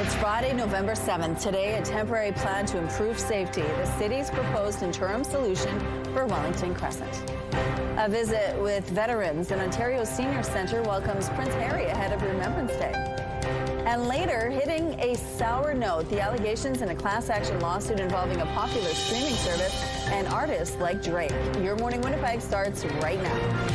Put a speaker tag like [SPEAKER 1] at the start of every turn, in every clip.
[SPEAKER 1] It's Friday, November 7th. Today, a temporary plan to improve safety. The city's proposed interim solution for Wellington Crescent. A visit with veterans in Ontario's Senior Centre welcomes Prince Harry ahead of Remembrance Day. And later, hitting a sour note, the allegations in a class action lawsuit involving a popular streaming service and artists like Drake. Your Morning Winnipeg starts right now.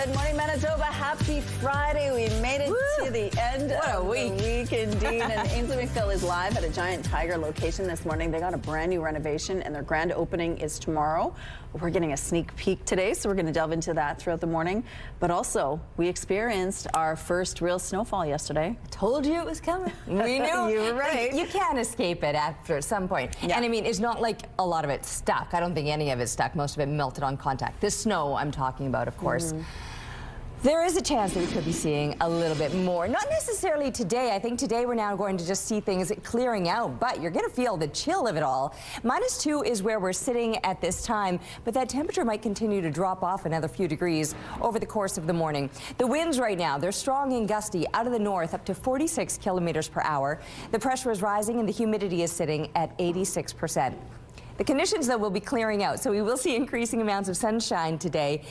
[SPEAKER 1] Good morning, Manitoba. Happy Friday. We made it to the end of the week indeed. And Ainsley McPhail is live at a Giant Tiger location this morning. They got a brand new renovation and their grand opening is tomorrow. We're getting a sneak peek today, so we're going to delve into that throughout the morning. But also, we experienced our first real snowfall yesterday.
[SPEAKER 2] I told you it was coming. We knew.
[SPEAKER 1] You were right.
[SPEAKER 2] You can't escape it after some point.
[SPEAKER 1] Yeah.
[SPEAKER 2] And I mean, it's not like a lot of it stuck. I don't think any of it stuck. Most of it melted on contact. This snow I'm talking about, of course. There is a chance that we could be seeing a little bit more. Not necessarily today. I think today we're now going to just see things clearing out, but you're going to feel the chill of it all. -2 is where we're sitting at this time, but that temperature might continue to drop off another few degrees over the course of the morning. The winds right now, they're strong and gusty out of the north up to 46 kilometers per hour. The pressure is rising and the humidity is sitting at 86%. The conditions, though, will be clearing out, so we will see increasing amounts of sunshine today.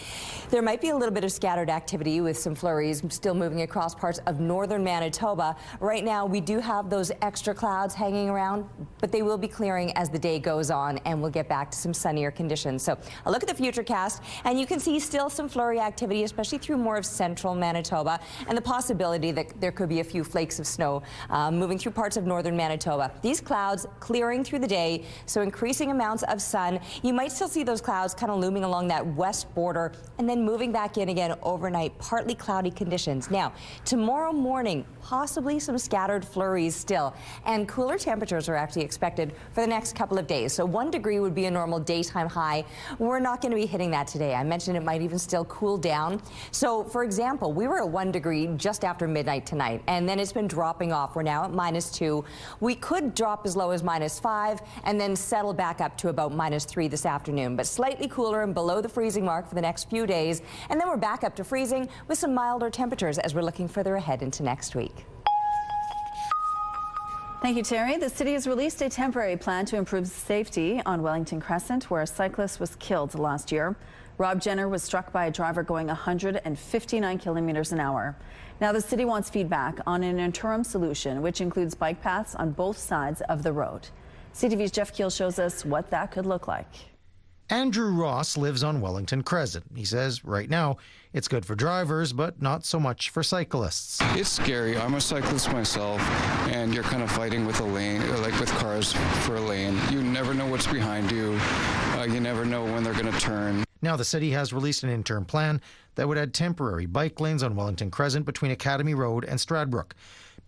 [SPEAKER 2] There might be a little bit of scattered activity with some flurries still moving across parts of northern Manitoba. Right now, we do have those extra clouds hanging around, but they will be clearing as the day goes on, and we'll get back to some sunnier conditions. So a look at the futurecast, and you can see still some flurry activity, especially through more of central Manitoba, and the possibility that there could be a few flakes of snow moving through parts of northern Manitoba. These clouds clearing through the day, so increasing amounts of sun. You might still see those clouds kind of looming along that west border and then moving back in again overnight, partly cloudy conditions. Now, tomorrow morning, possibly some scattered flurries still, and cooler temperatures are actually expected for the next couple of days. So 1 degree would be a normal daytime high. We're not going to be hitting that today. I mentioned it might even still cool down. So, for example, we were at 1 degree just after midnight tonight, and then it's been dropping off. We're now at -2. We could drop as low as -5 and then settle back up to about -3 this afternoon, but slightly cooler and below the freezing mark for the next few days. And then we're back up to freezing with some milder temperatures as we're looking further ahead into next week.
[SPEAKER 1] Thank you, Terry. The city has released a temporary plan to improve safety on Wellington Crescent, where a cyclist was killed last year. Rob Jenner was struck by a driver going 159 kilometers an hour. Now, the city wants feedback on an interim solution, which includes bike paths on both sides of the road. CTV's Jeff Keel shows us what that could look like.
[SPEAKER 3] Andrew Ross lives on Wellington Crescent. He says right now it's good for drivers, but not so much for cyclists.
[SPEAKER 4] It's scary. I'm a cyclist myself, and you're kind of fighting with a lane, like with cars for a lane. You never know what's behind you. You never know when they're going to turn.
[SPEAKER 3] Now the city has released an interim plan that would add temporary bike lanes on Wellington Crescent between Academy Road and Stradbrook.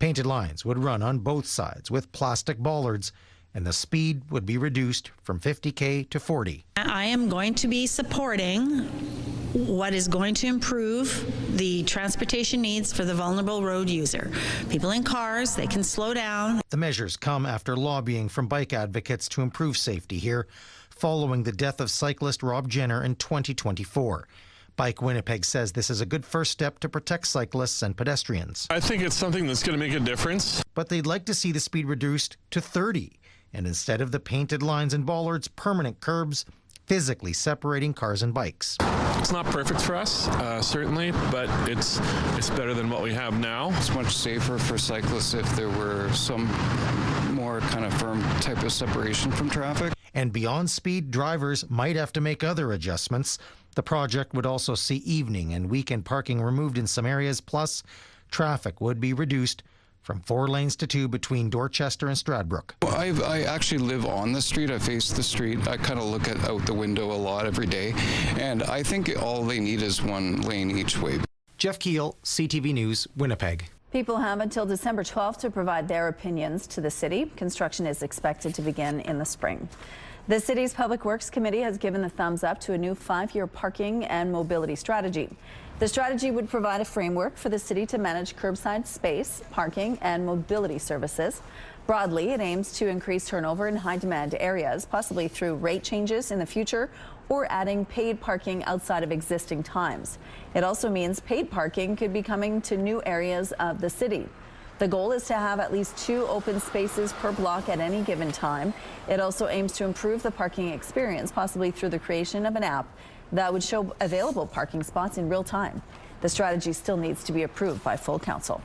[SPEAKER 3] Painted lines would run on both sides with plastic bollards, and the speed would be reduced from 50 to 40.
[SPEAKER 5] I am going to be supporting what is going to improve the transportation needs for the vulnerable road user. People in cars, they can slow down.
[SPEAKER 3] The measures come after lobbying from bike advocates to improve safety here, following the death of cyclist Rob Jenner in 2024. Bike Winnipeg says this is a good first step to protect cyclists and pedestrians.
[SPEAKER 6] I think it's something that's going to make a difference.
[SPEAKER 3] But they'd like to see the speed reduced to 30. And instead of the painted lines and bollards, permanent curbs, physically separating cars and bikes.
[SPEAKER 6] It's not perfect for us, certainly, but it's better than what we have now.
[SPEAKER 4] It's much safer for cyclists if there were some more kind of firm type of separation from traffic.
[SPEAKER 3] And beyond speed, drivers might have to make other adjustments. The project would also see evening and weekend parking removed in some areas, plus traffic would be reduced from 4 lanes to 2 between Dorchester and Stradbrook.
[SPEAKER 4] I actually live on the street. I face the street. I kind of look out the window a lot every day, and I think all they need is 1 lane each way.
[SPEAKER 3] Jeff Keel, CTV News, Winnipeg.
[SPEAKER 1] People have until December 12th to provide their opinions to the city. Construction is expected to begin in the spring. The city's Public Works Committee has given the thumbs up to a new 5-year parking and mobility strategy. The strategy would provide a framework for the city to manage curbside space, parking, and mobility services. Broadly, it aims to increase turnover in high-demand areas, possibly through rate changes in the future or adding paid parking outside of existing times. It also means paid parking could be coming to new areas of the city. The goal is to have at least 2 open spaces per block at any given time. It also aims to improve the parking experience, possibly through the creation of an app that would show available parking spots in real time. The strategy still needs to be approved by full council.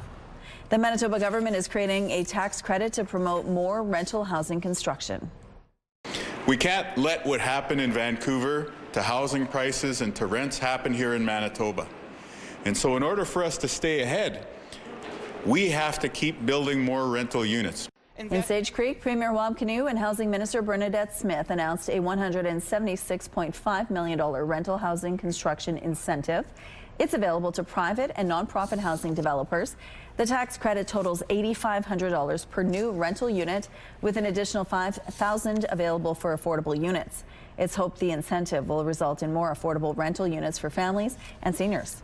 [SPEAKER 1] The Manitoba government is creating a tax credit to promote more rental housing construction.
[SPEAKER 7] We can't let what happened in Vancouver to housing prices and to rents happen here in Manitoba. And so in order for us to stay ahead, we have to keep building more rental units.
[SPEAKER 1] In Sage Creek, Premier Wab Kinew and Housing Minister Bernadette Smith announced a $176.5 million rental housing construction incentive. It's available to private and nonprofit housing developers. The tax credit totals $8,500 per new rental unit, with an additional $5,000 available for affordable units. It's hoped the incentive will result in more affordable rental units for families and seniors.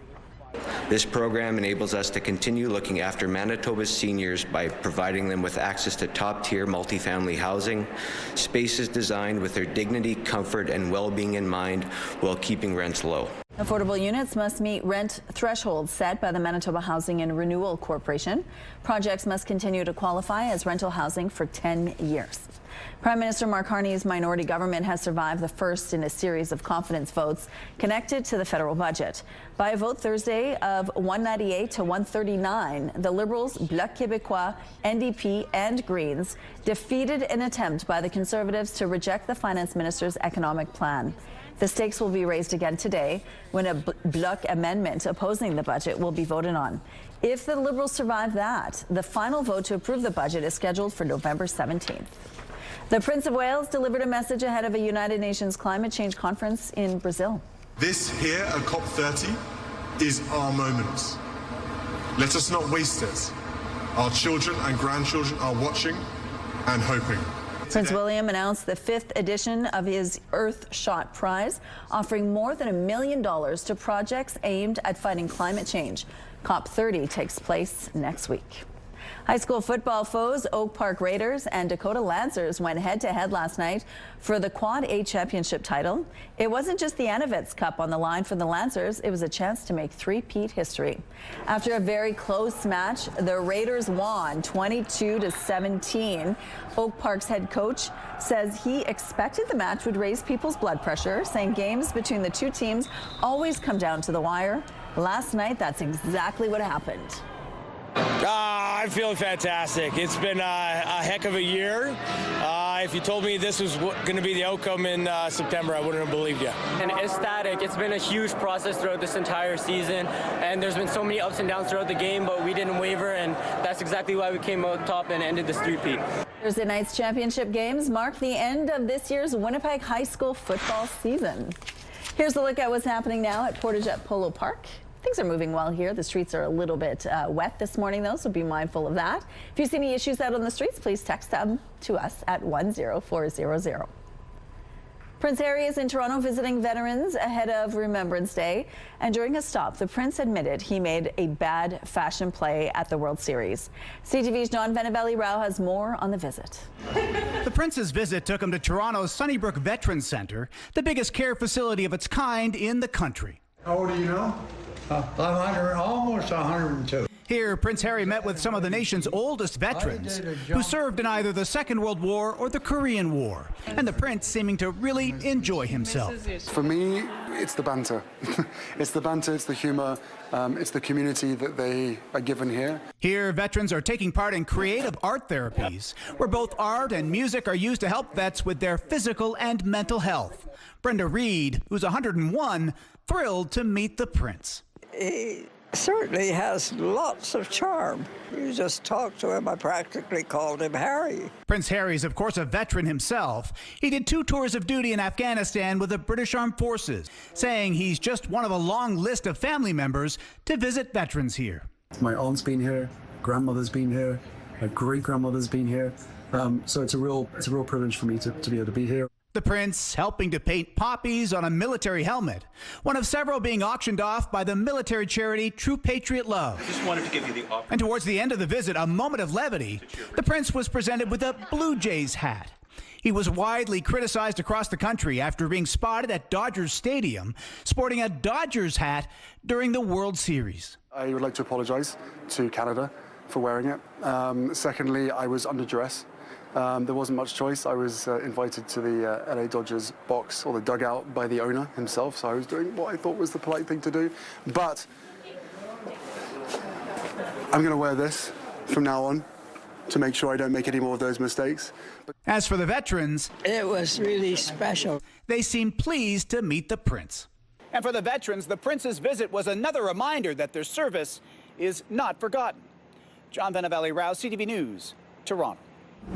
[SPEAKER 8] This program enables us to continue looking after Manitoba's seniors by providing them with access to top-tier multifamily housing, spaces designed with their dignity, comfort, and well-being in mind while keeping rents low.
[SPEAKER 1] Affordable units must meet rent thresholds set by the Manitoba Housing and Renewal Corporation. Projects must continue to qualify as rental housing for 10 years. Prime Minister Mark Carney's minority government has survived the first in a series of confidence votes connected to the federal budget. By a vote Thursday of 198 to 139, the Liberals, Bloc Québécois, NDP, and Greens defeated an attempt by the Conservatives to reject the finance minister's economic plan. The stakes will be raised again today when a Bloc amendment opposing the budget will be voted on. If the Liberals survive that, the final vote to approve the budget is scheduled for November 17th. The Prince of Wales delivered a message ahead of a United Nations climate change conference in Brazil.
[SPEAKER 9] This here at COP30 is our moment. Let us not waste it. Our children and grandchildren are watching and hoping.
[SPEAKER 1] Prince William announced the 5th edition of his Earthshot Prize, offering more than $1 million to projects aimed at fighting climate change. COP30 takes place next week. High school football foes Oak Park Raiders and Dakota Lancers went head-to-head last night for the Quad A championship title. It wasn't just the Anovitz Cup on the line for the Lancers, it was a chance to make three-peat history. After a very close match, the Raiders won 22-17. Oak Park's head coach says he expected the match would raise people's blood pressure, saying games between the two teams always come down to the wire. Last night, that's exactly what happened.
[SPEAKER 10] I'm feeling fantastic. It's been a heck of a year. If you told me this was going to be the outcome in September, I wouldn't have believed you.
[SPEAKER 11] And ecstatic. It's been a huge process throughout this entire season, and there's been so many ups and downs throughout the game, but we didn't waver, and that's exactly why we came out top and ended this three-peat.
[SPEAKER 1] Thursday night's championship games mark the end of this year's Winnipeg high school football season. Here's a look at what's happening now at Portaget Polo Park. Things are moving well here. The streets are a little bit wet this morning, though, so be mindful of that. If you see any issues out on the streets, please text them to us at 10400. Prince Harry is in Toronto visiting veterans ahead of Remembrance Day. And during a stop, the Prince admitted he made a bad fashion play at the World Series. CTV's John Venavelli-Rao has more on the visit.
[SPEAKER 12] The Prince's visit took him to Toronto's Sunnybrook Veterans Centre, the biggest care facility of its kind in the country.
[SPEAKER 13] How old are you now? Almost 102.
[SPEAKER 12] Here, Prince Harry met with some of the nation's oldest veterans who served in either the Second World War or the Korean War, and the Prince seeming to really enjoy himself.
[SPEAKER 14] For me, it's the banter. It's the banter, it's the humor, it's the community that they are given here.
[SPEAKER 12] Here, veterans are taking part in creative art therapies, where both art and music are used to help vets with their physical and mental health. Brenda Reed, who's 101, thrilled to meet the Prince.
[SPEAKER 15] He certainly has lots of charm. You just talk to him. I practically called him Harry.
[SPEAKER 12] Prince Harry's, of course, a veteran himself. He did 2 tours of duty in Afghanistan with the British Armed Forces, saying he's just one of a long list of family members to visit veterans here.
[SPEAKER 14] My aunt's been here, grandmother's been here, my great-grandmother's been here. So it's a real privilege for me to be able to be here.
[SPEAKER 12] The prince helping to paint poppies on a military helmet, one of several being auctioned off by the military charity True Patriot Love.
[SPEAKER 16] Just wanted to give you the opportunity.
[SPEAKER 12] And towards the end of the visit, a moment of levity, the prince was presented with a Blue Jays hat. He was widely criticized across the country after being spotted at Dodgers Stadium sporting a Dodgers hat during the World Series.
[SPEAKER 14] I would like to apologize to Canada for wearing it. Secondly, I was under duress. There wasn't much choice. I was invited to the LA Dodgers box, or the dugout, by the owner himself, so I was doing what I thought was the polite thing to do. But I'm going to wear this from now on to make sure I don't make any more of those mistakes.
[SPEAKER 12] As for the veterans,
[SPEAKER 15] it was really special.
[SPEAKER 12] They seemed pleased to meet the prince. And for the veterans, the prince's visit was another reminder that their service is not forgotten. John Benavalli-Rouse, CTV News, Toronto.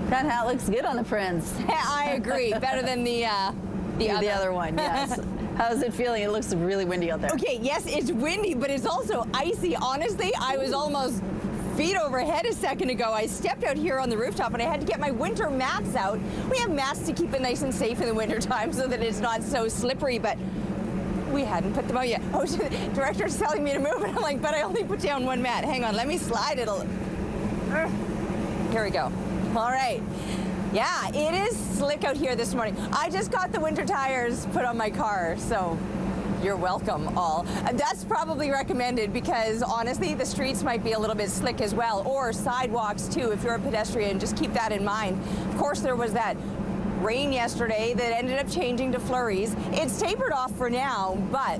[SPEAKER 1] That hat looks good on the prince.
[SPEAKER 2] I agree. Better than the
[SPEAKER 1] other one, yes. How's it feeling? It looks really windy out there.
[SPEAKER 2] Okay, yes, it's windy, but it's also icy. Honestly, I was almost feet overhead a second ago. I stepped out here on the rooftop and I had to get my winter mats out. We have mats to keep it nice and safe in the winter time so that it's not so slippery, but we hadn't put them out yet. Oh, the director's telling me to move, and I'm like, but I only put down one mat. Hang on, let me slide it. Here we go. All right. Yeah, it is slick out here this morning. I just got the winter tires put on my car, so you're welcome all. That's probably recommended because honestly, the streets might be a little bit slick as well, or sidewalks too, if you're a pedestrian. Just keep that in mind. Of course, there was that rain yesterday that ended up changing to flurries. It's tapered off for now, but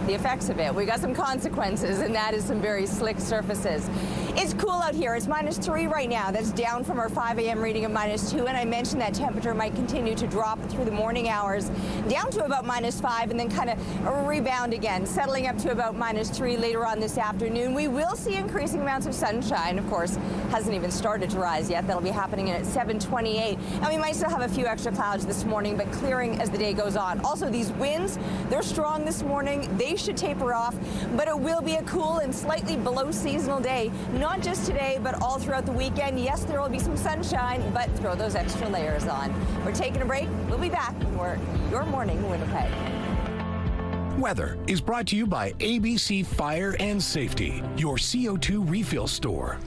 [SPEAKER 2] the effects of it, we got some consequences, and that is some very slick surfaces. It's cool out here. It's -3 right now. That's down from our 5 a.m. reading of -2, and I mentioned that temperature might continue to drop through the morning hours, down to about -5, and then kind of rebound again, settling up to about -3 later on this afternoon. We will see increasing amounts of sunshine. Of course, hasn't even started to rise yet. That'll be happening at 7:28, and we might still have a few extra clouds this morning, but clearing as the day goes on. Also, these winds, they're strong this morning. They should taper off, but it will be a cool and slightly below seasonal day. Not just today, but all throughout the weekend. Yes, there will be some sunshine, but throw those extra layers on. We're taking a break. We'll be back for Your Morning Winnipeg.
[SPEAKER 17] Weather is brought to you by ABC Fire and Safety, your CO2 refill store.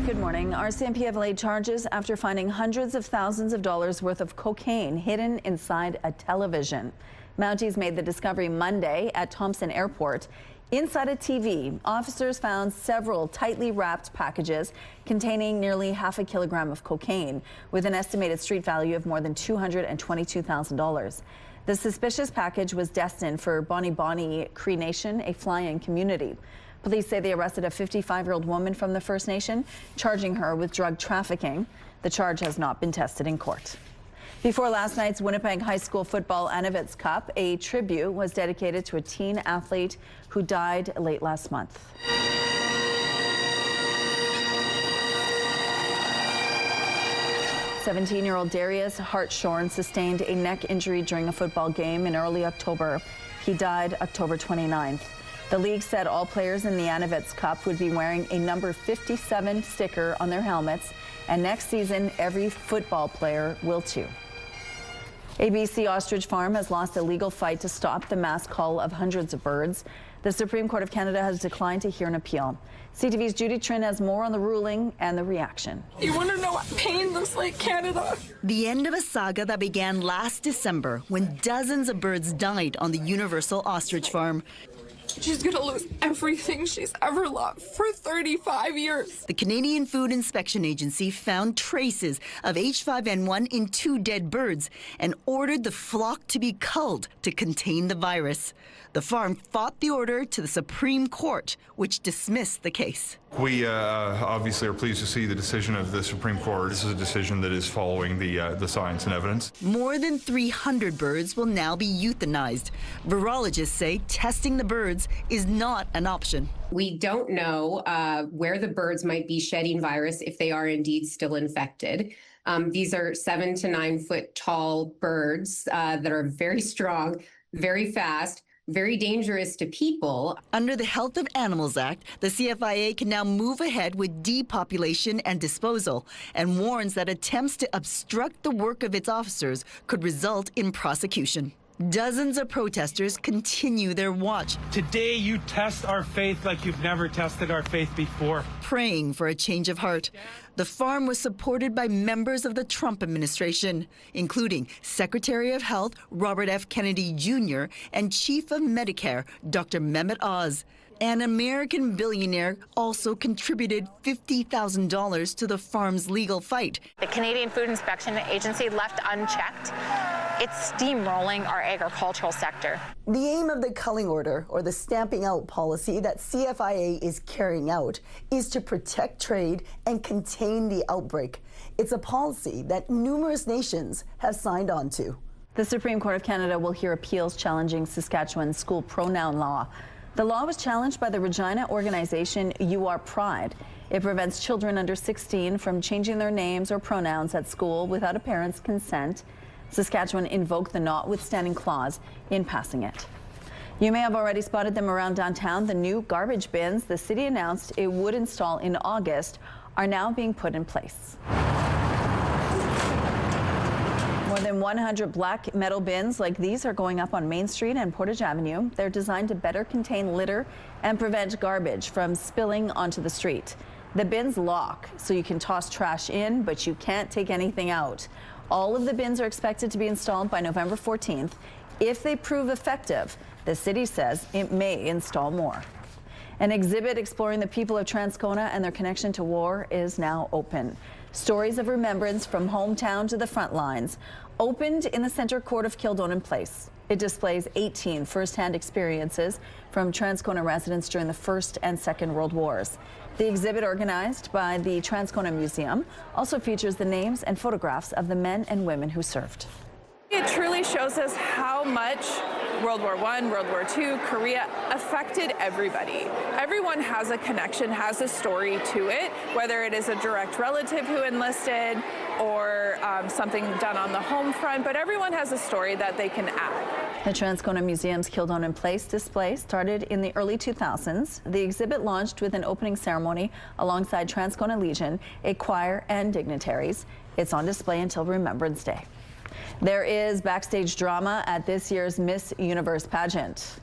[SPEAKER 1] Good morning. RCMP have laid charges after finding hundreds of thousands of dollars worth of cocaine hidden inside a television. Mounties made the discovery Monday at Thompson Airport. Inside a TV, officers found several tightly wrapped packages containing nearly half a kilogram of cocaine, with an estimated street value of more than $222,000. The suspicious package was destined for Bonnie Bonnie Cree Nation, a fly-in community. Police say they arrested a 55-year-old woman from the First Nation, charging her with drug trafficking. The charge has not been tested in court. Before last night's Winnipeg High School Football Anavitz Cup, a tribute was dedicated to a teen athlete who died late last month. "17-year-old Darius Hartshorn sustained a neck injury during a football game in early October. He died October 29th. The league said all players in the Anavitz Cup would be wearing a number 57 sticker on their helmets, and next season every football player will too. ABC Ostrich Farm has lost a legal fight to stop the mass cull of hundreds of birds. The Supreme Court of Canada has declined to hear an appeal. CTV's Judy Trin has more on the ruling and the reaction.
[SPEAKER 18] You want to know what pain looks like, Canada? The end of a saga that began last December when dozens of birds died on the Universal Ostrich Farm. She's going to lose everything she's ever loved for 35 years. The Canadian Food Inspection Agency found traces of H5N1 in 2 dead birds and ordered the flock to be culled to contain the virus. The farm fought the order to the Supreme Court, which dismissed the case.
[SPEAKER 19] We obviously are pleased to see the decision of the Supreme Court. This is a decision that is following the science and evidence.
[SPEAKER 18] More than 300 birds will now be euthanized. Virologists say testing the birds is not an option.
[SPEAKER 20] We don't know where the birds might be shedding virus if they are indeed still infected. These are 7 to 9 foot tall birds that are very strong, very fast, very dangerous to people.
[SPEAKER 18] Under the Health of Animals Act, the CFIA can now move ahead with depopulation and disposal, and warns that attempts to obstruct the work of its officers could result in prosecution. Dozens of protesters continue their watch.
[SPEAKER 16] Today you test our faith like you've never tested our faith before.
[SPEAKER 18] Praying for a change of heart. The farm was supported by members of the Trump administration, including Secretary of Health Robert F. Kennedy Jr. and Chief of Medicare Dr. Mehmet Oz. An American billionaire also contributed $50,000 to the farm's legal fight.
[SPEAKER 21] The Canadian Food Inspection Agency left unchecked, it's steamrolling our agricultural sector.
[SPEAKER 18] The aim of the culling order, or the stamping out policy that CFIA is carrying out, is to protect trade and contain the outbreak. It's a policy that numerous nations have signed on to.
[SPEAKER 1] The Supreme Court of Canada will hear appeals challenging Saskatchewan's school pronoun law. The law was challenged by the Regina organization You Are Pride. It prevents children under 16 from changing their names or pronouns at school without a parent's consent. Saskatchewan invoked the notwithstanding clause in passing it. You may have already spotted them around downtown. The new garbage bins the city announced it would install in August are now being put in place. More than 100 black metal bins like these are going up on Main Street and Portage Avenue. They're designed to better contain litter and prevent garbage from spilling onto the street. The bins lock, so you can toss trash in, but you can't take anything out. All of the bins are expected to be installed by November 14th. If they prove effective, the city says it may install more. An exhibit exploring the people of Transcona and their connection to war is now open. Stories of remembrance from hometown to the front lines. Opened in the Center Court of Kildonan Place. It displays 18 first-hand experiences from Transcona residents during the First and Second World Wars. The exhibit, organized by the Transcona Museum, also features the names and photographs of the men and women who served.
[SPEAKER 22] It truly shows us how much World War I, World War II, Korea affected everybody. Everyone has a connection, has a story to it, whether it is a direct relative who enlisted or something done on the home front, but everyone has a story that they can add.
[SPEAKER 1] The Transcona Museum's Kildonan Place display started in the early 2000s. The exhibit launched with an opening ceremony alongside Transcona Legion, a choir, and dignitaries. It's on display until Remembrance Day. There is backstage drama at this year's Miss Universe pageant.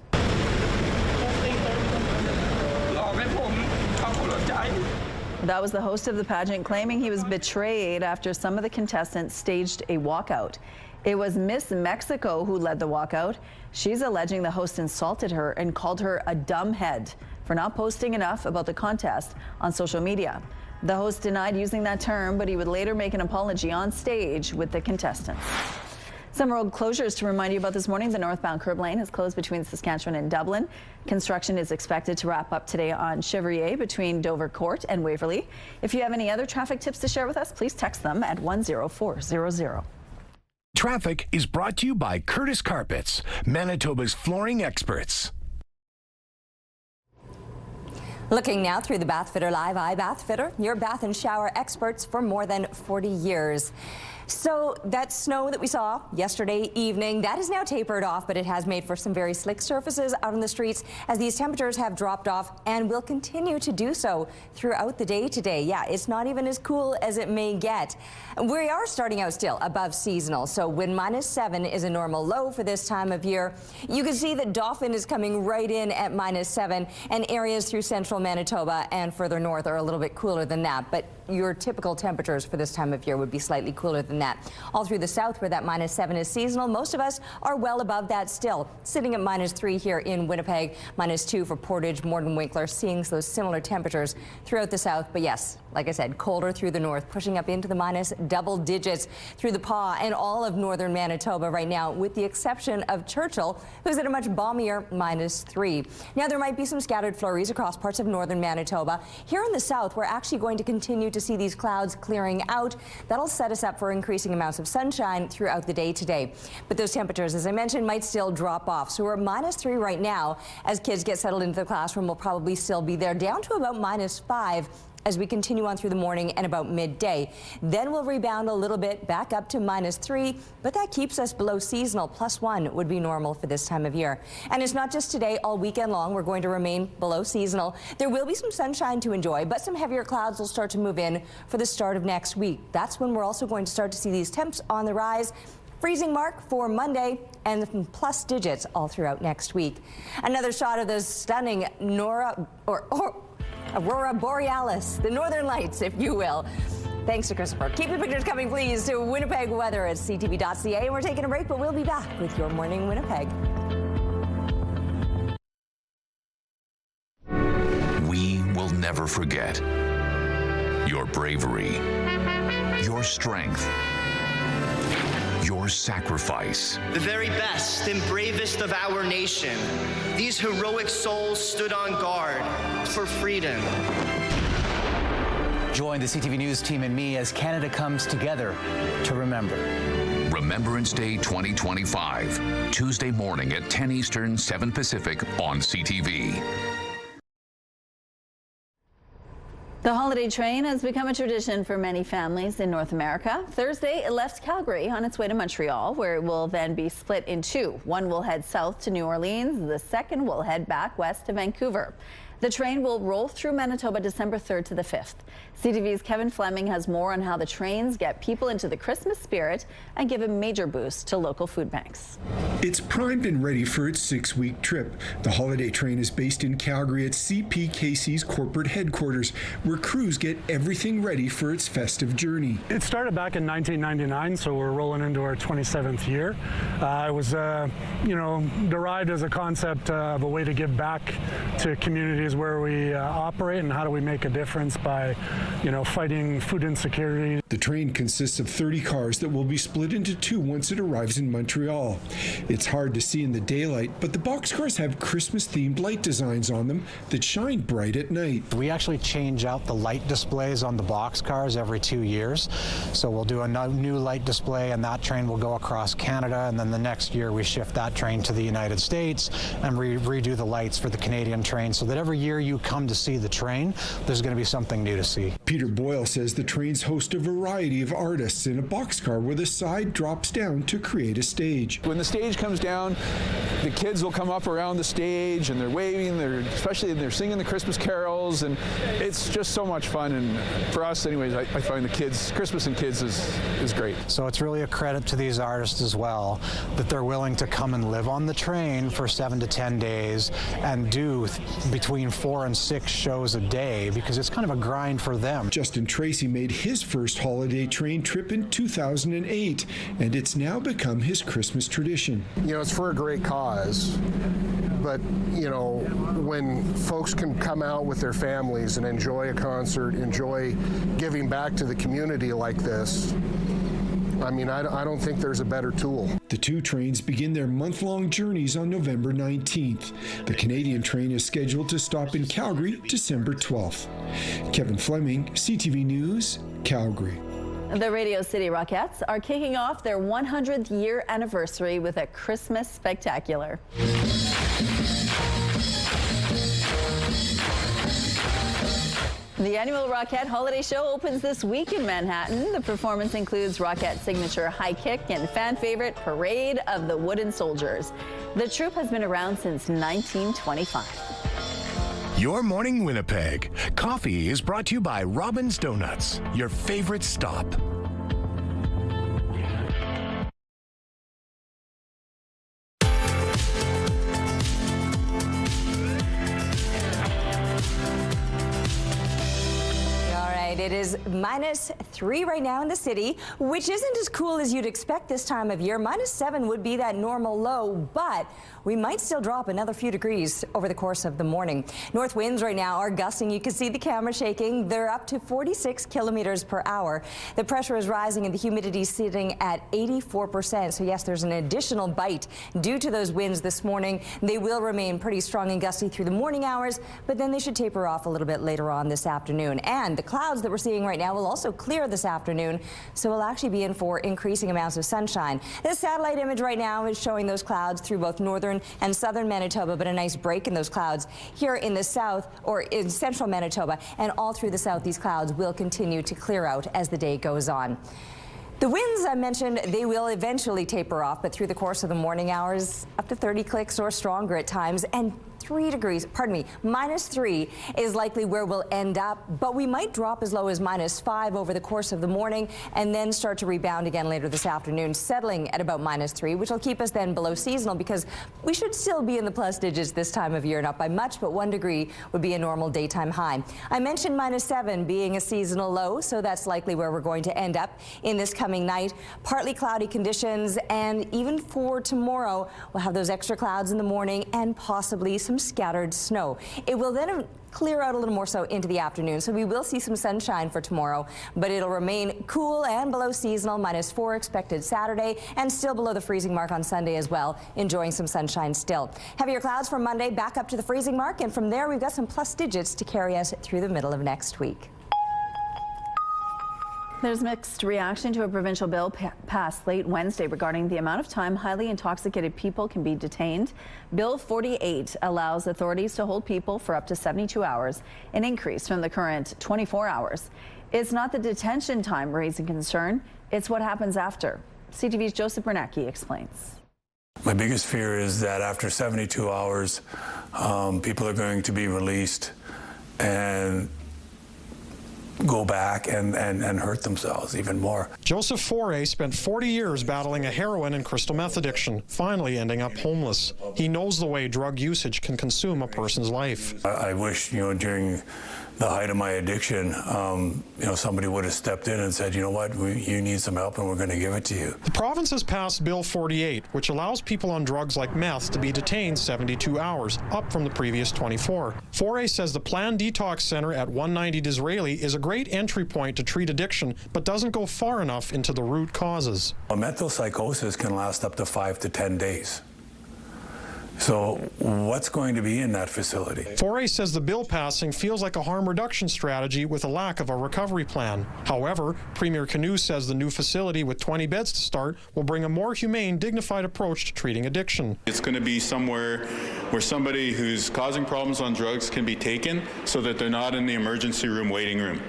[SPEAKER 1] That was the host of the pageant claiming he was betrayed after some of the contestants staged a walkout. It was Miss Mexico who led the walkout. She's alleging the host insulted her and called her a dumbhead for not posting enough about the contest on social media. The host denied using that term, but he would later make an apology on stage with the contestants. Some road closures to remind you about this morning. The northbound curb lane is closed between Saskatchewan and Dublin. Construction is expected to wrap up today on Chevrier between Dover Court and Waverley. If you have any other traffic tips to share with us, please text them at 10400.
[SPEAKER 17] Traffic is brought to you by Curtis Carpets, Manitoba's flooring experts.
[SPEAKER 2] Looking now through the Bath Fitter Live Eye Bath Fitter, your bath and shower experts for more than 40 years. So that snow that we saw yesterday evening, that is now tapered off, but it has made for some very slick surfaces out on the streets as these temperatures have dropped off and will continue to do so throughout the day today. Yeah, it's not even as cool as it may get. We are starting out still above seasonal, so when -7 is a normal low for this time of year, you can see that Dauphin is coming right in at -7, and areas through central Manitoba and further north are a little bit cooler than that, but your typical temperatures for this time of year would be slightly cooler than that. All through the south where that -7 is seasonal, most of us are well above that still, sitting at -3 here in Winnipeg, -2 for Portage, Morden, Winkler, seeing those similar temperatures throughout the south. But yes, like I said, colder through the north, pushing up into the minus double digits through the Paw and all of northern Manitoba right now, with the exception of Churchill, who's at a much balmier -3. Now there might be some scattered flurries across parts of northern Manitoba. Here in the south, we're actually going to continue to see these clouds clearing out. That'll set us up for increasing amounts of sunshine throughout the day today. But those temperatures, as I mentioned, might still drop off. So we're at -3 right now. As kids get settled into the classroom, we'll probably still be there, down to about -5 as we continue on through the morning and about midday. Then we'll rebound a little bit back up to -3, but that keeps us below seasonal. +1 would be normal for this time of year. And it's not just today, all weekend long we're going to remain below seasonal. There will be some sunshine to enjoy, but some heavier clouds will start to move in for the start of next week. That's when we're also going to start to see these temps on the rise. Freezing mark for Monday and plus digits all throughout next week. Another shot of the stunning Aurora Borealis, the northern lights, if you will. Thanks to Christopher. Keep your pictures coming, please, to Winnipeg Weather at CTV.ca. And we're taking a break, but we'll be back with Your Morning Winnipeg.
[SPEAKER 5] We will never forget your bravery, your strength, your sacrifice.
[SPEAKER 6] The very best and bravest of our nation. These heroic souls stood on guard for freedom.
[SPEAKER 23] Join the CTV News team and me as Canada comes together to remember.
[SPEAKER 5] Remembrance Day 2025, Tuesday morning at 10 Eastern, 7 Pacific on CTV.
[SPEAKER 1] The holiday train has become a tradition for many families in North America. Thursday, it left Calgary on its way to Montreal, where it will then be split in two. One will head south to New Orleans. The second will head back west to Vancouver. The train will roll through Manitoba December 3rd to the 5th. CTV's Kevin Fleming has more on how the trains get people into the Christmas spirit and give a major boost to local food banks.
[SPEAKER 24] It's primed and ready for its 6-week trip. The holiday train is based in Calgary at CPKC's corporate headquarters, where crews get everything ready for its festive journey.
[SPEAKER 25] It started back in 1999, so we're rolling into our 27th year. It was, derived as a concept of a way to give back to communities where we operate, and how do we make a difference by, fighting food insecurity.
[SPEAKER 24] The train consists of 30 cars that will be split into two once it arrives in Montreal. It's hard to see in the daylight, but the boxcars have Christmas-themed light designs on them that shine bright at night.
[SPEAKER 23] We actually change out the light displays on the boxcars every 2 years. So we'll do a new light display, and that train will go across Canada, and then the next year we shift that train to the United States and redo the lights for the Canadian train, so that every year you come to see the train, there's going to be something new to see.
[SPEAKER 24] Peter Boyle says the trains host a variety of artists in a boxcar where the side drops down to create a stage.
[SPEAKER 26] When the stage comes down, the kids will come up around the stage and they're waving, they're singing the Christmas carols, and it's just so much fun. And for us anyways, I find the kids, Christmas and kids is great.
[SPEAKER 23] So it's really a credit to these artists as well, that they're willing to come and live on the train for 7 to 10 days and do between 4 and 6 shows a day, because it's kind of a grind for them.
[SPEAKER 24] Justin Tracy made his first holiday train trip in 2008, and it's now become his Christmas tradition.
[SPEAKER 27] It's for a great cause, but, when folks can come out with their families and enjoy a concert, enjoy giving back to the community like this, I don't think there's a better tool.
[SPEAKER 24] The two trains begin their month-long journeys on November 19th. The Canadian train is scheduled to stop in Calgary December 12th. Kevin Fleming, CTV News, Calgary.
[SPEAKER 1] The Radio City Rockettes are kicking off their 100th year anniversary with a Christmas spectacular. The annual Rockette Holiday Show opens this week in Manhattan. The performance includes Rockette's signature high kick and fan favorite Parade of the Wooden Soldiers. The troupe has been around since 1925.
[SPEAKER 17] Your Morning Winnipeg. Coffee is brought to you by Robin's Donuts, your favorite stop.
[SPEAKER 2] It is -3 right now in the city, which isn't as cool as you'd expect this time of year. -7 would be that normal low, but we might still drop another few degrees over the course of the morning. North winds right now are gusting. You can see the camera shaking. They're up to 46 kilometers per hour. The pressure is rising and the humidity sitting at 84%. So yes, there's an additional bite due to those winds this morning. They will remain pretty strong and gusty through the morning hours, but then they should taper off a little bit later on this afternoon. And the clouds that were we're seeing right now will also clear this afternoon, so we'll actually be in for increasing amounts of sunshine. This satellite image right now is showing those clouds through both northern and southern Manitoba, but a nice break in those clouds here in the south or in central Manitoba, and all through the south these clouds will continue to clear out as the day goes on. The winds I mentioned, they will eventually taper off, but through the course of the morning hours, up to 30 clicks or stronger at times, and -3 is likely where we'll end up, but we might drop as low as -5 over the course of the morning and then start to rebound again later this afternoon, settling at about -3, which will keep us then below seasonal because we should still be in the plus digits this time of year, not by much, but 1 degree would be a normal daytime high. I mentioned -7 being a seasonal low, so that's likely where we're going to end up in this coming night. Partly cloudy conditions, and even for tomorrow, we'll have those extra clouds in the morning and possibly some scattered snow. It will then clear out a little more so into the afternoon, so we will see some sunshine for tomorrow, but it'll remain cool and below seasonal. -4 expected Saturday, and still below the freezing mark on Sunday as well, enjoying some sunshine still. Heavier clouds for Monday, back up to the freezing mark, and from there we've got some plus digits to carry us through the middle of next week.
[SPEAKER 1] There's mixed reaction to a provincial bill passed late Wednesday regarding the amount of time highly intoxicated people can be detained. Bill 48 allows authorities to hold people for up to 72 hours, an increase from the current 24 hours. It's not the detention time raising concern, it's what happens after. CTV's Joseph Bernacki explains.
[SPEAKER 3] My biggest fear is that after 72 hours, people are going to be released and go back and hurt themselves even more.
[SPEAKER 4] Joseph Foray spent 40 years battling a heroin and crystal meth addiction, finally ending up homeless. He knows the way drug usage can consume a person's life.
[SPEAKER 3] I wish, during the height of my addiction, somebody would have stepped in and said, you know what, you need some help and we're going to give it to you.
[SPEAKER 4] The province has passed Bill 48, which allows people on drugs like meth to be detained 72 hours, up from the previous 24. Foray says the planned detox center at 190 Disraeli is a great entry point to treat addiction, but doesn't go far enough into the root causes.
[SPEAKER 3] A mental psychosis can last up to 5 to 10 days. So what's going to be in that facility?
[SPEAKER 4] Foray says the bill passing feels like a harm reduction strategy with a lack of a recovery plan. However, Premier Canoe says the new facility with 20 beds to start will bring a more humane, dignified approach to treating addiction.
[SPEAKER 19] It's going to be somewhere where somebody who's causing problems on drugs can be taken so that they're not in the emergency room waiting room.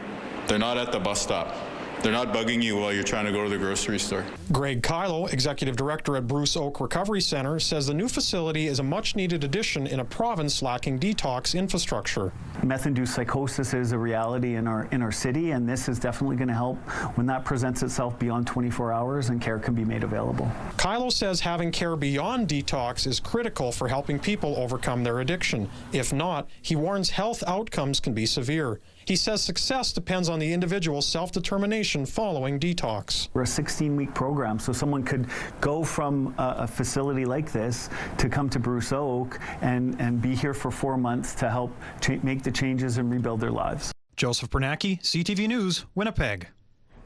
[SPEAKER 19] They're not at the bus stop. They're not bugging you while you're trying to go to the grocery store.
[SPEAKER 4] Greg Kylo, Executive Director at Bruce Oak Recovery Center, says the new facility is a much-needed addition in a province lacking detox infrastructure.
[SPEAKER 7] Meth-induced psychosis is a reality in our city, and this is definitely going to help when that presents itself beyond 24 hours and care can be made available.
[SPEAKER 4] Kylo says having care beyond detox is critical for helping people overcome their addiction. If not, he warns health outcomes can be severe. He says success depends on the individual's self-determination following detox.
[SPEAKER 7] We're a 16-week program, so someone could go from a facility like this to come to Bruce Oak and be here for 4 months to help make the changes and rebuild their lives.
[SPEAKER 4] Joseph Bernacki, CTV News, Winnipeg.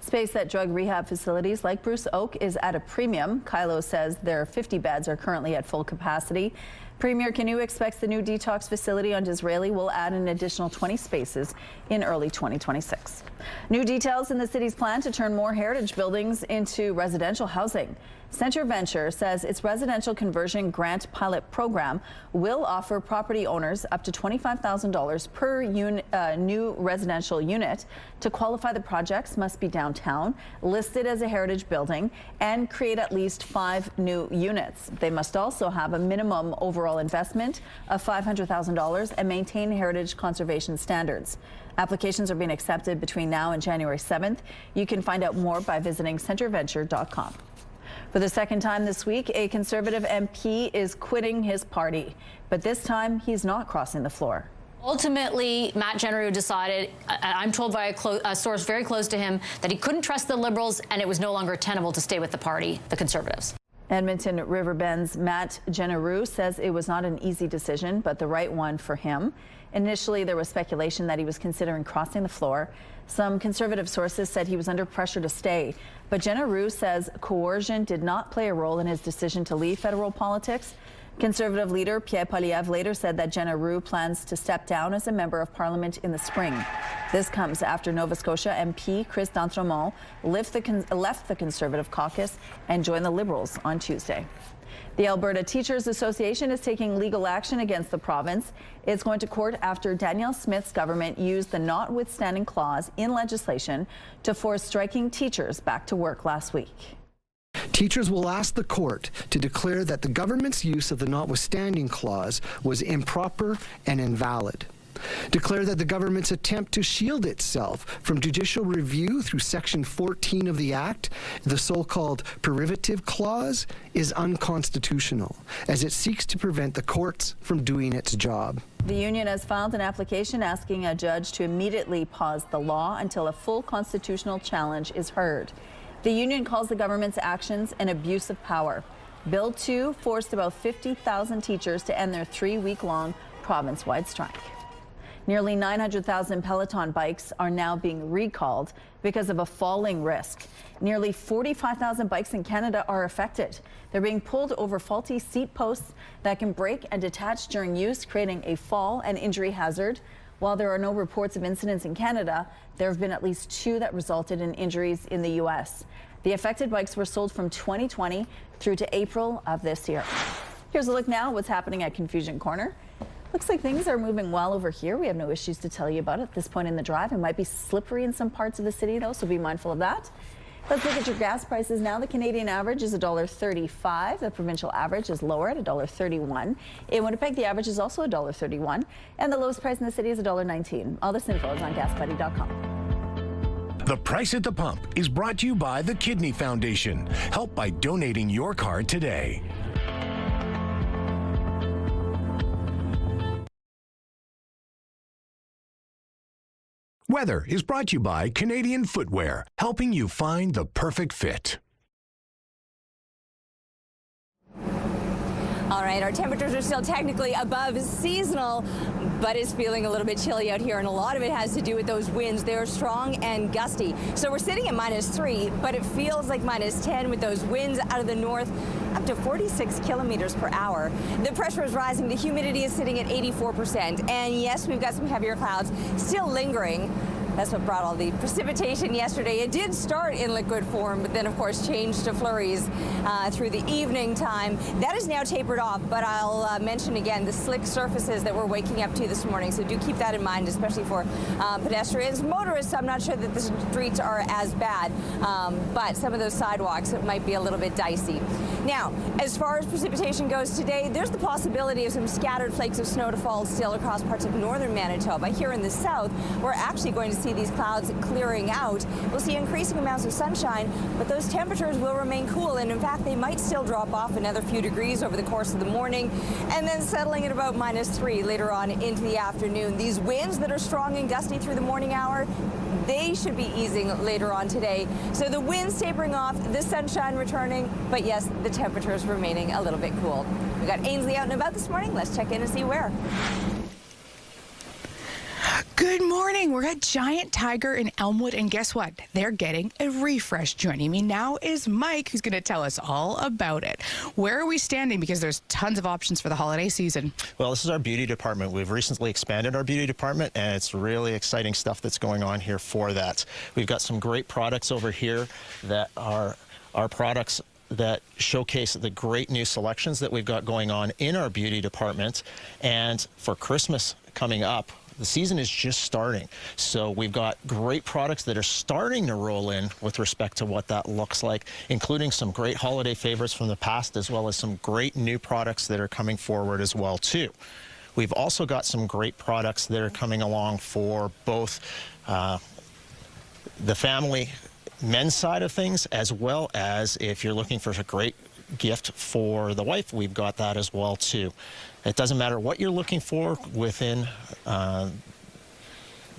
[SPEAKER 1] Space at drug rehab facilities like Bruce Oak is at a premium. Kylo says their 50 beds are currently at full capacity. Premier Canoe expects the new detox facility on Disraeli will add an additional 20 spaces in early 2026. New details in the city's plan to turn more heritage buildings into residential housing. Centre Venture says its residential conversion grant pilot program will offer property owners up to $25,000 per new residential unit. To qualify, the projects must be downtown, listed as a heritage building, and create at least 5 new units. They must also have a minimum overall investment of $500,000 and maintain heritage conservation standards. Applications are being accepted between now and January 7th. You can find out more by visiting centreventure.com. For the second time this week, a Conservative MP is quitting his party, but this time he's not crossing the floor.
[SPEAKER 8] Ultimately, Matt Genereux decided, I'm told by a source very close to him, that he couldn't trust the Liberals and it was no longer tenable to stay with the party, the Conservatives.
[SPEAKER 1] Edmonton Riverbend's Matt Genereux says it was not an easy decision, but the right one for him. Initially, there was speculation that he was considering crossing the floor. Some Conservative sources said he was under pressure to stay, but Genereux says coercion did not play a role in his decision to leave federal politics. Conservative leader Pierre Poilievre later said that Jenna Roux plans to step down as a member of parliament in the spring. This comes after Nova Scotia MP Chris d'Entremont left the Conservative caucus and joined the Liberals on Tuesday. The Alberta Teachers Association is taking legal action against the province. It's going to court after Danielle Smith's government used the notwithstanding clause in legislation to force striking teachers back to work last week.
[SPEAKER 9] Teachers will ask the court to declare that the government's use of the notwithstanding clause was improper and invalid. Declare that the government's attempt to shield itself from judicial review through Section 14 of the Act, the so-called privative clause, is unconstitutional, as it seeks to prevent the courts from doing its job.
[SPEAKER 1] The union has filed an application asking a judge to immediately pause the law until a full constitutional challenge is heard. The union calls the government's actions an abuse of power. Bill 2 forced about 50,000 teachers to end their 3-week-long province-wide strike. Nearly 900,000 Peloton bikes are now being recalled because of a falling risk. Nearly 45,000 bikes in Canada are affected. They're being pulled over faulty seat posts that can break and detach during use, creating a fall and injury hazard. While there are no reports of incidents in Canada, there have been at least 2 that resulted in injuries in the U.S. The affected bikes were sold from 2020 through to April of this year. Here's a look now at what's happening at Confusion Corner. Looks like things are moving well over here. We have no issues to tell you about at this point in the drive. It might be slippery in some parts of the city, though, so be mindful of that. Let's look at your gas prices now. The Canadian average is $1.35. The provincial average is lower at $1.31. In Winnipeg, the average is also $1.31. And the lowest price in the city is $1.19. All this info is on GasBuddy.com.
[SPEAKER 17] The Price at the Pump is brought to you by the Kidney Foundation. Help by donating your card today. Weather is brought to you by Canadian Footwear, helping you find the perfect fit.
[SPEAKER 2] All right, our temperatures are still technically above seasonal, but it's feeling a little bit chilly out here, and a lot of it has to do with those winds. They're strong and gusty. So we're sitting at -3, but it feels like -10 with those winds out of the north, up to 46 kilometers per hour. The pressure is rising. The humidity is sitting at 84%. And yes, we've got some heavier clouds still lingering. That's what brought all the precipitation yesterday. It did start in liquid form, but then, of course, changed to flurries through the evening time. That is now tapered off, but I'll mention again the slick surfaces that we're waking up to this morning, so do keep that in mind, especially for pedestrians. Motorists, I'm not sure that the streets are as bad, but some of those sidewalks might be a little bit dicey. Now, as far as precipitation goes today, there's the possibility of some scattered flakes of snow to fall still across parts of northern Manitoba. Here in the south, we're actually going to see these clouds clearing out. We'll see increasing amounts of sunshine, but those temperatures will remain cool, and in fact they might still drop off another few degrees over the course of the morning, and then settling at about -3 later on into the afternoon. These winds that are strong and gusty through the morning hour, they should be easing later on today. So the winds tapering off, the sunshine returning, but yes, the temperatures remaining a little bit cool. We got Ainsley out and about this morning. Let's check in and see where.
[SPEAKER 10] Good morning. We're at Giant Tiger in Elmwood, and guess what? They're getting a refresh. Joining me now is Mike, who's going to tell us all about it. Where are we standing? Because there's tons of options for the holiday season.
[SPEAKER 11] Well, this is our beauty department. We've recently expanded our beauty department, and it's really exciting stuff that's going on here for that. We've got some great products over here that are our products that showcase the great new selections that we've got going on in our beauty department. And for Christmas coming up, the season is just starting, so we've got great products that are starting to roll in with respect to what that looks like, including some great holiday favorites from the past, as well as some great new products that are coming forward as well too. We've also got some great products that are coming along for both the family men's side of things, as well as if you're looking for a great gift for the wife, we've got that as well too. It doesn't matter what you're looking for within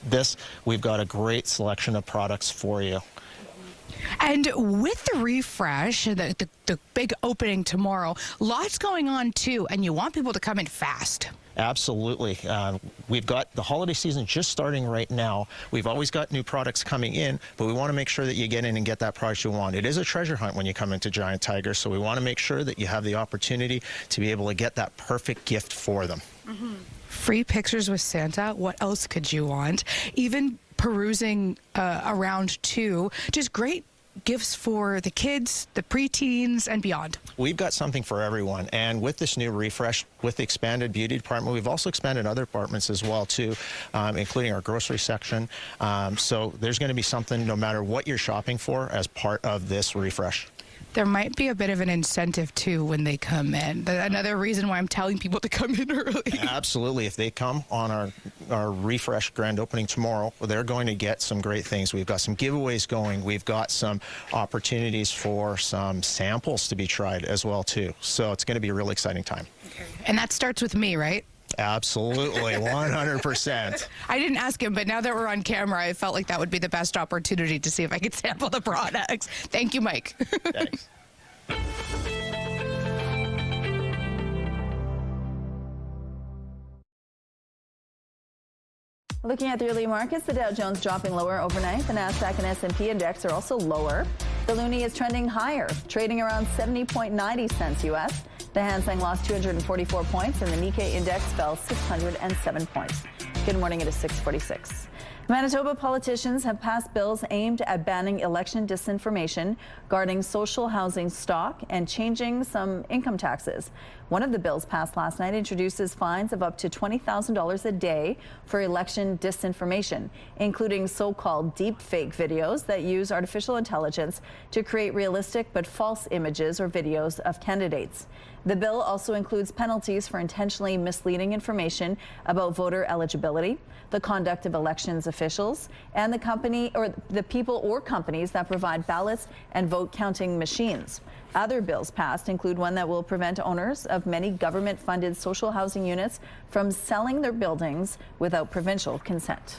[SPEAKER 11] this, we've got a great selection of products for you.
[SPEAKER 10] And with the refresh, the big opening tomorrow, lots going on too, and you want people to come in fast.
[SPEAKER 11] Absolutely. We've got the holiday season just starting right now. We've always got new products coming in, but we want to make sure that you get in and get that product you want. It is a treasure hunt when you come into Giant Tiger, so we want to make sure that you have the opportunity to be able to get that perfect gift for them.
[SPEAKER 10] Free pictures with Santa. What else could you want? Even perusing around too. Just great gifts for the kids, the preteens, and beyond.
[SPEAKER 11] We've got something for everyone, and with this new refresh, with the expanded beauty department, we've also expanded other departments as well too, including our grocery section. So there's going to be something no matter what you're shopping for as part of this refresh.
[SPEAKER 10] There might be a bit of an incentive too when they come in. Another reason why I'm telling people to come in early.
[SPEAKER 11] Absolutely. If they come on our refresh grand opening tomorrow, they're going to get some great things. We've got some giveaways going. We've got some opportunities for some samples to be tried as well too. So it's going to be a really exciting time.
[SPEAKER 10] Okay. And that starts with me, right?
[SPEAKER 11] Absolutely, 100%.
[SPEAKER 10] I didn't ask him, but now that we're on camera, I felt like that would be the best opportunity to see if I could sample the products. Thank you, Mike.
[SPEAKER 11] Thanks.
[SPEAKER 1] Looking at the early markets, the Dow Jones dropping lower overnight. The Nasdaq and S&P index are also lower. The loonie is trending higher, trading around 70.90 cents U.S. The Hang Seng lost 244 points, and the Nikkei index fell 607 points. Good morning, it is 6:46. Manitoba politicians have passed bills aimed at banning election disinformation, guarding social housing stock, and changing some income taxes. One of the bills passed last night introduces fines of up to $20,000 a day for election disinformation, including so-called deep fake videos that use artificial intelligence to create realistic but false images or videos of candidates. The bill also includes penalties for intentionally misleading information about voter eligibility, the conduct of elections officials, and the company or the people or companies that provide ballots and vote counting machines. Other bills passed include one that will prevent owners of many government-funded social housing units from selling their buildings without provincial consent.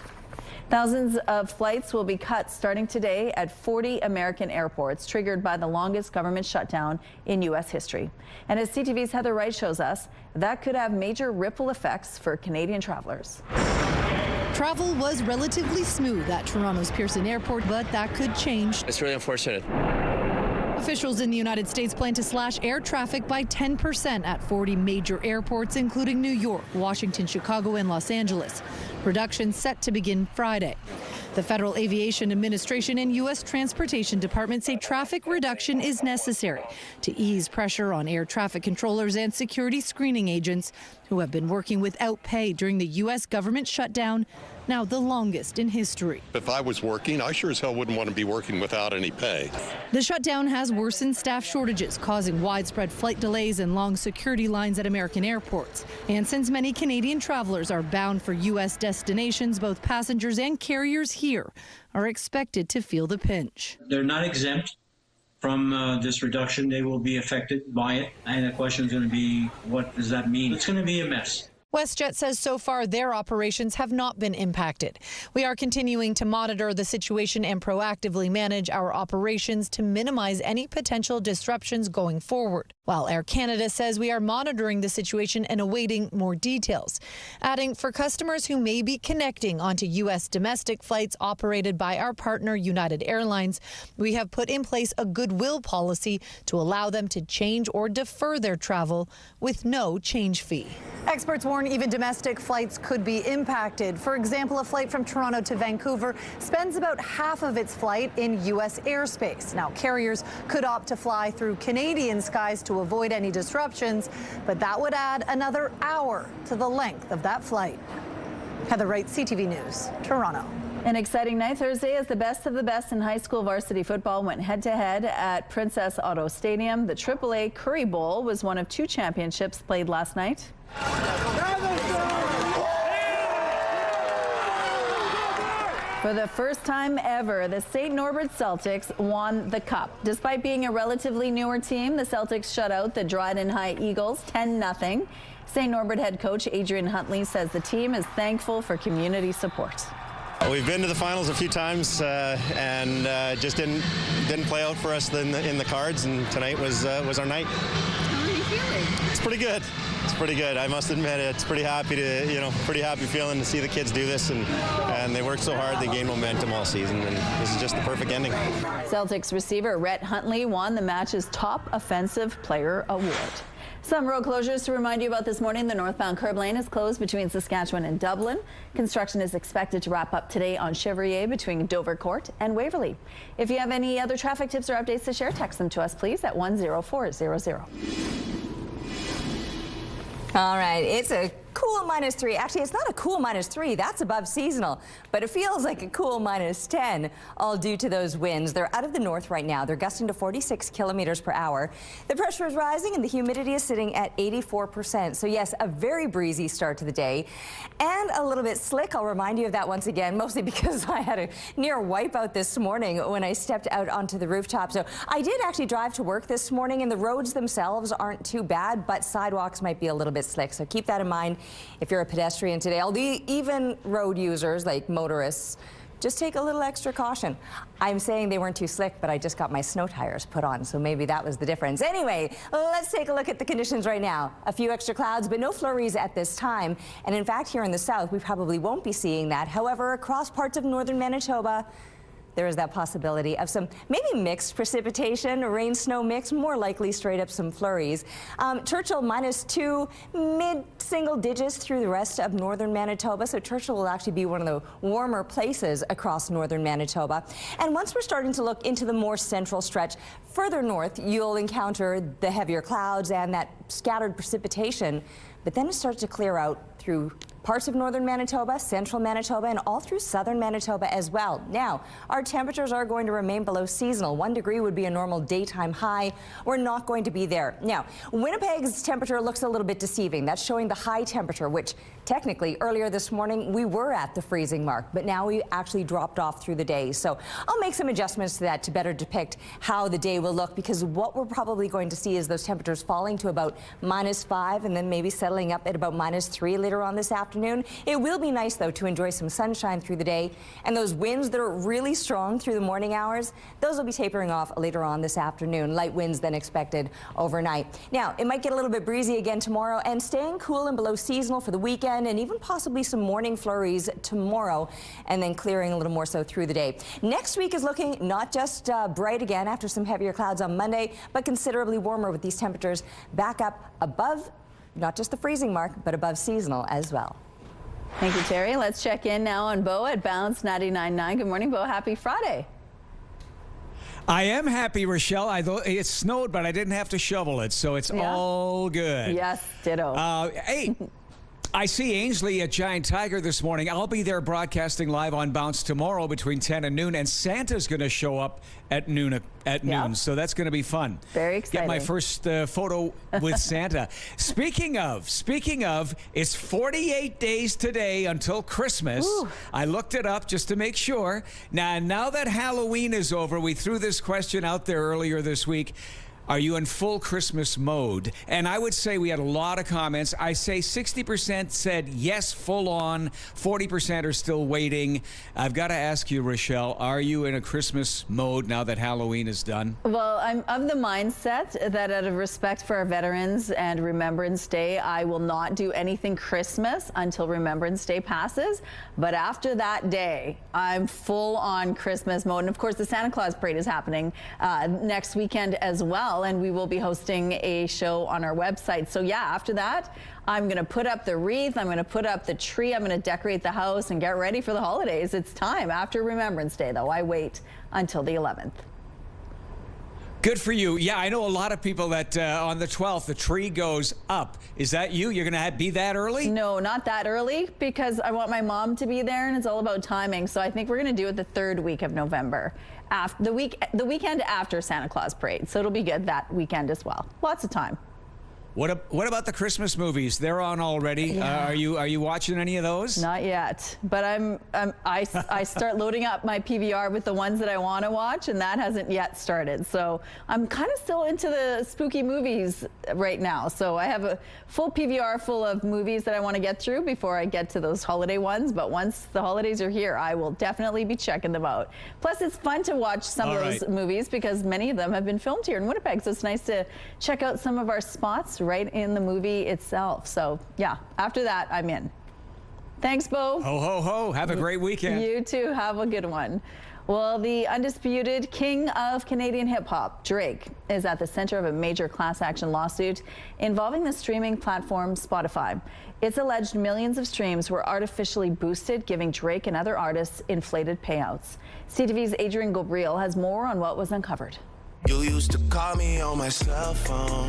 [SPEAKER 1] Thousands of flights will be cut starting today at 40 American airports, triggered by the longest government shutdown in U.S. history. And as CTV's Heather Wright shows us, that could have major ripple effects for Canadian travelers.
[SPEAKER 12] Travel was relatively smooth at Toronto's Pearson Airport, but that could change.
[SPEAKER 13] It's really unfortunate.
[SPEAKER 12] Officials in the United States plan to slash air traffic by 10% at 40 major airports, including New York, Washington, Chicago, and Los Angeles. Production set to begin Friday. The Federal Aviation Administration and U.S. Transportation Department say traffic reduction is necessary to ease pressure on air traffic controllers and security screening agents who have been working without pay during the U.S. government shutdown, now the longest in history.
[SPEAKER 14] If I was working, I sure as hell wouldn't want to be working without any pay.
[SPEAKER 12] The shutdown has worsened staff shortages, causing widespread flight delays and long security lines at American airports. And since many Canadian travelers are bound for U.S. destinations, both passengers and carriers here are expected to feel the pinch.
[SPEAKER 15] They're not exempt from this reduction. They will be affected by it. And the question is going to be, what does that mean? It's going to be a mess.
[SPEAKER 12] WestJet says so far their operations have not been impacted. We are continuing to monitor the situation and proactively manage our operations to minimize any potential disruptions going forward. While Air Canada says we are monitoring the situation and awaiting more details. Adding, for customers who may be connecting onto U.S. domestic flights operated by our partner United Airlines, we have put in place a goodwill policy to allow them to change or defer their travel with no change fee. Experts warn even domestic flights could be impacted. For example, a flight from Toronto to Vancouver spends about half of its flight in U.S. airspace. Now, carriers could opt to fly through Canadian skies to avoid any disruptions, but that would add another hour to the length of that flight. Heather Wright, CTV News, Toronto.
[SPEAKER 1] An exciting night Thursday as the best of the best in high school varsity football went head-to-head at Princess Auto Stadium. The AAA Curry Bowl was one of two championships played last night. For the first time ever, the St. Norbert Celtics won the Cup. Despite being a relatively newer team, the Celtics shut out the Dryden High Eagles 10-0. St. Norbert head coach Adrian Huntley says the team is thankful for community support.
[SPEAKER 16] We've been to the finals a few times and just didn't play out for us in the cards, and tonight was our night.
[SPEAKER 12] How are you feeling?
[SPEAKER 16] It's pretty good. It's pretty good. I must admit, it's pretty happy to, pretty happy feeling to see the kids do this, and they worked so hard, they gained momentum all season, and this is just the perfect ending.
[SPEAKER 1] Celtics receiver Rhett Huntley won the match's top offensive player award. Some road closures to remind you about this morning. The northbound curb lane is closed between Saskatchewan and Dublin. Construction is expected to wrap up today on Chevrier between Dover Court and Waverley. If you have any other traffic tips or updates to share, text them to us, please, at 10400.
[SPEAKER 2] All right, it's a cool -3. Actually, it's not a cool -3. That's above seasonal, but it feels like a cool -10, all due to those winds. They're out of the north right now. They're gusting to 46 kilometers per hour. The pressure is rising and the humidity is sitting at 84%. So yes, a very breezy start to the day and a little bit slick. I'll remind you of that once again, mostly because I had a near wipeout this morning when I stepped out onto the rooftop. So I did actually drive to work this morning, and the roads themselves aren't too bad, but sidewalks might be a little bit slick. So keep that in mind if you're a pedestrian today. Even road users like motorists, just take a little extra caution. I'm saying they weren't too slick, but I just got my snow tires put on, so maybe that was the difference. Anyway, let's take a look at the conditions right now. A few extra clouds, but no flurries at this time. And in fact, here in the south, we probably won't be seeing that. However, across parts of northern Manitoba, there is that possibility of some maybe mixed precipitation, rain snow mix, more likely straight up some flurries. Churchill -2, mid-single digits through the rest of northern Manitoba. So Churchill will actually be one of the warmer places across northern Manitoba. And once we're starting to look into the more central stretch, further north, you'll encounter the heavier clouds and that scattered precipitation. But then it starts to clear out through parts of northern Manitoba, central Manitoba, and all through southern Manitoba as well. Now, our temperatures are going to remain below seasonal. 1 degree would be a normal daytime high. We're not going to be there. Now, Winnipeg's temperature looks a little bit deceiving. That's showing the high temperature, which technically earlier this morning we were at the freezing mark, but now we actually dropped off through the day. So I'll make some adjustments to that to better depict how the day will look, because what we're probably going to see is those temperatures falling to about -5 and then maybe settling up at about -3 later on this afternoon. It will be nice, though, to enjoy some sunshine through the day, and those winds that are really strong through the morning hours, those will be tapering off later on this afternoon. Light winds then expected overnight. Now, it might get a little bit breezy again tomorrow, and staying cool and below seasonal for the weekend, and even possibly some morning flurries tomorrow, and then clearing a little more so through the day. Next week is looking not just bright again after some heavier clouds on Monday, but considerably warmer, with these temperatures back up above not just the freezing mark, but above seasonal as well.
[SPEAKER 1] Thank you, Terry. Let's check in now on Bo at Bounce 99.9. Good morning, Bo. Happy Friday.
[SPEAKER 5] I am happy, Rochelle. It snowed, but I didn't have to shovel it, so it's all good.
[SPEAKER 1] Yes, ditto.
[SPEAKER 5] Hey, I see Ainsley at Giant Tiger this morning. I'll be there broadcasting live on Bounce tomorrow between 10 and noon, and Santa's going to show up at noon. So that's going to be fun.
[SPEAKER 1] Very exciting.
[SPEAKER 5] Get my first photo with Santa. Speaking of, it's 48 days today until Christmas.
[SPEAKER 1] Ooh.
[SPEAKER 5] I looked it up just to make sure. Now that Halloween is over, we threw this question out there earlier this week. Are you in full Christmas mode? And I would say we had a lot of comments. I say 60% said yes, full on. 40% are still waiting. I've got to ask you, Rochelle, are you in a Christmas mode now that Halloween is done?
[SPEAKER 1] Well, I'm of the mindset that out of respect for our veterans and Remembrance Day, I will not do anything Christmas until Remembrance Day passes. But after that day, I'm full on Christmas mode. And of course, the Santa Claus Parade is happening next weekend as well. And we will be hosting a show on our website. So yeah, after that, I'm going to put up the wreath, I'm going to put up the tree, I'm going to decorate the house and get ready for the holidays. It's time. After Remembrance Day, though, I wait until the 11th.
[SPEAKER 5] Good for you. Yeah, I know a lot of people that on the 12th, the tree goes up. Is that you? You're going to be that early?
[SPEAKER 1] No, not that early, because I want my mom to be there, and it's all about timing. So I think we're going to do it the 3rd week of November, after the weekend after Santa Claus Parade. So it'll be good that weekend as well. Lots of time.
[SPEAKER 5] What about the Christmas movies? They're on already.
[SPEAKER 1] Yeah.
[SPEAKER 5] Are you watching any of those?
[SPEAKER 1] Not yet, but I start loading up my PVR with the ones that I want to watch, and that hasn't yet started. So I'm kind of still into the spooky movies right now. So I have a full PVR full of movies that I want to get through before I get to those holiday ones. But once the holidays are here, I will definitely be checking them out. Plus, it's fun to watch some of those movies because many of them have been filmed here in Winnipeg. So it's nice to check out some of our spots. right in the movie itself. So yeah, after that, I'm in. Thanks, Bo.
[SPEAKER 5] Ho, ho, ho. Have a great weekend.
[SPEAKER 1] You too. Have a good one. Well, the undisputed king of Canadian hip-hop, Drake, is at the center of a major class action lawsuit involving the streaming platform Spotify. It's alleged millions of streams were artificially boosted, giving Drake and other artists inflated payouts. CTV's Adrian Gobriel has more on what was uncovered.
[SPEAKER 6] You used to call me on my cell phone.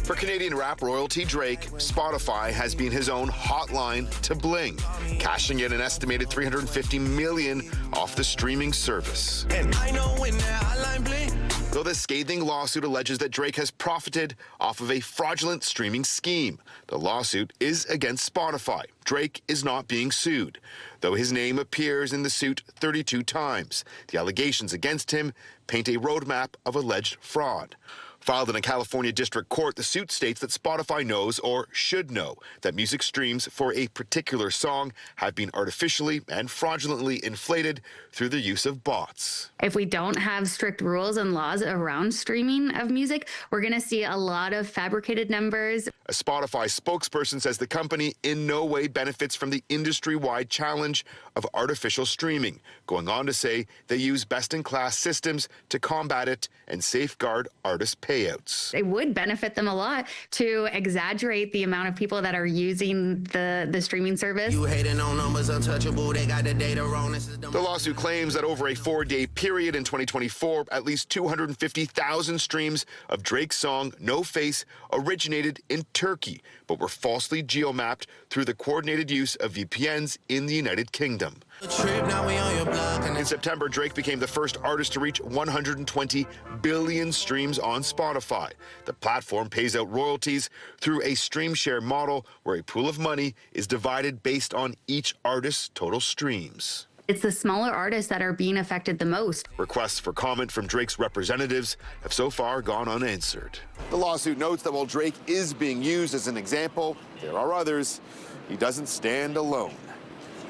[SPEAKER 6] For Canadian rap royalty Drake, Spotify has been his own hotline to bling, cashing in an estimated $350 million off the streaming service. And I know when that hotline bling. Though the scathing lawsuit alleges that Drake has profited off of a fraudulent streaming scheme. The lawsuit is against Spotify. Drake is not being sued, though his name appears in the suit 32 times. The allegations against him paint a roadmap of alleged fraud. Filed in a California district court, the suit states that Spotify knows, or should know, that music streams for a particular song have been artificially and fraudulently inflated through the use of bots.
[SPEAKER 13] If we don't have strict rules and laws around streaming of music, we're going to see a lot of fabricated numbers.
[SPEAKER 6] A Spotify spokesperson says the company in no way benefits from the industry-wide challenge of artificial streaming, going on to say they use best-in-class systems to combat it and safeguard artist payouts.
[SPEAKER 13] It would benefit them a lot to exaggerate the amount of people that are using the streaming service.
[SPEAKER 6] You hating on numbers untouchable, they got the data wrong. The lawsuit claims that over a 4-day period in 2024, at least 250,000 streams of Drake's song No Face originated in Turkey, but were falsely geomapped through the coordinated use of VPNs in the United Kingdom. In September, Drake became the first artist to reach 120 billion streams on Spotify. The platform pays out royalties through a stream share model where a pool of money is divided based on each artist's total streams.
[SPEAKER 13] It's the smaller artists that are being affected the most.
[SPEAKER 6] Requests for comment from Drake's representatives have so far gone unanswered. The lawsuit notes that while Drake is being used as an example, there are others. He doesn't stand alone.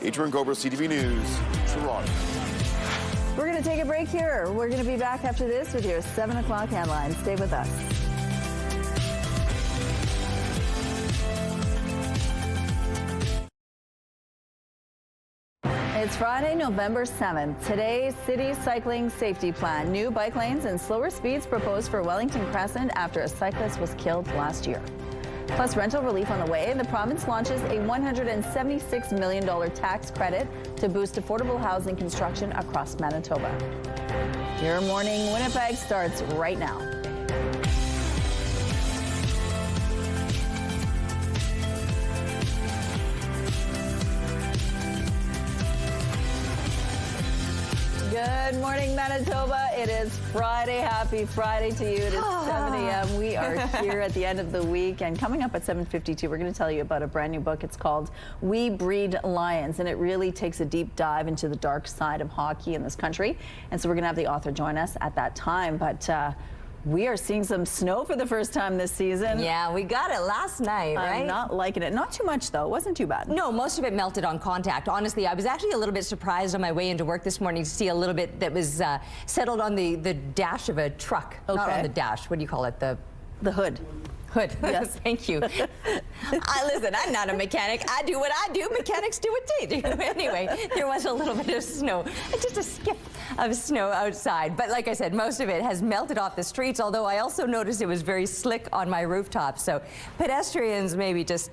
[SPEAKER 6] Adrian Gobriel, CTV News, Toronto.
[SPEAKER 1] We're going to take a break here. We're going to be back after this with your 7 o'clock headlines. Stay with us. It's Friday, November 7th. Today's city cycling safety plan. New bike lanes and slower speeds proposed for Wellington Crescent after a cyclist was killed last year. Plus, rental relief on the way. The province launches a $176 million tax credit to boost affordable housing construction across Manitoba. Your morning Winnipeg starts right now. Good morning, Manitoba. It is Friday. Happy Friday to you. It is 7 a.m. We are here at the end of the week. And coming up at 7:52, we're going to tell you about a brand new book. It's called We Breed Lions. And it really takes a deep dive into the dark side of hockey in this country. And so we're going to have the author join us at that time. But we are seeing some snow for the first time this season.
[SPEAKER 2] Yeah, we got it last night, right?
[SPEAKER 1] I'm not liking it. Not too much, though. It wasn't too bad.
[SPEAKER 2] No, most of it melted on contact. Honestly, I was actually a little bit surprised on my way into work this morning to see a little bit that was settled on the dash of a truck. Okay. Not on the dash. What do you call it? The
[SPEAKER 1] hood.
[SPEAKER 2] Hood.
[SPEAKER 1] Yes.
[SPEAKER 2] Thank you. Listen, I'm not a mechanic. I do what I do. Mechanics do what they do. Anyway, there was a little bit of snow. Just a skip of snow outside. But like I said, most of it has melted off the streets, although I also noticed it was very slick on my rooftop. So pedestrians maybe just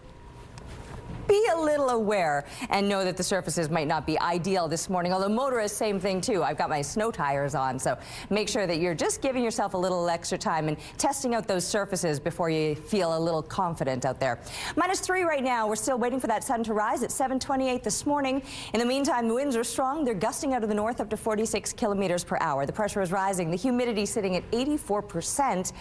[SPEAKER 2] be a little aware and know that the surfaces might not be ideal this morning. Although motorists, same thing too. I've got my snow tires on, so make sure that you're just giving yourself a little extra time and testing out those surfaces before you feel a little confident out there. -3 right now. We're still waiting for that sun to rise at 7:28 this morning. In the meantime, the winds are strong. They're gusting out of the north up to 46 kilometers per hour. The pressure is rising. The humidity sitting at 84%.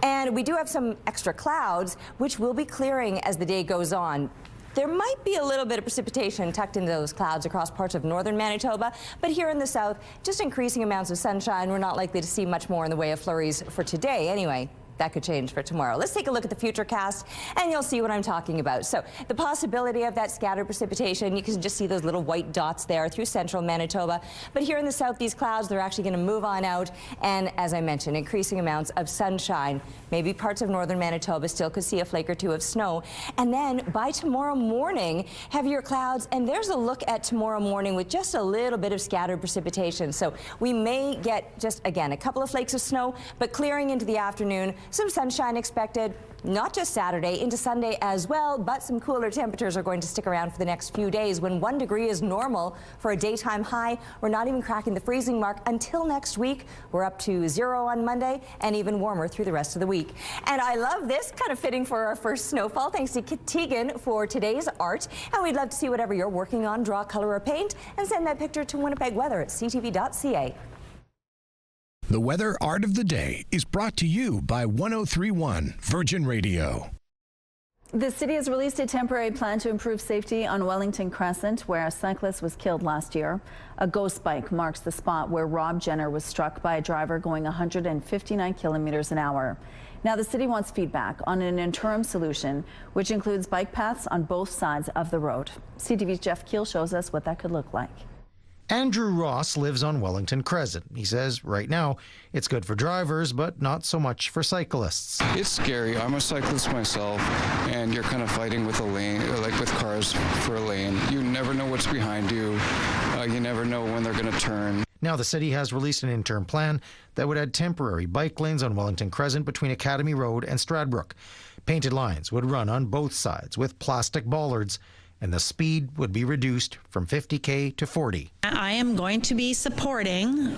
[SPEAKER 2] And we do have some extra clouds, which will be clearing as the day goes on. There might be a little bit of precipitation tucked into those clouds across parts of northern Manitoba, but here in the south, just increasing amounts of sunshine. We're not likely to see much more in the way of flurries for today anyway. that could change for tomorrow. Let's take a look at the futurecast, and you'll see what I'm talking about. So the possibility of that scattered precipitation, you can just see those little white dots there through central Manitoba. But here in the south, these clouds, they're actually going to move on out. And as I mentioned, increasing amounts of sunshine. Maybe parts of northern Manitoba still could see a flake or two of snow. And then by tomorrow morning, heavier clouds. And there's a look at tomorrow morning with just a little bit of scattered precipitation. So we may get just, again, a couple of flakes of snow, but clearing into the afternoon, some sunshine expected. Not just Saturday, into Sunday as well, but some cooler temperatures are going to stick around for the next few days. When 1 degree is normal for a daytime high, we're not even cracking the freezing mark until next week. We're up to 0 on Monday and even warmer through the rest of the week. And I love this, kind of fitting for our first snowfall. Thanks to Tegan for today's art. And we'd love to see whatever you're working on, draw, color, or paint, and send that picture to Winnipeg Weather at ctv.ca.
[SPEAKER 17] The weather art of the day is brought to you by 103.1 Virgin Radio.
[SPEAKER 1] The city has released a temporary plan to improve safety on Wellington Crescent, where a cyclist was killed last year. A ghost bike marks the spot where Rob Jenner was struck by a driver going 159 kilometers an hour. Now, the city wants feedback on an interim solution, which includes bike paths on both sides of the road. CTV's Jeff Keel shows us what that could look like.
[SPEAKER 18] Andrew Ross lives on Wellington Crescent. He says right now it's good for drivers, but not so much for cyclists.
[SPEAKER 20] It's scary. I'm a cyclist myself, and you're kind of fighting with a lane, like with cars for a lane. You never know what's behind you. You never know when they're going to turn.
[SPEAKER 18] Now the city has released an interim plan that would add temporary bike lanes on Wellington Crescent between Academy Road and Stradbrook. Painted lines would run on both sides with plastic bollards, and the speed would be reduced from 50k to 40.
[SPEAKER 21] I am going to be supporting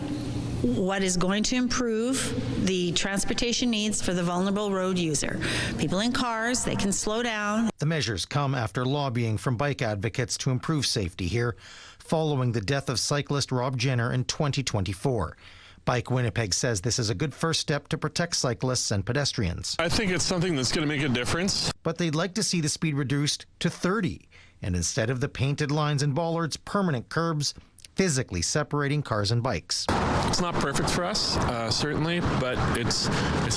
[SPEAKER 21] what is going to improve the transportation needs for the vulnerable road user. People in cars, they can slow down.
[SPEAKER 18] The measures come after lobbying from bike advocates to improve safety here, following the death of cyclist Rob Jenner in 2024. Bike Winnipeg says this is a good first step to protect cyclists and pedestrians.
[SPEAKER 22] I think it's something that's going to make a difference.
[SPEAKER 18] But they'd like to see the speed reduced to 30. And instead of the painted lines and bollards, permanent curbs physically separating cars and bikes.
[SPEAKER 22] It's not perfect for us, certainly, but it's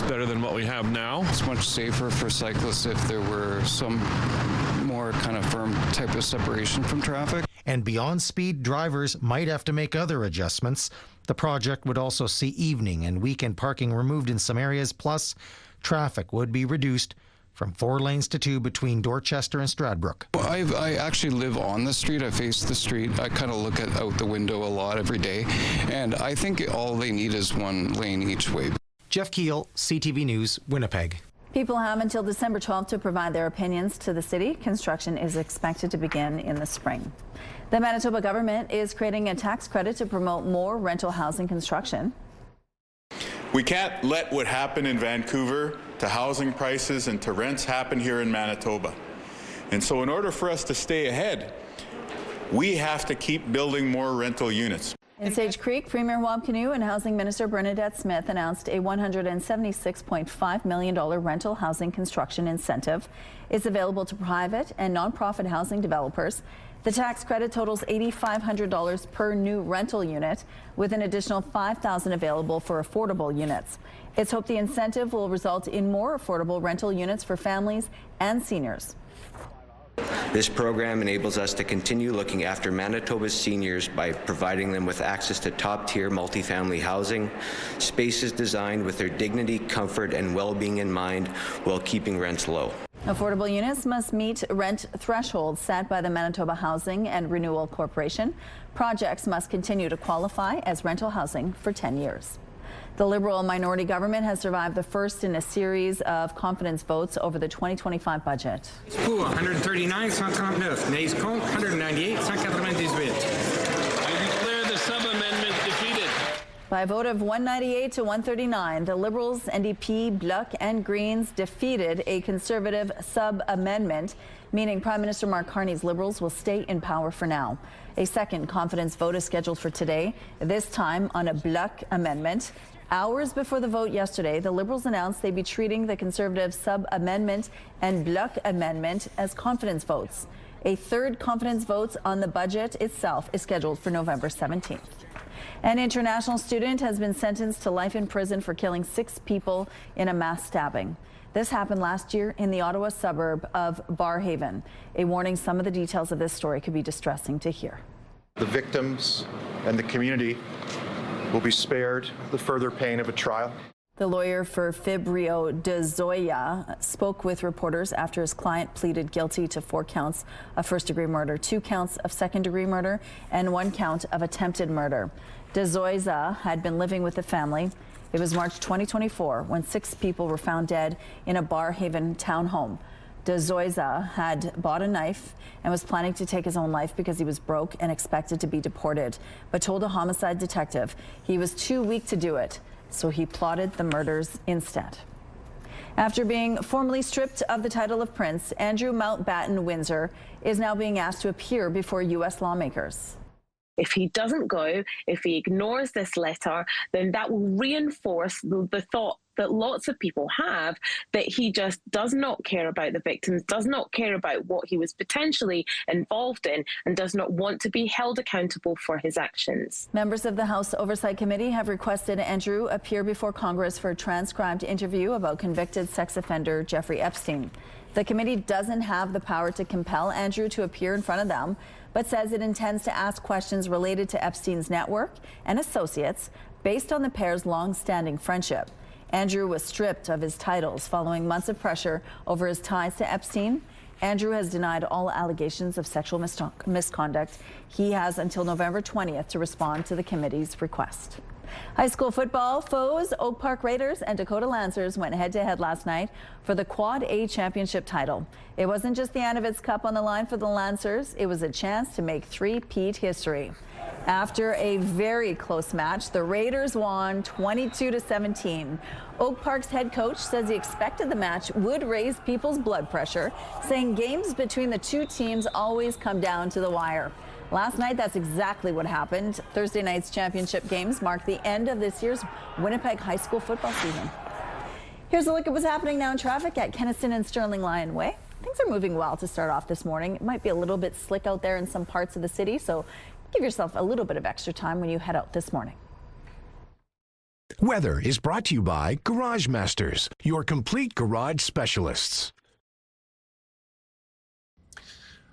[SPEAKER 22] better than what we have now.
[SPEAKER 20] It's much safer for cyclists if there were some more kind of firm type of separation from traffic.
[SPEAKER 18] And beyond speed, drivers might have to make other adjustments. The project would also see evening and weekend parking removed in some areas, plus traffic would be reduced from 4 lanes to 2 between Dorchester and Stradbrook.
[SPEAKER 20] Well, I actually live on the street. I face the street. I kind of look out the window a lot every day, and I think all they need is 1 lane each way.
[SPEAKER 18] Jeff Keel, CTV News, Winnipeg.
[SPEAKER 1] People have until December 12th to provide their opinions to the city. Construction is expected to begin in the spring. The Manitoba government is creating a tax credit to promote more rental housing construction.
[SPEAKER 19] We can't let what happened in Vancouver to housing prices and to rents happen here in Manitoba. And so in order for us to stay ahead, we have to keep building more rental units.
[SPEAKER 1] In Sage Creek, Premier Wab Kinew and Housing Minister Bernadette Smith announced a $176.5 million rental housing construction incentive. It's available to private and nonprofit housing developers. The tax credit totals $8,500 per new rental unit, with an additional $5,000 available for affordable units. It's hoped the incentive will result in more affordable rental units for families and seniors.
[SPEAKER 23] This program enables us to continue looking after Manitoba's seniors by providing them with access to top-tier multifamily housing, spaces designed with their dignity, comfort, and well-being in mind while keeping rents low.
[SPEAKER 1] Affordable units must meet rent thresholds set by the Manitoba Housing and Renewal Corporation. Projects must continue to qualify as rental housing for 10 years. The Liberal minority government has survived the first in a series of confidence votes over the 2025 budget.
[SPEAKER 25] Pour 139, 139. Nays contre 198, 198.
[SPEAKER 22] I declare the sub-amendment defeated.
[SPEAKER 1] By a vote of 198 to 139, the Liberals, NDP, Bloc, and Greens defeated a Conservative sub-amendment, meaning Prime Minister Mark Carney's Liberals will stay in power for now. A second confidence vote is scheduled for today, this time on a Bloc amendment. Hours before the vote yesterday, the Liberals announced they'd be treating the Conservative sub-amendment and Bloc amendment as confidence votes. A third confidence vote on the budget itself is scheduled for November 17th. An international student has been sentenced to life in prison for killing 6 people in a mass stabbing. This happened last year in the Ottawa suburb of Barrhaven. A warning, some of the details of this story could be distressing to hear.
[SPEAKER 3] The victims and the community will be spared the further pain of a trial.
[SPEAKER 1] The lawyer for Fabio De Zoya spoke with reporters after his client pleaded guilty to 4 counts of first-degree murder, 2 counts of second-degree murder, and 1 count of attempted murder. De Zoya had been living with the family. It was March 2024 when 6 people were found dead in a Barrhaven townhome. De Zoya had bought a knife and was planning to take his own life because he was broke and expected to be deported, but told a homicide detective he was too weak to do it. So he plotted the murders instead. After being formally stripped of the title of Prince, Andrew Mountbatten Windsor is now being asked to appear before U.S. lawmakers.
[SPEAKER 4] If he doesn't go, if he ignores this letter, then that will reinforce the thought that lots of people have that he just does not care about the victims, does not care about what he was potentially involved in, and does not want to be held accountable for his actions.
[SPEAKER 1] Members of the House Oversight Committee have requested Andrew appear before Congress for a transcribed interview about convicted sex offender Jeffrey Epstein. The committee doesn't have the power to compel Andrew to appear in front of them, but says it intends to ask questions related to Epstein's network and associates based on the pair's long-standing friendship. Andrew was stripped of his titles following months of pressure over his ties to Epstein. Andrew has denied all allegations of sexual misconduct. He has until November 20th to respond to the committee's request. High school football foes Oak Park Raiders and Dakota Lancers went head-to-head last night for the Quad A championship title. It wasn't just the Anovitz Cup on the line for the Lancers. It was a chance to make three-peat history. After a very close match, the Raiders won 22-17. Oak Park's head coach says he expected the match would raise people's blood pressure, saying games between the two teams always come down to the wire. Last night, that's exactly what happened. Thursday night's championship games marked the end of this year's Winnipeg high school football season. Here's a look at what's happening now in traffic at Kenniston and Sterling Lion Way. Things are moving well to start off this morning. It might be a little bit slick out there in some parts of the city, so give yourself a little bit of extra time when you head out this morning.
[SPEAKER 17] Weather is brought to you by Garage Masters, your complete garage specialists.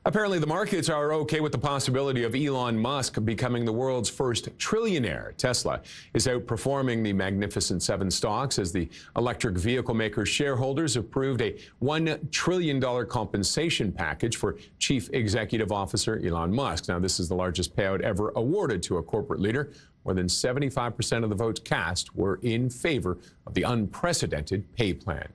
[SPEAKER 7] Apparently, the markets are okay with the possibility of Elon Musk becoming the world's first trillionaire. Tesla is outperforming the Magnificent Seven stocks as the electric vehicle maker's shareholders approved a $1 trillion compensation package for Chief Executive Officer Elon Musk. Now, this is the largest payout ever awarded to a corporate leader. More than 75% of the votes cast were in favor of the unprecedented pay plan.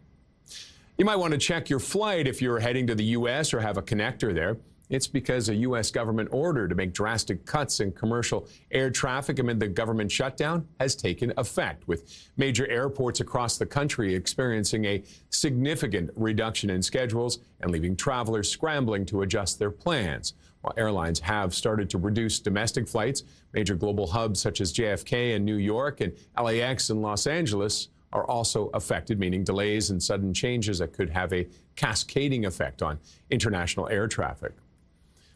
[SPEAKER 7] You might want to check your flight if you're heading to the U.S. or have a connector there. It's because a U.S. government order to make drastic cuts in commercial air traffic amid the government shutdown has taken effect, with major airports across the country experiencing a significant reduction in schedules and leaving travelers scrambling to adjust their plans. While airlines have started to reduce domestic flights, major global hubs such as JFK in New York and LAX in Los Angeles are also affected, meaning delays and sudden changes that could have a cascading effect on international air traffic.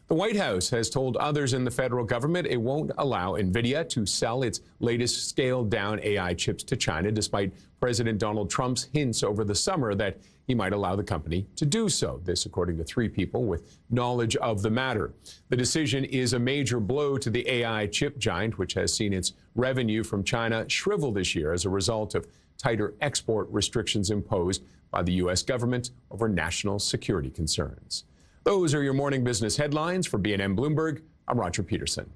[SPEAKER 7] The White House has told others in the federal government it won't allow NVIDIA to sell its latest scaled-down AI chips to China, despite President Donald Trump's hints over the summer that he might allow the company to do so. This, according to 3 people with knowledge of the matter. The decision is a major blow to the AI chip giant, which has seen its revenue from China shrivel this year as a result of tighter export restrictions imposed by the U.S. government over national security concerns. Those are your morning business headlines. For BNN Bloomberg, I'm Roger Peterson.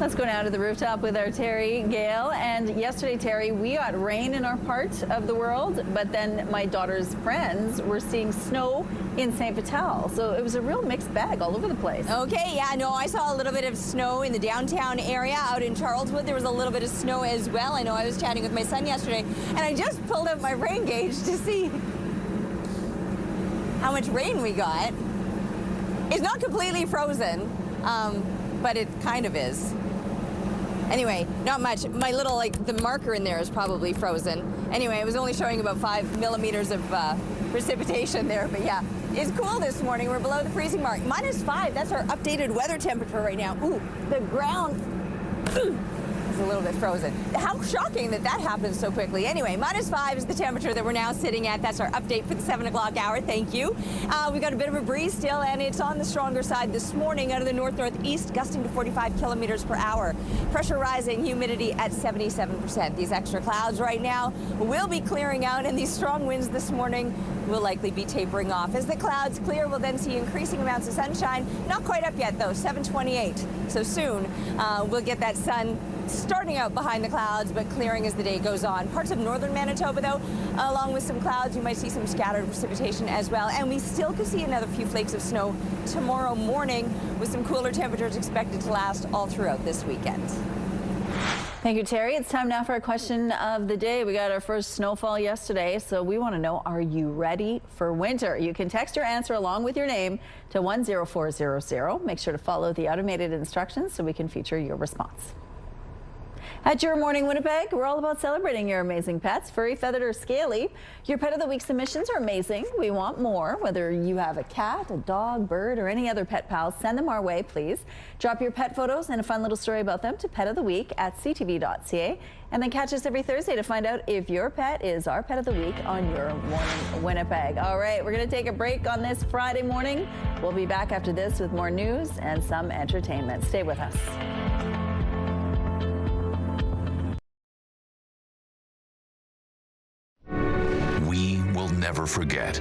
[SPEAKER 1] Let's go now to the rooftop with our Terry Gale. And yesterday, Terry, we got rain in our part of the world, but then my daughter's friends were seeing snow in St. Vital. So it was a real mixed bag all over the place.
[SPEAKER 2] Okay, yeah, no, I saw a little bit of snow in the downtown area. Out in Charleswood, there was a little bit of snow as well. I know I was chatting with my son yesterday, and I just pulled out my rain gauge to see how much rain we got. It's not completely frozen, but it kind of is. Anyway, not much. My little, the marker in there is probably frozen. Anyway, it was only showing about 5 millimeters of precipitation there, but yeah, it's cool this morning. We're below the freezing mark. -5, that's our updated weather temperature right now. Ooh, the ground is a little bit frozen. How shocking that that happens so quickly. Anyway, -5 is the temperature that we're now sitting at. That's our update for the 7 o'clock hour. Thank you. We've got a bit of a breeze still, and it's on the stronger side this morning out of the north-northeast, gusting to 45 kilometers per hour. Pressure rising, humidity at 77%. These extra clouds right now will be clearing out, and these strong winds this morning will likely be tapering off. As the clouds clear, we'll then see increasing amounts of sunshine. Not quite up yet, though, 7:28. So soon we'll get that sun starting out behind the clouds, but clearing as the day goes on. Parts of northern Manitoba, though, along with some clouds, you might see some scattered precipitation as well. And we still could see another few flakes of snow tomorrow morning, with some cooler temperatures expected to last all throughout this weekend.
[SPEAKER 1] Thank you, Terry. It's time now for a question of the day. We got our first snowfall yesterday, so we want to know, are you ready for winter? You can text your answer along with your name to 10400. Make sure to follow the automated instructions so we can feature your response. At Your Morning Winnipeg, we're all about celebrating your amazing pets, furry, feathered, or scaly. Your Pet of the Week submissions are amazing. We want more. Whether you have a cat, a dog, bird, or any other pet pals, send them our way, please. Drop your pet photos and a fun little story about them to petoftheweek@ctv.ca. And then catch us every Thursday to find out if your pet is our Pet of the Week on Your Morning Winnipeg. All right, we're going to take a break on this Friday morning. We'll be back after this with more news and some entertainment. Stay with us.
[SPEAKER 8] Never forget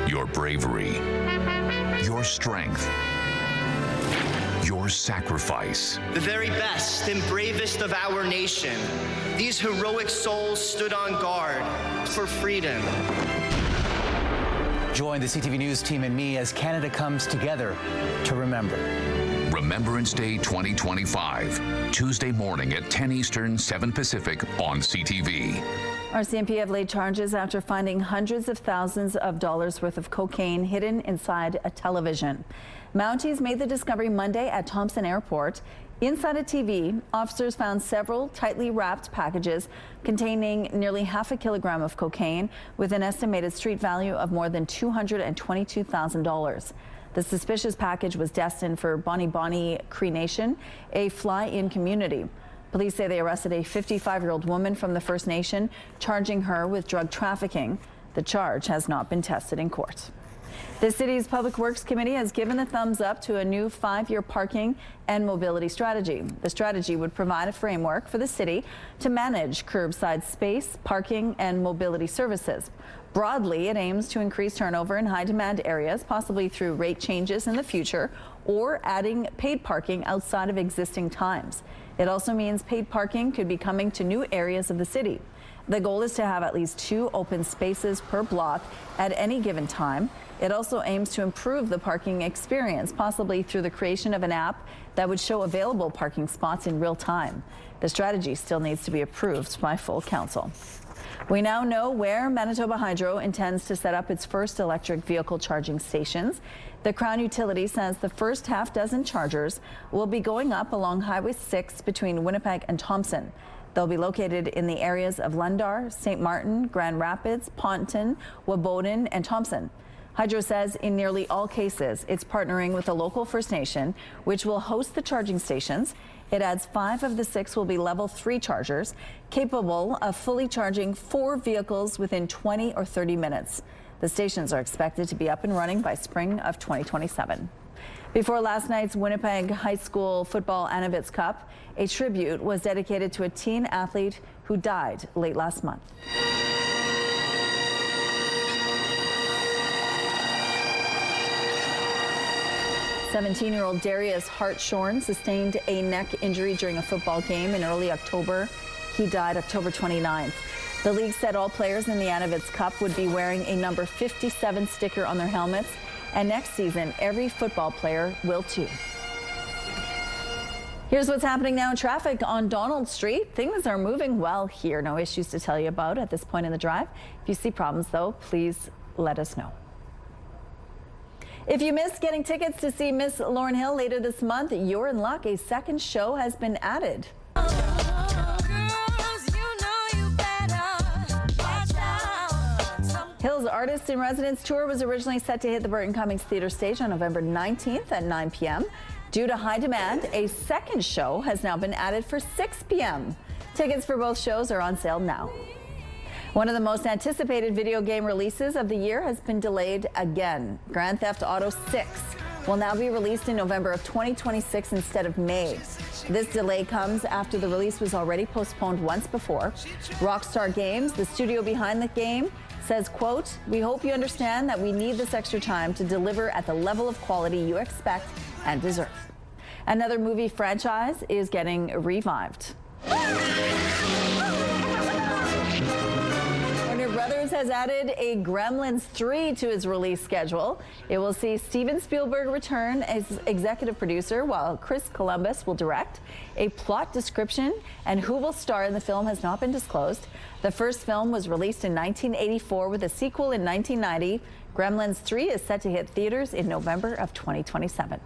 [SPEAKER 8] your bravery, your strength, your sacrifice.
[SPEAKER 9] The very best and bravest of our nation, these heroic souls stood on guard for freedom.
[SPEAKER 10] Join the CTV News team and me as Canada comes together to remember.
[SPEAKER 8] Remembrance Day 2025, Tuesday morning at 10 Eastern, 7 Pacific on CTV.
[SPEAKER 1] RCMP have laid charges after finding hundreds of thousands of dollars worth of cocaine hidden inside a television. Mounties made the discovery Monday at Thompson Airport. Inside a TV, officers found several tightly wrapped packages containing nearly half a kilogram of cocaine with an estimated street value of more than $222,000. The suspicious package was destined for Bonnie Bonnie Cree Nation, a fly-in community. Police say they arrested a 55-year-old woman from the First Nation, charging her with drug trafficking. The charge has not been tested in court. The city's Public Works Committee has given the thumbs up to a new 5-year parking and mobility strategy. The strategy would provide a framework for the city to manage curbside space, parking, and mobility services. Broadly, it aims to increase turnover in high-demand areas, possibly through rate changes in the future or adding paid parking outside of existing times. It also means paid parking could be coming to new areas of the city. The goal is to have at least 2 open spaces per block at any given time. It also aims to improve the parking experience, possibly through the creation of an app that would show available parking spots in real time. The strategy still needs to be approved by full council. We now know where Manitoba Hydro intends to set up its first electric vehicle charging stations. The Crown Utility says the first half-dozen chargers will be going up along Highway 6 between Winnipeg and Thompson. They'll be located in the areas of Lundar, St. Martin, Grand Rapids, Ponton, Waboden, and Thompson. Hydro says in nearly all cases, it's partnering with a local First Nation, which will host the charging stations. It adds 5 of the 6 will be level 3 chargers, capable of fully charging 4 vehicles within 20 or 30 minutes. The stations are expected to be up and running by spring of 2027. Before last night's Winnipeg High School Football Anavitz Cup, a tribute was dedicated to a teen athlete who died late last month. '17-year-old Darius Hartshorn sustained a neck injury during a football game in early October. He died October 29th. The league said all players in the Anavitz Cup would be wearing a number 57 sticker on their helmets, and next season, every football player will too. Here's what's happening now in traffic on Donald Street. Things are moving well here. No issues to tell you about at this point in the drive. If you see problems, though, please let us know. If you missed getting tickets to see Miss Lauryn Hill later this month, you're in luck. A second show has been added. Hill's Artist in Residence tour was originally set to hit the Burton Cummings Theatre stage on November 19th at 9 p.m. Due to high demand, a second show has now been added for 6 p.m. Tickets for both shows are on sale now. One of the most anticipated video game releases of the year has been delayed again. Grand Theft Auto 6 will now be released in November of 2026 instead of May. This delay comes after the release was already postponed once before. Rockstar Games, the studio behind the game, says, quote, "We hope you understand that we need this extra time to deliver at the level of quality you expect and deserve." Another movie franchise is getting revived. Warner Brothers has added a Gremlins 3 to its release schedule. It will see Steven Spielberg return as executive producer while Chris Columbus will direct. A plot description and who will star in the film has not been disclosed. The first film was released in 1984 with a sequel in 1990. Gremlins 3 is set to hit theaters in November of 2027.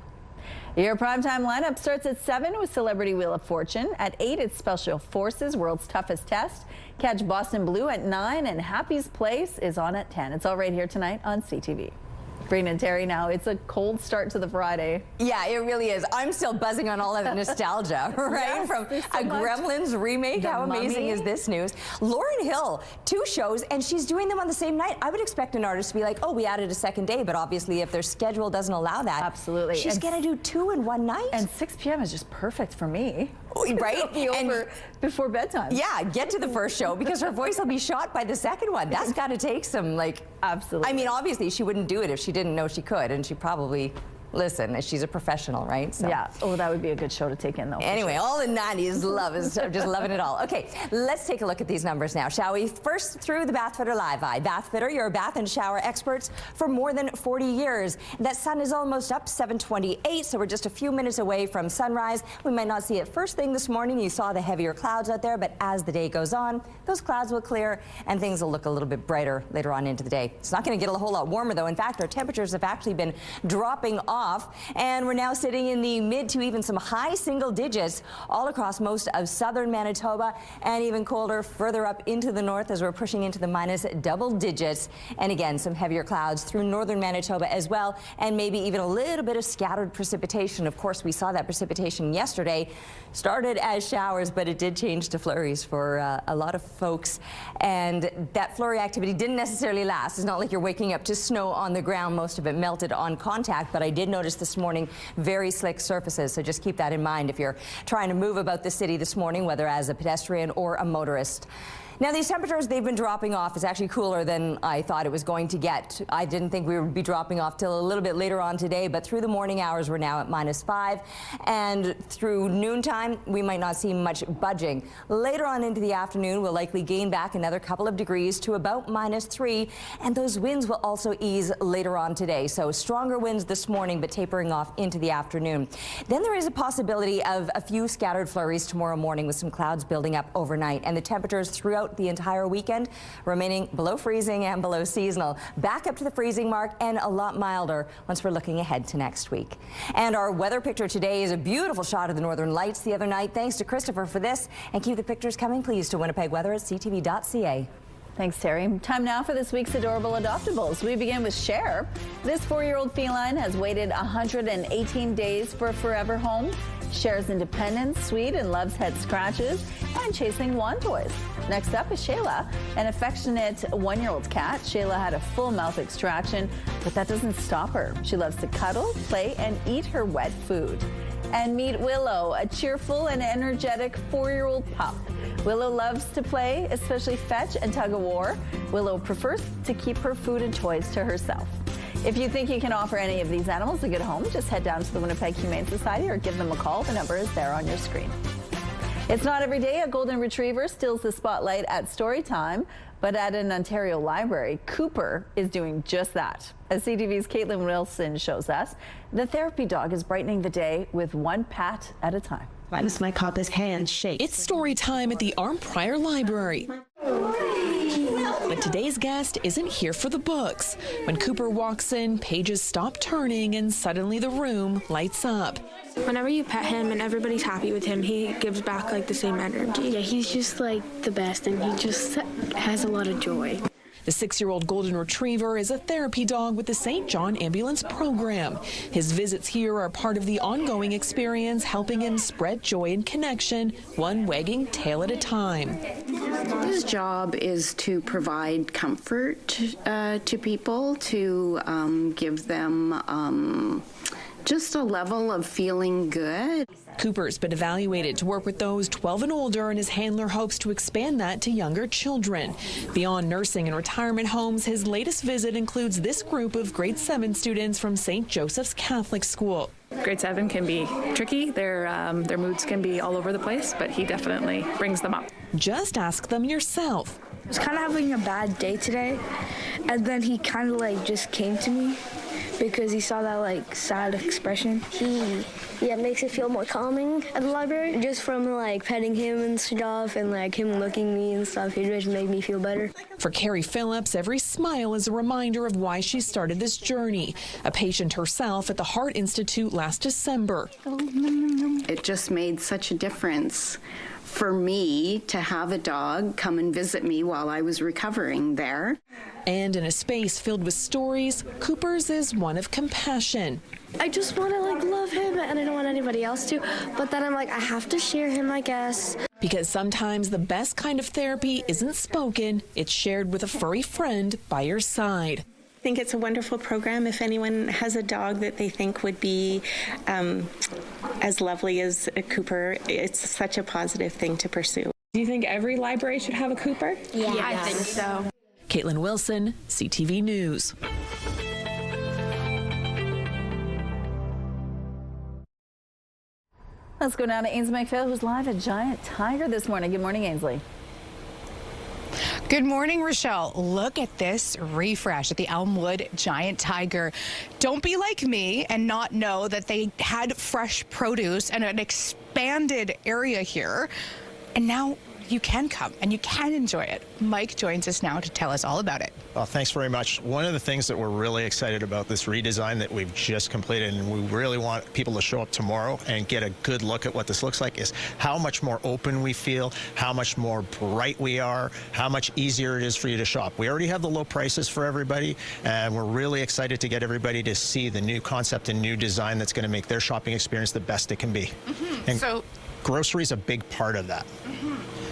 [SPEAKER 1] Your primetime lineup starts at 7 with Celebrity Wheel of Fortune. At 8, it's Special Forces, World's Toughest Test. Catch Boston Blue at 9, and Happy's Place is on at 10. It's all right here tonight on CTV. Breen and Terry, now it's a cold start to the Friday.
[SPEAKER 2] Yeah, it really is. I'm still buzzing on all of the nostalgia, right?
[SPEAKER 1] Yes,
[SPEAKER 2] from
[SPEAKER 1] so
[SPEAKER 2] a Gremlins remake. How amazing is this news? Lauryn Hill, 2 shows, and she's doing them on the same night. I would expect an artist to be like, oh, we added a second day, but obviously if their schedule doesn't allow that. Absolutely. She's going to do 2 in one night.
[SPEAKER 1] And 6 p.m. is just perfect for me.
[SPEAKER 2] Right?
[SPEAKER 1] It'll be over before bedtime.
[SPEAKER 2] Yeah, get to the first show because her voice will be shot by the second one. That's got to take some, like...
[SPEAKER 1] Absolutely.
[SPEAKER 2] I mean, obviously, she wouldn't do it if she didn't know she could, and she probably... Listen, she's a professional, right? So.
[SPEAKER 1] Yeah. Oh, that would be a good show to take in, though.
[SPEAKER 2] Anyway, all the 90s love is I'm just loving it all. Okay, let's take a look at these numbers now, shall we? First, through the Bathfitter Live Eye. Bathfitter, your bath and shower experts for more than 40 years. That sun is almost up, 7:28, so we're just a few minutes away from sunrise. We might not see it first thing this morning. You saw the heavier clouds out there, but as the day goes on, those clouds will clear and things will look a little bit brighter later on into the day. It's not going to get a whole lot warmer, though. In fact, our temperatures have actually been dropping off, and we're now sitting in the mid to even some high single digits all across most of southern Manitoba, and even colder further up into the north as we're pushing into the minus double digits. And again, some heavier clouds through northern Manitoba as well, and maybe even a little bit of scattered precipitation. Of course, we saw that precipitation yesterday. Started as showers, but it did change to flurries for a lot of folks, and that flurry activity didn't necessarily last. It's not like you're waking up to snow on the ground. Most of it melted on contact, but I did notice this morning very slick surfaces, so just keep that in mind if you're trying to move about the city this morning, whether as a pedestrian or a motorist. Now, these temperatures, they've been dropping off. It's actually cooler than I thought it was going to get. I didn't think we would be dropping off till a little bit later on today, but through the morning hours, we're now at -5. And through noontime, we might not see much budging. Later on into the afternoon, we'll likely gain back another couple of degrees to about -3. And those winds will also ease later on today. So stronger winds this morning, but tapering off into the afternoon. Then there is a possibility of a few scattered flurries tomorrow morning with some clouds building up overnight. And the temperatures throughout the entire weekend remaining below freezing and below seasonal. Back up to the freezing mark and a lot milder once we're looking ahead to next week. And our weather picture today is a beautiful shot of the northern lights the other night. Thanks to Christopher for this. And keep the pictures coming, please, to Winnipeg Weather at ctv.ca.
[SPEAKER 1] Thanks, Terry. Time now for this week's Adorable Adoptables. We begin with Cher. This 4-year-old feline has waited 118 days for a forever home. Cher's independent, sweet, and loves head scratches and chasing wand toys. Next up is Shayla, an affectionate 1-year-old cat. Shayla had a full mouth extraction, but that doesn't stop her. She loves to cuddle, play, and eat her wet food. And meet Willow, a cheerful and energetic 4-year-old pup. Willow loves to play, especially fetch and tug of war. Willow prefers to keep her food and toys to herself. If you think you can offer any of these animals a good home, just head down to the Winnipeg Humane Society or give them a call. The number is there on your screen. It's not every day a golden retriever steals the spotlight at story time, but at an Ontario library, Cooper is doing just that. As CTV's Caitlin Wilson shows us, the therapy dog is brightening the day with one pat at a time.
[SPEAKER 11] Once my cop's hand shakes. It's story time at the Arm Prior Library. But today's guest isn't here for the books. When Cooper walks in, pages stop turning and suddenly the room lights up.
[SPEAKER 12] Whenever you pet him and everybody's happy with him, he gives back like the same energy.
[SPEAKER 14] Yeah, he's just like the best, and he just has a lot of joy.
[SPEAKER 11] The 6-year-old golden retriever is a therapy dog with the St. John Ambulance program. His visits here are part of the ongoing experience, helping him spread joy and connection, one wagging tail at a time.
[SPEAKER 5] His job is to provide comfort to people, to give them just a level of feeling good.
[SPEAKER 11] Cooper's been evaluated to work with those 12 and older, and his handler hopes to expand that to younger children. Beyond nursing and retirement homes, his latest visit includes this group of grade 7 students from St. Joseph's Catholic School.
[SPEAKER 14] Grade 7 can be tricky. Their moods can be all over the place, but he definitely brings them up.
[SPEAKER 11] Just ask them yourself.
[SPEAKER 12] I was kind of having a bad day today, and then he kind of like just came to me because he saw that like sad expression. It makes it feel more calming at the library. Just from like petting him and stuff and like him looking at me and stuff, it just made me feel better.
[SPEAKER 11] For Carrie Phillips, every smile is a reminder of why she started this journey. A patient herself at the Heart Institute last December.
[SPEAKER 5] It just made such a difference for me to have a dog come and visit me while I was recovering there.
[SPEAKER 11] And in a space filled with stories, Cooper's is one of compassion.
[SPEAKER 12] I just want to like love him and I don't want anybody else to, but then I'm like, I have to share him, I guess.
[SPEAKER 11] Because sometimes the best kind of therapy isn't spoken, it's shared with a furry friend by your side.
[SPEAKER 15] I think it's a wonderful program. If anyone has a dog that they think would be as lovely as a Cooper, it's such a positive thing to pursue.
[SPEAKER 14] Do you think every library should have a Cooper?
[SPEAKER 12] Yeah, I think so.
[SPEAKER 11] Caitlin Wilson, CTV News.
[SPEAKER 1] Let's go down to Ainsley McPhail, who's live at Giant Tiger this morning. Good morning, Ainsley.
[SPEAKER 16] Good morning, Rochelle. Look at this refresh at the Elmwood Giant Tiger. Don't be like me and not know that they had fresh produce and an expanded area here. And now you can come and you can enjoy it. Mike joins us now to tell us all about it.
[SPEAKER 24] Well, thanks very much. One of the things that we're really excited about this redesign that we've just completed, and we really want people to show up tomorrow and get a good look at what this looks like, is how much more open we feel, how much more bright we are, how much easier it is for you to shop. We already have the low prices for everybody, and we're really excited to get everybody to see the new concept and new design that's going to make their shopping experience the best it can be. And
[SPEAKER 16] so
[SPEAKER 24] grocery is a big part of that.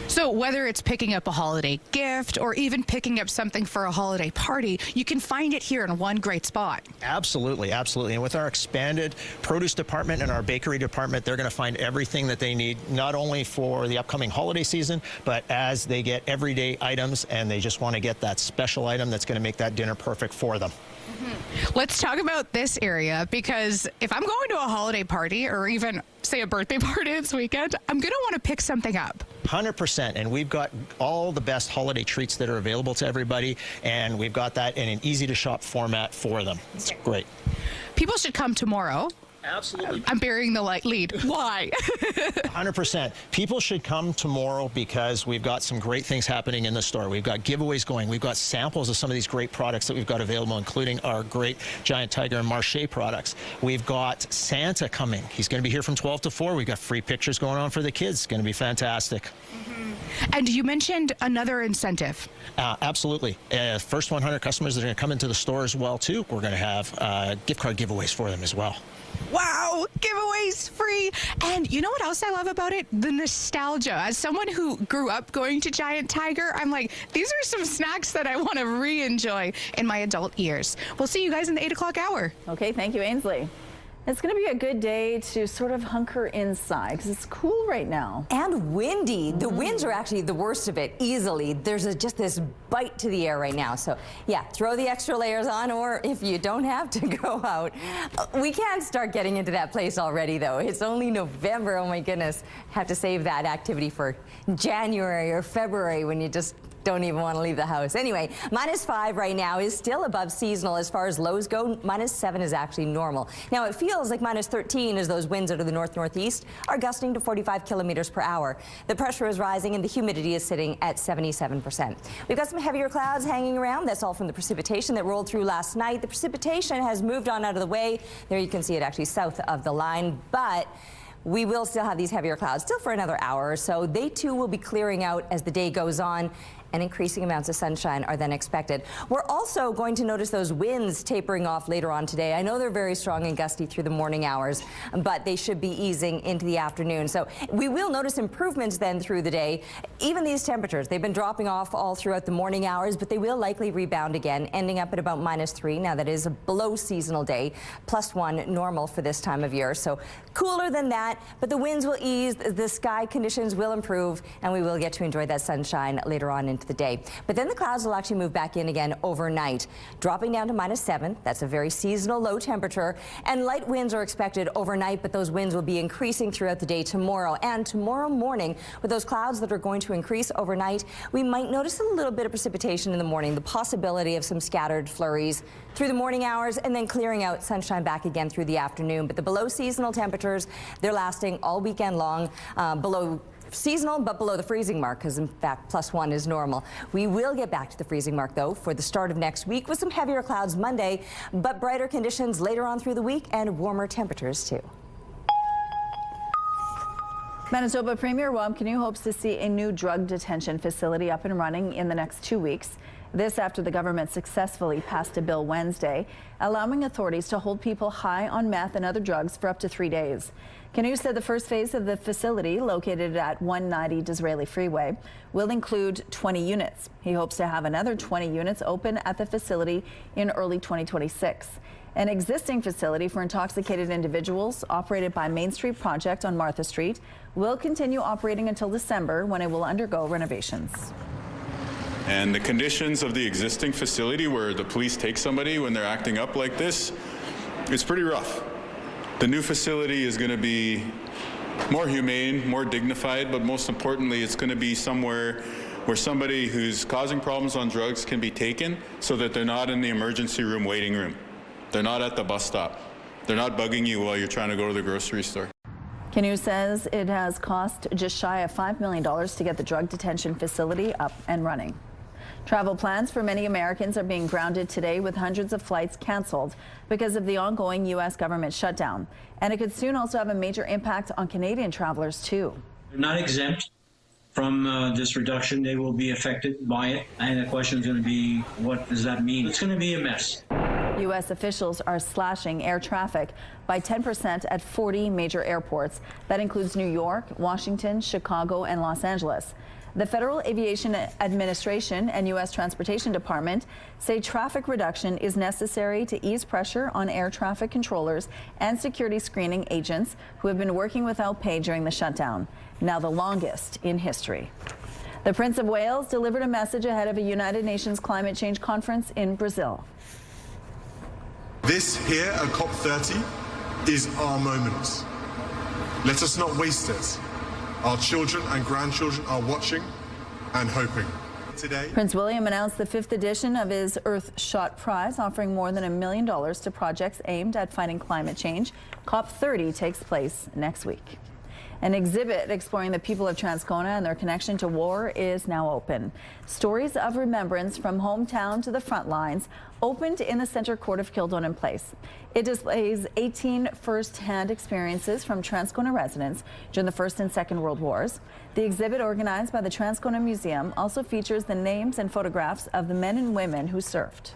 [SPEAKER 16] So whether it's picking up a holiday gift or even picking up something for a holiday party, you can find it here in one great spot.
[SPEAKER 24] Absolutely, absolutely. And with our expanded produce department and our bakery department, they're going to find everything that they need, not only for the upcoming holiday season, but as they get everyday items and they just want to get that special item that's going to make that dinner perfect for them.
[SPEAKER 16] Let's talk about this area, because if I'm going to a holiday party or even, say, a birthday party this weekend, I'm going to want to pick something up.
[SPEAKER 24] 100%. And we've got all the best holiday treats that are available to everybody, and we've got that in an easy-to-shop format for them. It's great.
[SPEAKER 16] People should come tomorrow.
[SPEAKER 24] Absolutely.
[SPEAKER 16] I'm burying the lead. Why?
[SPEAKER 24] 100%. People should come tomorrow because we've got some great things happening in the store. We've got giveaways going. We've got samples of some of these great products that we've got available, including our great Giant Tiger and Marche products. We've got Santa coming. He's going to be here from 12 to 4. We've got free pictures going on for the kids. It's going to be fantastic.
[SPEAKER 16] And you mentioned another incentive.
[SPEAKER 24] Absolutely. First 100 customers that are going to come into the store as well, too. We're going to have gift card giveaways for them as well.
[SPEAKER 16] Wow, giveaways free. And you know what else I love about it? The nostalgia. As someone who grew up going to Giant Tiger, I'm like, these are some snacks that I want to re-enjoy in my adult years. We'll see you guys in the 8 o'clock hour.
[SPEAKER 1] Okay, thank you, Ainsley. It's going to be a good day to sort of hunker inside because it's cool right now.
[SPEAKER 2] And windy. The winds are actually the worst of it, easily. There's just this bite to the air right now. So, yeah, throw the extra layers on, or if you don't have to go out. We can't start getting into that place already, though. It's only November. Oh, my goodness. Have to save that activity for January or February when you just don't even want to leave the house. Anyway, -5 right now is still above seasonal as far as lows go. -7 is actually normal. Now, it feels like -13 as those winds out of the north-northeast are gusting to 45 kilometers per hour. The pressure is rising and the humidity is sitting at 77%. We've got some heavier clouds hanging around. That's all from the precipitation that rolled through last night. The precipitation has moved on out of the way. There you can see it actually south of the line, but we will still have these heavier clouds still for another hour or so. They too will be clearing out as the day goes on. and increasing amounts of sunshine are then expected. We're also going to notice those winds tapering off later on today. I know they're very strong and gusty through the morning hours, but they should be easing into the afternoon. So we will notice improvements then through the day. Even these temperatures, they've been dropping off all throughout the morning hours, but they will likely rebound again, ending up at about -3. Now that is a below seasonal day, +1 normal for this time of year. So cooler than that, but the winds will ease, the sky conditions will improve, and we will get to enjoy that sunshine later on into the day. But then the clouds will actually move back in again overnight, dropping down to -7. That's a very seasonal low temperature, and light winds are expected overnight, but those winds will be increasing throughout the day tomorrow. And tomorrow morning, with those clouds that are going to increase overnight, we might notice a little bit of precipitation in the morning, the possibility of some scattered flurries through the morning hours, and then clearing out, sunshine back again through the afternoon. But the below seasonal temperatures, they're lasting all weekend long, below seasonal, but below the freezing mark, because in fact +1 is normal. We will get back to the freezing mark though for the start of next week, with some heavier clouds Monday, but brighter conditions later on through the week and warmer temperatures too.
[SPEAKER 1] Manitoba Premier Rob Canoe hopes to see a new drug detention facility up and running in the next 2 weeks. This after the government successfully passed a bill Wednesday allowing authorities to hold people high on meth and other drugs for up to 3 days. Canoe said the first phase of the facility, located at 190 Disraeli Freeway, will include 20 units. He hopes to have another 20 units open at the facility in early 2026. An existing facility for intoxicated individuals, operated by Main Street Project on Martha Street, will continue operating until December, when it will undergo renovations.
[SPEAKER 19] And the conditions of the existing facility, where the police take somebody when they're acting up like this, it's pretty rough. The new facility is going to be more humane, more dignified, but most importantly, it's going to be somewhere where somebody who's causing problems on drugs can be taken, so that they're not in the emergency room waiting room. They're not at the bus stop. They're not bugging you while you're trying to go to the grocery store.
[SPEAKER 1] Canoe says it has cost just shy of $5 million to get the drug detention facility up and running. Travel plans for many Americans are being grounded today, with hundreds of flights canceled because of the ongoing U.S. government shutdown. And it could soon also have a major impact on Canadian travelers too.
[SPEAKER 6] They're not exempt from this reduction. They will be affected by it. And the question is going to be, what does that mean? It's going to be a mess.
[SPEAKER 1] U.S. officials are slashing air traffic by 10% at 40 major airports. That includes New York, Washington, Chicago, and Los Angeles. The Federal Aviation Administration and U.S. Transportation Department say traffic reduction is necessary to ease pressure on air traffic controllers and security screening agents who have been working without pay during the shutdown, now the longest in history. The Prince of Wales delivered a message ahead of a United Nations climate change conference in Brazil.
[SPEAKER 13] This here at COP30 is our moment. Let us not waste it. Our children and grandchildren are watching and hoping. Today,
[SPEAKER 1] Prince William announced the 5th edition of his Earthshot Prize, offering more than $1 million to projects aimed at fighting climate change. COP30 takes place next week. An exhibit exploring the people of Transcona and their connection to war is now open. Stories of remembrance from hometown to the front lines opened in the Centre Court of Kildonan Place. It displays 18 first-hand experiences from Transcona residents during the First and Second World Wars. The exhibit, organized by the Transcona Museum, also features the names and photographs of the men and women who served.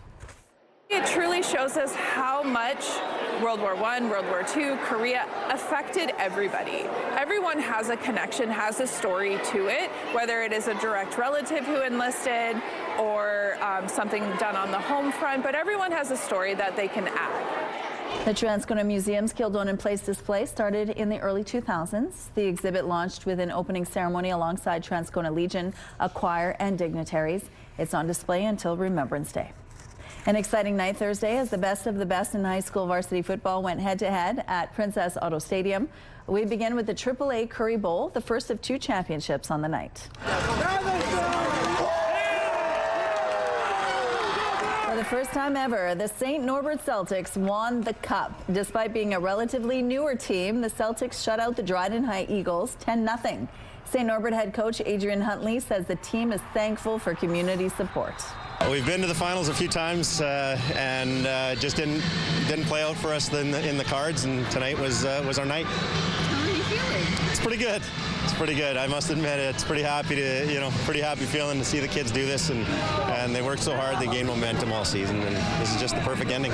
[SPEAKER 18] It truly shows us how much World War I, World War II, Korea affected everybody. Everyone has a connection, has a story to it, whether it is a direct relative who enlisted or something done on the home front, but everyone has a story that they can add.
[SPEAKER 1] The Transcona Museum's Kildonan Place display started in the early 2000s. The exhibit launched with an opening ceremony alongside Transcona Legion, a choir, and dignitaries. It's on display until Remembrance Day. An exciting night Thursday as the best of the best in high school varsity football went head-to-head at Princess Auto Stadium. We begin with the AAA Curry Bowl, the first of 2 championships on the night. For the first time ever, the St. Norbert Celtics won the Cup. Despite being a relatively newer team, the Celtics shut out the Dryden High Eagles 10-0. St. Norbert head coach Adrian Huntley says the team is thankful for community support.
[SPEAKER 20] We've been to the finals a few times and just didn't play out for us in the cards, and tonight was our night.
[SPEAKER 1] How are you feeling?
[SPEAKER 20] It's pretty good. It's pretty good. I must admit, it's pretty happy feeling to see the kids do this, and they worked so hard. They gained momentum all season, and this is just the perfect ending.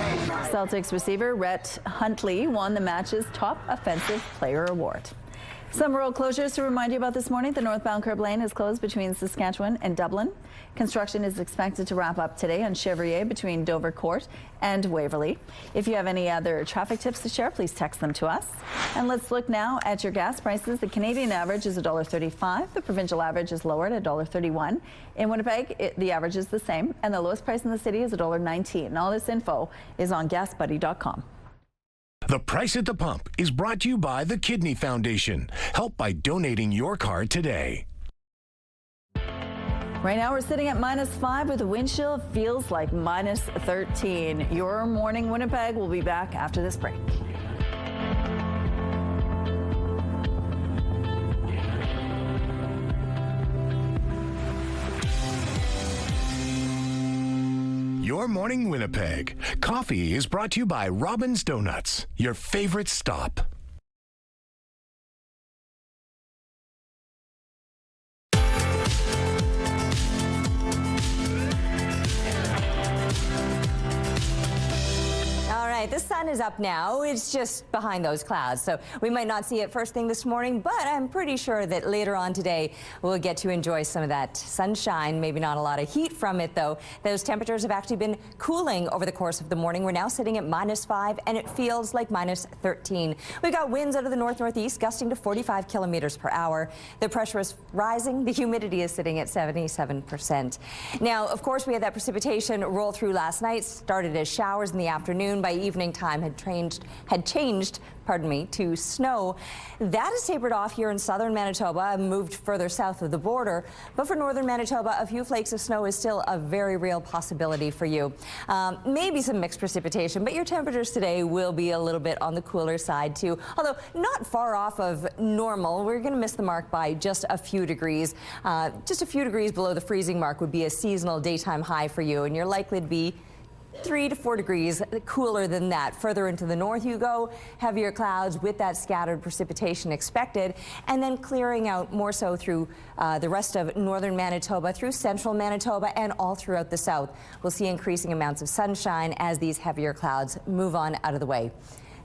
[SPEAKER 1] Celtics receiver Rhett Huntley won the match's Top Offensive Player Award. Some road closures to remind you about this morning. The northbound curb lane is closed between Saskatchewan and Dublin. Construction is expected to wrap up today on Chevrier between Dover Court and Waverley. If you have any other traffic tips to share, please text them to us. And let's look now at your gas prices. The Canadian average is $1.35. The provincial average is lowered at $1.31. In Winnipeg, the average is the same, and the lowest price in the city is $1.19. And all this info is on GasBuddy.com.
[SPEAKER 17] The Price at the Pump is brought to you by the Kidney Foundation. Help by donating your card today.
[SPEAKER 1] Right now we're sitting at -5 with a wind chill. Feels like -13. Your Morning Winnipeg will be back after this break.
[SPEAKER 17] Your Morning Winnipeg. Coffee is brought to you by Robin's Donuts, your favorite stop.
[SPEAKER 2] The sun is up now. It's just behind those clouds, so we might not see it first thing this morning, but I'm pretty sure that later on today we'll get to enjoy some of that sunshine. Maybe not a lot of heat from it, though. Those temperatures have actually been cooling over the course of the morning. We're now sitting at -5, and it feels like -13. We've got winds out of the north-northeast gusting to 45 kilometers per hour. The pressure is rising. The humidity is sitting at 77%. Now, of course, we had that precipitation roll through last night. Started as showers in the afternoon. By evening time had changed to snow. That has tapered off here in southern Manitoba and moved further south of the border. But for northern Manitoba, a few flakes of snow is still a very real possibility for you. Maybe some mixed precipitation, but your temperatures today will be a little bit on the cooler side too, although not far off of normal. We're going to miss the mark by just a few degrees. Just a few degrees below the freezing mark would be a seasonal daytime high for you, and you're likely to be 3 to 4 degrees cooler than that. Further into the north you go, heavier clouds with that scattered precipitation expected, and then clearing out more so through the rest of northern Manitoba, through central Manitoba, and all throughout the south. We'll see increasing amounts of sunshine as these heavier clouds move on out of the way.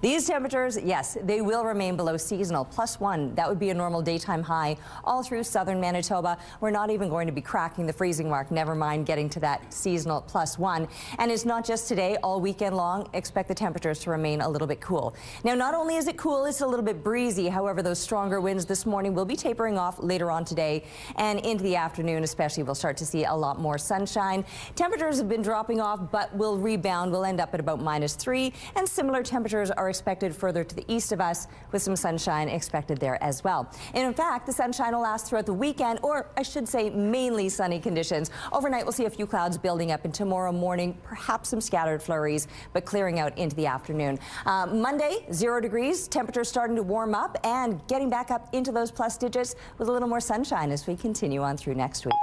[SPEAKER 2] These temperatures, yes, they will remain below seasonal, +1. That would be a normal daytime high all through southern Manitoba. We're not even going to be cracking the freezing mark, never mind getting to that seasonal +1. And it's not just today, all weekend long. Expect the temperatures to remain a little bit cool. Now, not only is it cool, it's a little bit breezy. However, those stronger winds this morning will be tapering off later on today, and into the afternoon especially, we'll start to see a lot more sunshine. Temperatures have been dropping off, but will rebound. We'll end up at about -3, and similar temperatures are expected further to the east of us, with some sunshine expected there as well. And in fact, the sunshine will last throughout the weekend, or I should say mainly sunny conditions. Overnight, we'll see a few clouds building up, and tomorrow morning, perhaps some scattered flurries, but clearing out into the afternoon. Monday, 0 degrees, temperatures starting to warm up and getting back up into those plus digits with a little more sunshine as we continue on through next week.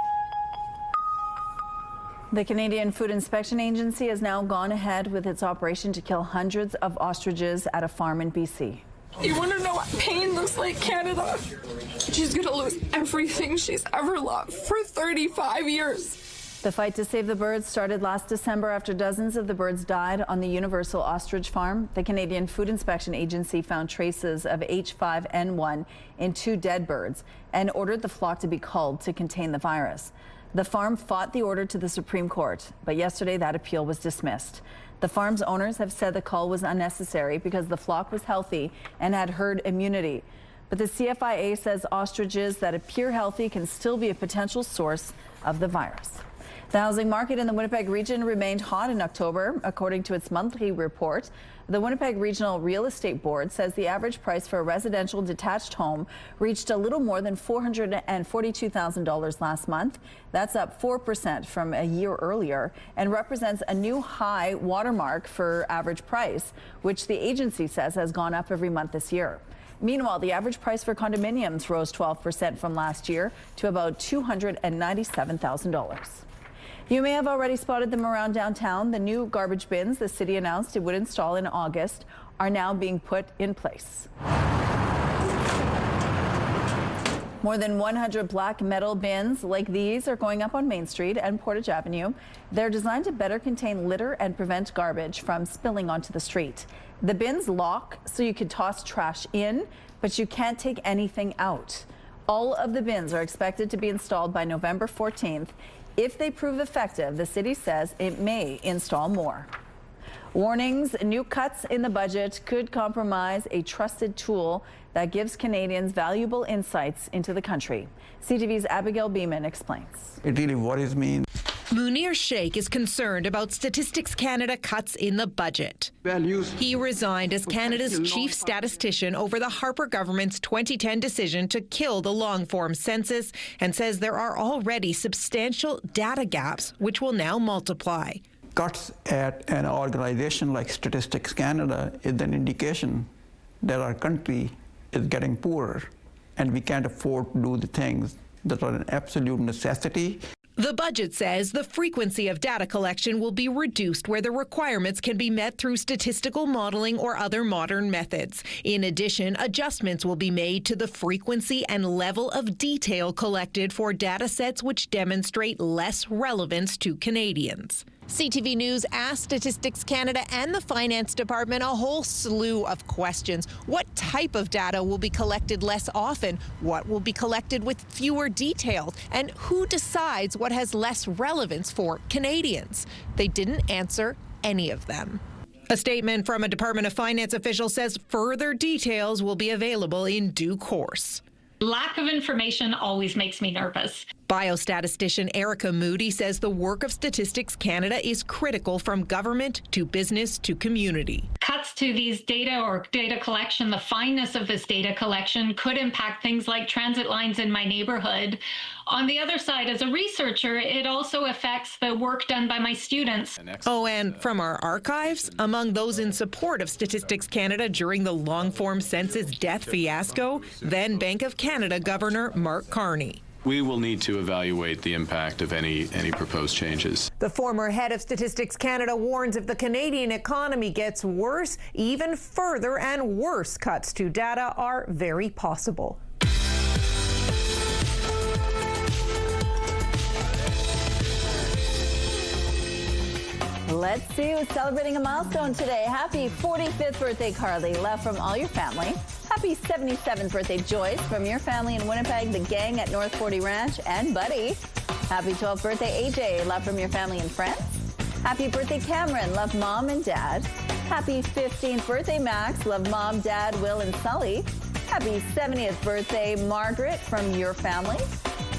[SPEAKER 1] The Canadian Food Inspection Agency has now gone ahead with its operation to kill hundreds of ostriches at a farm in BC.
[SPEAKER 3] You want to know what pain looks like, Canada? She's going to lose everything she's ever loved for 35 years.
[SPEAKER 1] The fight to save the birds started last December after dozens of the birds died on the Universal Ostrich Farm. The Canadian Food Inspection Agency found traces of H5N1 in 2 dead birds and ordered the flock to be culled to contain the virus. The farm fought the order to the Supreme Court, but yesterday that appeal was dismissed. The farm's owners have said the cull was unnecessary because the flock was healthy and had herd immunity. But the CFIA says ostriches that appear healthy can still be a potential source of the virus. The housing market in the Winnipeg region remained hot in October, according to its monthly report. The Winnipeg Regional Real Estate Board says the average price for a residential detached home reached a little more than $442,000 last month. That's up 4% from a year earlier and represents a new high watermark for average price, which the agency says has gone up every month this year. Meanwhile, the average price for condominiums rose 12% from last year to about $297,000. You may have already spotted them around downtown. The new garbage bins the city announced it would install in August are now being put in place. More than 100 black metal bins like these are going up on Main Street and Portage Avenue. They're designed to better contain litter and prevent garbage from spilling onto the street. The bins lock so you can toss trash in, but you can't take anything out. All of the bins are expected to be installed by November 14th. If they prove effective, the city says it may install more. Warnings, new cuts in the budget could compromise a trusted tool that gives Canadians valuable insights into the country. CTV's Abigail Beeman explains.
[SPEAKER 4] It really worries me.
[SPEAKER 21] Munir Sheikh is concerned about Statistics Canada cuts in the budget. He resigned as Canada's chief statistician over the Harper government's 2010 decision to kill the long-form census and says there are already substantial data gaps which will now multiply.
[SPEAKER 4] Cuts at an organization like Statistics Canada is an indication that our country is getting poorer and we can't afford to do the things that are an absolute necessity.
[SPEAKER 21] The budget says the frequency of data collection will be reduced where the requirements can be met through statistical modeling or other modern methods. In addition, adjustments will be made to the frequency and level of detail collected for data sets which demonstrate less relevance to Canadians. CTV News asked Statistics Canada and the Finance Department a whole slew of questions. What type of data will be collected less often? What will be collected with fewer details? And who decides what has less relevance for Canadians? They didn't answer any of them. A statement from a Department of Finance official says further details will be available in due course.
[SPEAKER 22] Lack of information always makes me nervous.
[SPEAKER 21] Biostatistician Erica Moody says the work of Statistics Canada is critical from government to business to community.
[SPEAKER 22] Cuts to these data or data collection, the fineness of this data collection could impact things like transit lines in my neighborhood. On the other side, as a researcher, it also affects the work done by my students.
[SPEAKER 21] Oh, and from our archives, among those in support of Statistics Canada during the long-form census death fiasco, then Bank of Canada Governor Mark Carney.
[SPEAKER 23] We will need to evaluate the impact of any proposed changes.
[SPEAKER 21] The former head of Statistics Canada warns if the Canadian economy gets worse, even further and worse cuts to data are very possible.
[SPEAKER 1] Let's see who's celebrating a milestone today. Happy 45th birthday, Carly. Love from all your family. Happy 77th birthday, Joyce, from your family in Winnipeg, the gang at North 40 Ranch, and Buddy. Happy 12th birthday, AJ. Love from your family and friends. Happy birthday, Cameron. Love mom and dad. Happy 15th birthday, Max. Love mom, dad, Will, and Sully. Happy 70th birthday, Margaret, from your family.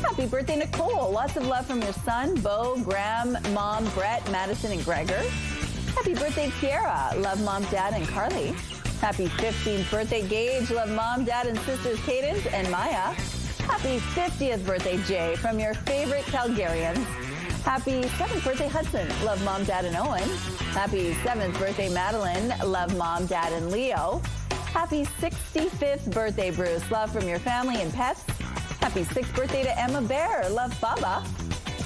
[SPEAKER 1] Happy birthday, Nicole. Lots of love from your son, Bo, Graham, mom, Brett, Madison, and Gregor. Happy birthday, Kiara. Love mom, dad, and Carly. Happy 15th birthday, Gage. Love mom, dad, and sisters, Cadence and Maya. Happy 50th birthday, Jay, from your favorite Calgarians. Happy 7th birthday, Hudson. Love mom, dad, and Owen. Happy 7th birthday, Madeline. Love mom, dad, and Leo. Happy 65th birthday, Bruce. Love from your family and pets. Happy 6th birthday to Emma Bear. Love Baba.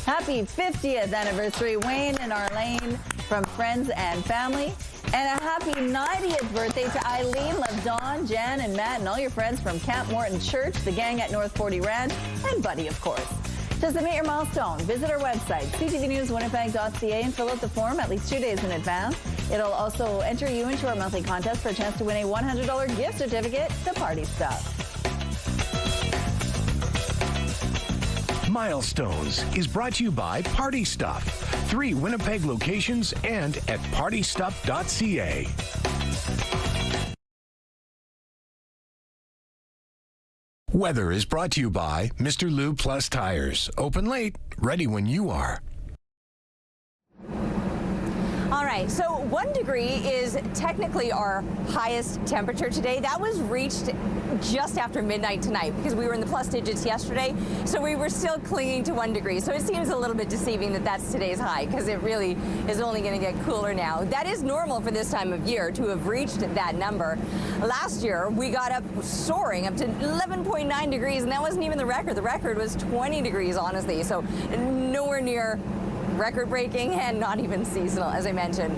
[SPEAKER 1] Happy 50th anniversary, Wayne and Arlene, from friends and family. And a happy 90th birthday to Eileen. Love Dawn, Jan, and Matt, and all your friends from Camp Morton Church, the gang at North 40 Ranch, and Buddy, of course. To submit your milestone, visit our website, ctvnewswinnipeg.ca, and fill out the form at least 2 days in advance. It'll also enter you into our monthly contest for a chance to win a $100 gift certificate to Party Stuff.
[SPEAKER 17] Milestones is brought to you by Party Stuff. 3 Winnipeg locations and at partystuff.ca. Weather is brought to you by Mr. Lube Plus Tires. Open late, ready when you are.
[SPEAKER 2] All right, so 1 degree is technically our highest temperature today. That was reached just after midnight tonight because we were in the plus digits yesterday, so we were still clinging to 1 degree. So it seems a little bit deceiving that that's today's high because it really is only going to get cooler now. That is normal for this time of year to have reached that number. Last year, we got up soaring up to 11.9 degrees, and that wasn't even the record. The record was 20 degrees, honestly, so nowhere near record-breaking and not even seasonal, as I mentioned.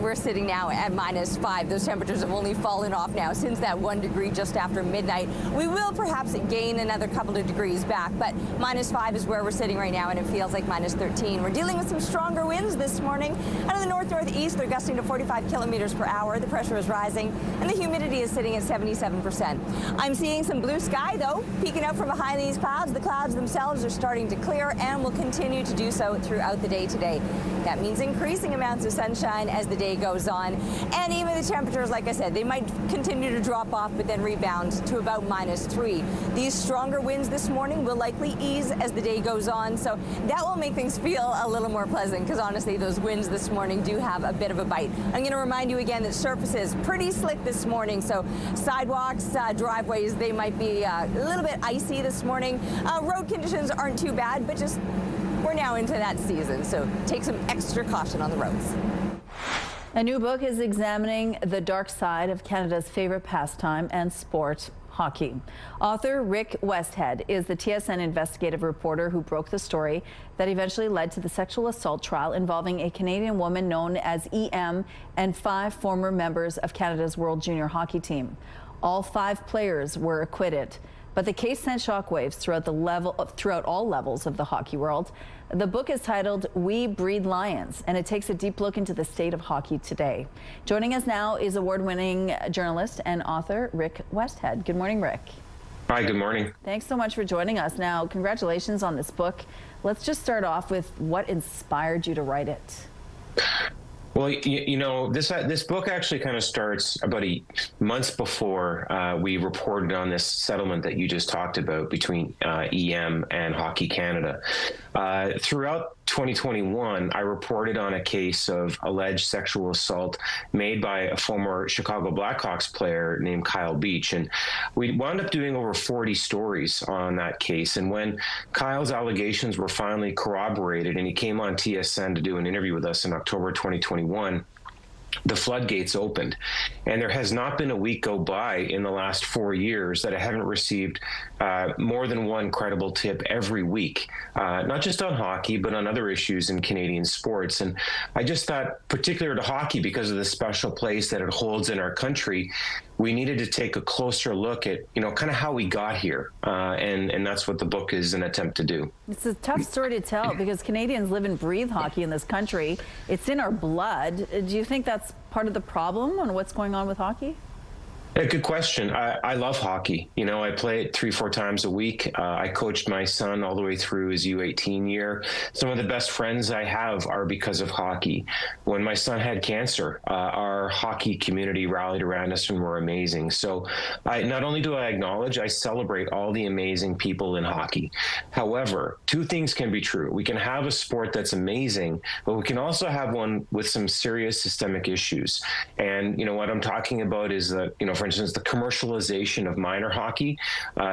[SPEAKER 2] We're sitting now at -5. Those temperatures have only fallen off now since that 1 degree just after midnight. We will perhaps gain another couple of degrees back, but -5 is where we're sitting right now, and it feels like -13. We're dealing with some stronger winds this morning. Out of the north-northeast, they're gusting to 45 kilometers per hour. The pressure is rising, and the humidity is sitting at 77%. I'm seeing some blue sky, though, peeking out from behind these clouds. The clouds themselves are starting to clear and will continue to do so throughout the day today. That means increasing amounts of sunshine as the day goes on. And even the temperatures, like I said, they might continue to drop off, but then rebound to about -3. These stronger winds this morning will likely ease as the day goes on. So that will make things feel a little more pleasant, because honestly, those winds this morning do have a bit of a bite. I'm going to remind you again that surfaces pretty slick this morning. So sidewalks, driveways, they might be a little bit icy this morning. Road conditions aren't too bad, but just we're now into that season, so take some extra caution on the roads.
[SPEAKER 1] A new book is examining the dark side of Canada's favorite pastime and sport, hockey. Author Rick Westhead is the TSN investigative reporter who broke the story that eventually led to the sexual assault trial involving a Canadian woman known as EM and 5 former members of Canada's World Junior Hockey team. All 5 players were acquitted, but the case sent shockwaves throughout all levels of the hockey world. The book is titled We Breed Lions, and it takes a deep look into the state of hockey today. Joining us now is award-winning journalist and author Rick Westhead. Good morning, Rick.
[SPEAKER 7] Hi, good morning.
[SPEAKER 1] Thanks so much for joining us. Now, congratulations on this book. Let's just start off with what inspired you to write it.
[SPEAKER 7] Well, you know, this book actually kind of starts about months before we reported on this settlement that you just talked about between EM and Hockey Canada. Throughout 2021, I reported on a case of alleged sexual assault made by a former Chicago Blackhawks player named Kyle Beach. And we wound up doing over 40 stories on that case. And when Kyle's allegations were finally corroborated and he came on TSN to do an interview with us in October 2021, the floodgates opened, and there has not been a week go by in the last 4 years that I haven't received more than one credible tip every week, not just on hockey, but on other issues in Canadian sports. And I just thought, particular to hockey, because of the special place that it holds in our country, we needed to take a closer look at, you know, kind of how we got here. And that's what the book is an attempt to do.
[SPEAKER 1] It's a tough story to tell because Canadians live and breathe hockey in this country. It's in our blood. Do you think that's part of the problem on what's going on with hockey?
[SPEAKER 7] Yeah, good question. I love hockey. You know, I play it 3-4 times a week. I coached my son all the way through his U18 year. Some of the best friends I have are because of hockey. When my son had cancer, our hockey community rallied around us and were amazing. So not only do I acknowledge, I celebrate all the amazing people in hockey. However, 2 things can be true. We can have a sport that's amazing, but we can also have one with some serious systemic issues. And, you know, what I'm talking about is that, you know, for instance, the commercialization of minor hockey.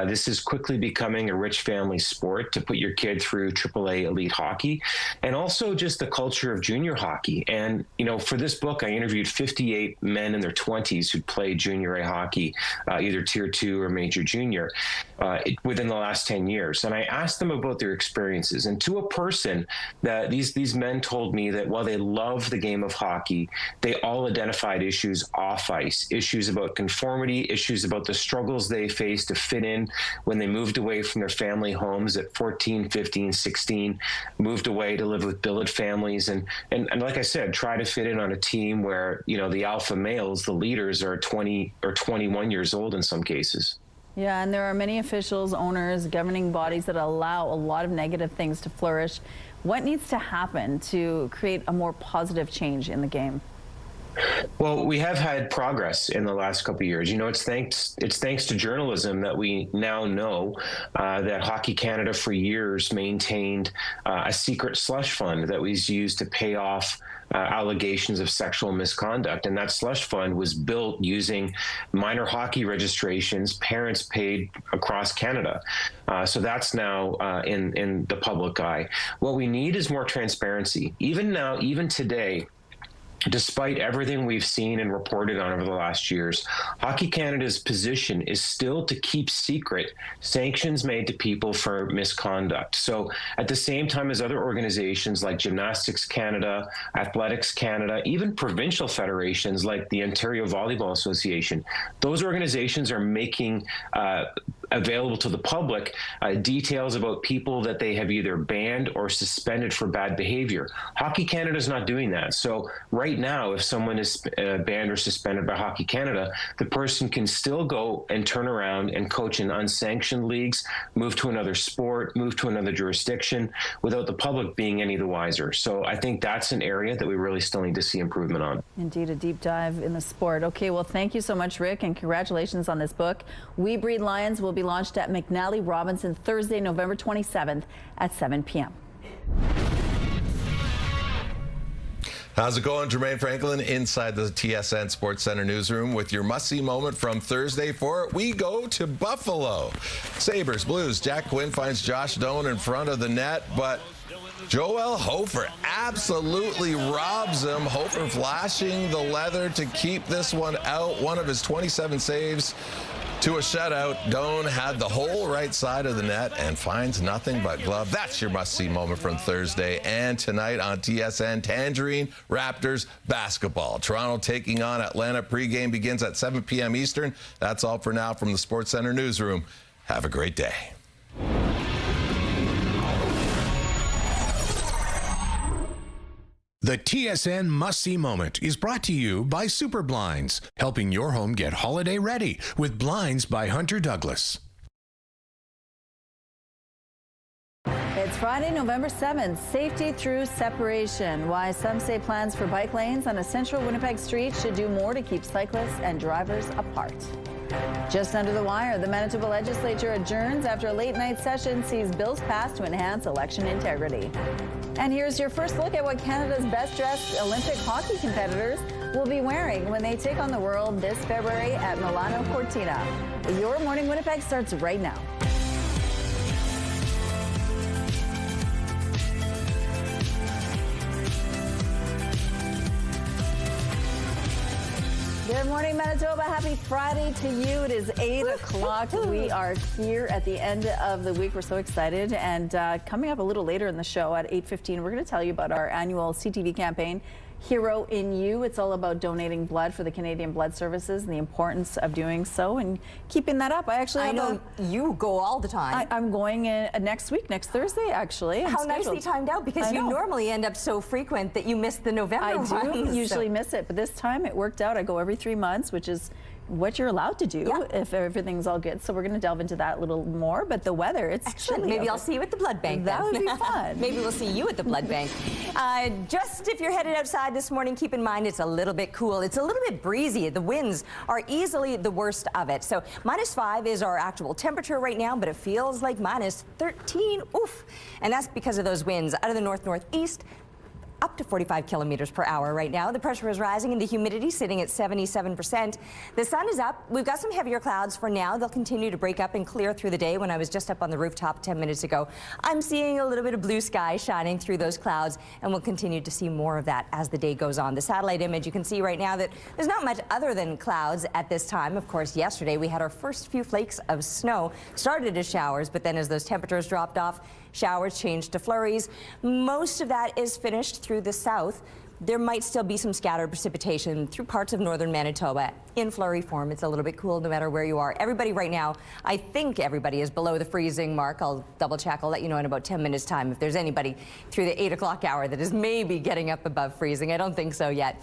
[SPEAKER 7] This is quickly becoming a rich family sport to put your kid through AAA elite hockey, and also just the culture of junior hockey. And, you know, for this book, I interviewed 58 men in their 20s who played junior A hockey, either Tier 2 or Major Junior, within the last 10 years. And I asked them about their experiences. And to a person, that these men told me that while they love the game of hockey, they all identified issues off ice, issues about conformity, issues about the struggles they faced to fit in when they moved away from their family homes at 14, 15, 16, moved away to live with billet families. And like I said, try to fit in on a team where, you know, the alpha males, the leaders, are 20 or 21 years old in some cases.
[SPEAKER 1] Yeah, and there are many officials, owners, governing bodies that allow a lot of negative things to flourish. What needs to happen to create a more positive change in the game?
[SPEAKER 7] Well, we have had progress in the last couple of years. You know, it's thanks to journalism that we now know that Hockey Canada for years maintained a secret slush fund that was used to pay off allegations of sexual misconduct. And that slush fund was built using minor hockey registrations parents paid across Canada. So that's now in the public eye. What we need is more transparency. Even now, even today, despite everything we've seen and reported on over the last years, Hockey Canada's position is still to keep secret sanctions made to people for misconduct. So at the same time as other organizations like Gymnastics Canada, Athletics Canada, even provincial federations like the Ontario Volleyball Association, those organizations are making available to the public details about people that they have either banned or suspended for bad behavior. Hockey Canada is not doing that. So right now, if someone is banned or suspended by Hockey Canada, the person can still go and turn around and coach in unsanctioned leagues, move to another sport, move to another jurisdiction without the public being any the wiser. So I think that's an area that we really still need to see improvement on.
[SPEAKER 1] Indeed, a deep dive in the sport. Okay, well, thank you so much, Rick, and congratulations on this book. We Breed Lions will be launched at McNally Robinson Thursday, November 27th at 7 p.m.
[SPEAKER 5] How's it going? Jermaine Franklin inside the TSN Sports Center newsroom with your must-see moment from Thursday. For it, we go to Buffalo. Sabres, Blues. Jack Quinn finds Josh Doan in front of the net, but Joel Hofer absolutely robs him. Hofer flashing the leather to keep this one out. One of his 27 saves to a shutout. Doan had the whole right side of the net and finds nothing but glove. That's your must-see moment from Thursday. And tonight on TSN, Tangerine Raptors basketball. Toronto taking on Atlanta. Pregame begins at 7 p.m. Eastern. That's all for now from the Sports Center newsroom. Have a great day.
[SPEAKER 17] The TSN Must-See Moment is brought to you by Super Blinds, helping your home get holiday ready with Blinds by Hunter Douglas.
[SPEAKER 1] It's Friday, November 7th. Safety through separation. Why some say plans for bike lanes on a central Winnipeg street should do more to keep cyclists and drivers apart. Just under the wire, the Manitoba legislature adjourns after a late-night session sees bills passed to enhance election integrity. And here's your first look at what Canada's best-dressed Olympic hockey competitors will be wearing when they take on the world this February at Milano Cortina. Your Morning Winnipeg starts right now. Good morning, Manitoba. Happy Friday to you. It is 8 o'clock. We are here at the end of the week. We're so excited. And coming up a little later in the show at 8:15, we're going to tell you about our annual CTV campaign, Hero in You. It's all about donating blood for the Canadian Blood Services and the importance of doing so and keeping that up. I
[SPEAKER 2] know you go all the time.
[SPEAKER 1] I'm going next week, next Thursday, actually.
[SPEAKER 2] How nicely timed out, because you normally end up so frequent that you miss the November ones.
[SPEAKER 1] I do usually miss it, but this time it worked out. I go every 3 months, which is what you're allowed to do if everything's all good. So we're going to delve into that a little more. But the weather, it's chilly.
[SPEAKER 2] Maybe I'll see you at the blood bank.
[SPEAKER 1] That would be fun.
[SPEAKER 2] Maybe we'll see you at the blood bank. Just if you're headed outside this morning, keep in mind it's a little bit cool. It's a little bit breezy. The winds are easily the worst of it. So -5 is our actual temperature right now, but it feels like -13. Oof. And that's because of those winds out of the north-northeast. Up to 45 kilometers per hour right now. The pressure is rising and the humidity sitting at 77%. The sun is up. We've got some heavier clouds for now. They'll continue to break up and clear through the day. When I was just up on the rooftop 10 minutes ago, I'm seeing a little bit of blue sky shining through those clouds, and we'll continue to see more of that as the day goes on. The satellite image, you can see right now that there's not much other than clouds at this time. Of course, yesterday we had our first few flakes of snow. Started as showers, but then as those temperatures dropped off, showers changed to flurries. Most of that is finished through the south. There might still be some scattered precipitation through parts of northern Manitoba in flurry form. It's a little bit cool no matter where you are. Everybody right now, I think everybody is below the freezing mark. I'll double check. I'll let you know in about 10 minutes time if there's anybody through the 8 o'clock hour that is maybe getting up above freezing. I don't think so yet.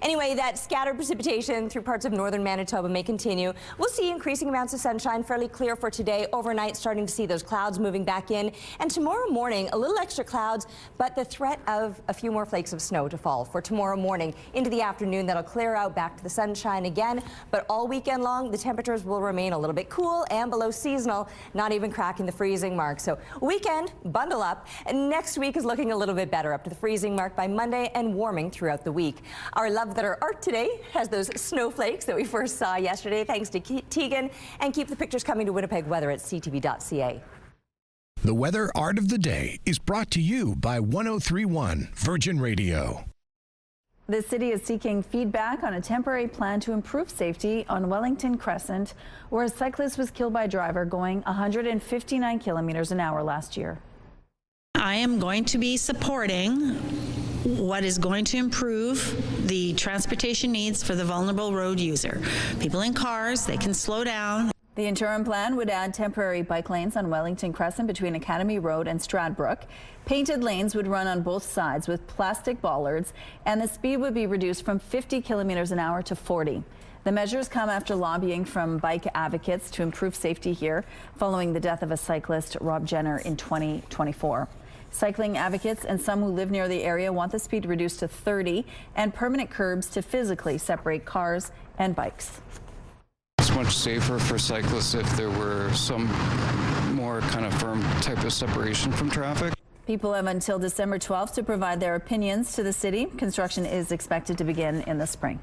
[SPEAKER 2] Anyway, that scattered precipitation through parts of northern Manitoba may continue. We'll see increasing amounts of sunshine, fairly clear for today. Overnight, starting to see those clouds moving back in. And tomorrow morning, a little extra clouds, but the threat of a few more flakes of snow to fall for tomorrow morning. Into the afternoon, that'll clear out back to the sunshine again. But all weekend long, the temperatures will remain a little bit cool and below seasonal, not even cracking the freezing mark. So weekend, bundle up. And next week is looking a little bit better, up to the freezing mark by Monday and warming throughout the week. Our Love That Are Art today has those snowflakes that we first saw yesterday, thanks to Tegan. And keep the pictures coming to Winnipeg Weather at ctv.ca.
[SPEAKER 17] The Weather Art of the Day is brought to you by 103.1 Virgin Radio.
[SPEAKER 1] The city is seeking feedback on a temporary plan to improve safety on Wellington Crescent, where a cyclist was killed by a driver going 159 kilometers an hour last year.
[SPEAKER 8] I am going to be supporting what is going to improve the transportation needs for the vulnerable road user. People in cars, they can slow down.
[SPEAKER 1] The interim plan would add temporary bike lanes on Wellington Crescent between Academy Road and Stradbrook. Painted lanes would run on both sides with plastic bollards, and the speed would be reduced from 50 kilometers an hour to 40. The measures come after lobbying from bike advocates to improve safety here following the death of a cyclist, Rob Jenner, in 2024. Cycling advocates and some who live near the area want the speed reduced to 30 and permanent curbs to physically separate cars and bikes.
[SPEAKER 9] It's much safer for cyclists if there were some more kind of firm type of separation from traffic.
[SPEAKER 1] People have until December 12th to provide their opinions to the city. Construction is expected to begin in the spring.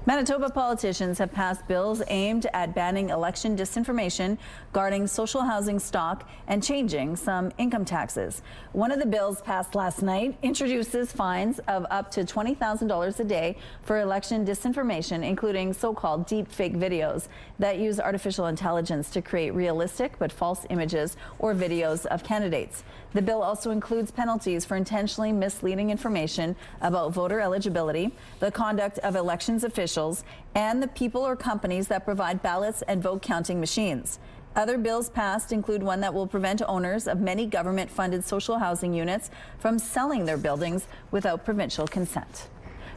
[SPEAKER 1] Manitoba politicians have passed bills aimed at banning election disinformation, guarding social housing stock, and changing some income taxes. One of the bills passed last night introduces fines of up to $20,000 a day for election disinformation, including so-called deep fake videos that use artificial intelligence to create realistic but false images or videos of candidates. The bill also includes penalties for intentionally misleading information about voter eligibility, the conduct of elections officials, and the people or companies that provide ballots and vote counting machines. Other bills passed include one that will prevent owners of many government-funded social housing units from selling their buildings without provincial consent.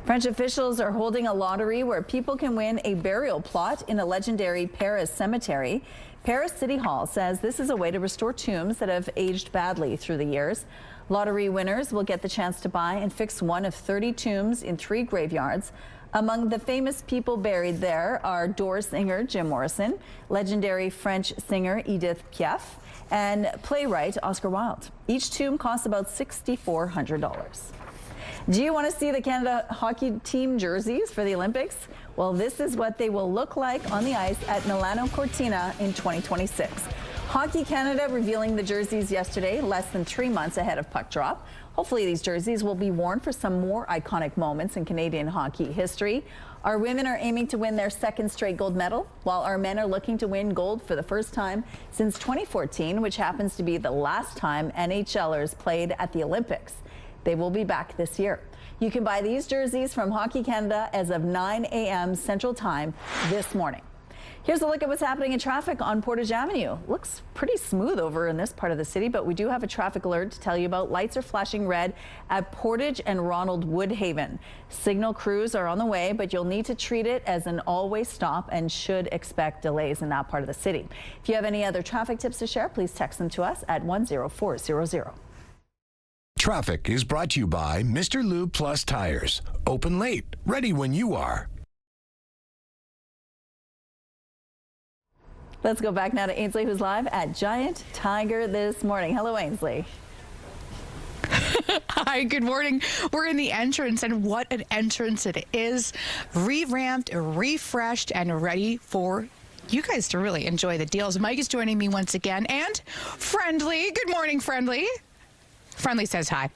[SPEAKER 1] French officials are holding a lottery where people can win a burial plot in a legendary Paris cemetery. Paris City Hall says this is a way to restore tombs that have aged badly through the years. Lottery winners will get the chance to buy and fix one of 30 tombs in 3 graveyards. Among the famous people buried there are Doors singer Jim Morrison, legendary French singer Edith Piaf, and playwright Oscar Wilde. Each tomb costs about $6,400. Do you want to see the Canada hockey team jerseys for the Olympics? Well, this is what they will look like on the ice at Milano Cortina in 2026. Hockey Canada revealing the jerseys yesterday, less than 3 months ahead of puck drop. Hopefully these jerseys will be worn for some more iconic moments in Canadian hockey history. Our women are aiming to win their 2nd straight gold medal, while our men are looking to win gold for the first time since 2014, which happens to be the last time NHLers played at the Olympics. They will be back this year. You can buy these jerseys from Hockey Canada as of 9 a.m. Central Time this morning. Here's a look at what's happening in traffic on Portage Avenue. Looks pretty smooth over in this part of the city, but we do have a traffic alert to tell you about. Lights are flashing red at Portage and Ronald Woodhaven. Signal crews are on the way, but you'll need to treat it as an always stop and should expect delays in that part of the city. If you have any other traffic tips to share, please text them to us at 10400.
[SPEAKER 17] Traffic is brought to you by Mr. Lube Plus Tires. Open late, ready when you are.
[SPEAKER 1] Let's go back now to Ainsley, who's live at Giant Tiger this morning. Hello, Ainsley.
[SPEAKER 16] Hi, good morning. We're in the entrance, and what an entrance it is. Revamped, refreshed, and ready for you guys to really enjoy the deals. Mike is joining me once again, and Friendly. Good morning, Friendly. Friendly says hi.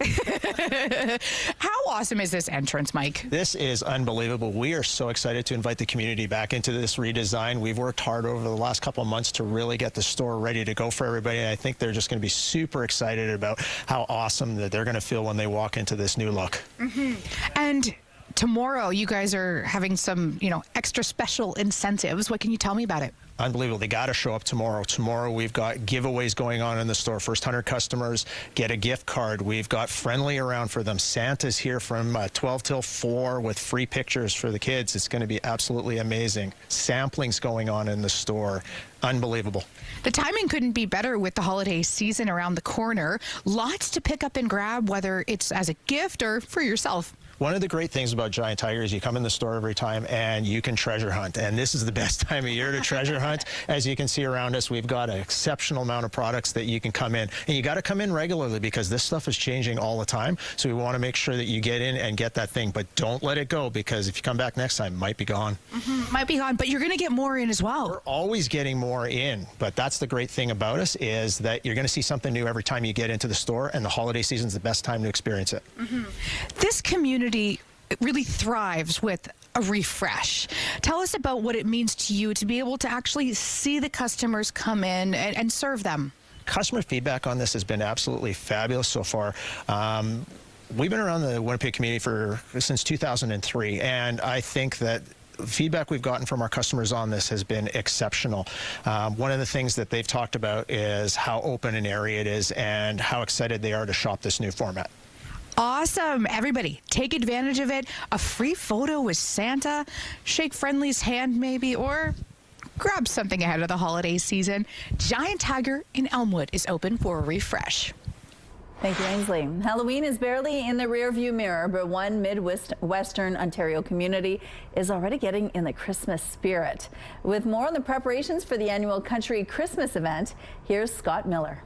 [SPEAKER 16] How awesome is this entrance, Mike?
[SPEAKER 24] This is unbelievable. We are so excited to invite the community back into this redesign. We've worked hard over the last couple of months to really get the store ready to go for everybody. And I think they're just going to be super excited about how awesome that they're going to feel when they walk into this new look.
[SPEAKER 16] Mm-hmm. And tomorrow, you guys are having some, extra special incentives. What can you tell me about it?
[SPEAKER 24] Unbelievable. They got to show up tomorrow. Tomorrow we've got giveaways going on in the store. First 100 customers get a gift card. We've got Friendly around for them. Santa's here from 12 till 4 with free pictures for the kids. It's going to be absolutely amazing. Sampling's going on in the store. Unbelievable.
[SPEAKER 16] The timing couldn't be better with the holiday season around the corner. Lots to pick up and grab, whether it's as a gift or for yourself.
[SPEAKER 24] One of the great things about Giant Tiger is you come in the store every time and you can treasure hunt. And this is the best time of year to treasure hunt. As you can see around us, we've got an exceptional amount of products that you can come in. And you got to come in regularly because this stuff is changing all the time. So we want to make sure that you get in and get that thing. But don't let it go, because if you come back next time, it might be gone.
[SPEAKER 16] Mm-hmm. Might be gone, but you're going to get more in as well.
[SPEAKER 24] We're always getting more in. But that's the great thing about us, is that you're going to see something new every time you get into the store. And the holiday season is the best time to experience it.
[SPEAKER 16] Mm-hmm. This community really thrives with a refresh. Tell us about what it means to you to be able to actually see the customers come in and serve them.
[SPEAKER 24] Customer feedback on this has been absolutely fabulous so far. We've been around the Winnipeg community since 2003, and I think that feedback we've gotten from our customers on this has been exceptional. One of the things that they've talked about is how open an area it is and how excited they are to shop this new format.
[SPEAKER 16] Awesome. Everybody, take advantage of it. A free photo with Santa, shake Friendly's hand maybe, or grab something ahead of the holiday season. Giant Tiger in Elmwood is open for a refresh.
[SPEAKER 1] Thank you, Ainsley. Halloween is barely in the rearview mirror, but one Midwestern Ontario community is already getting in the Christmas spirit. With more on the preparations for the annual Country Christmas event, here's Scott Miller.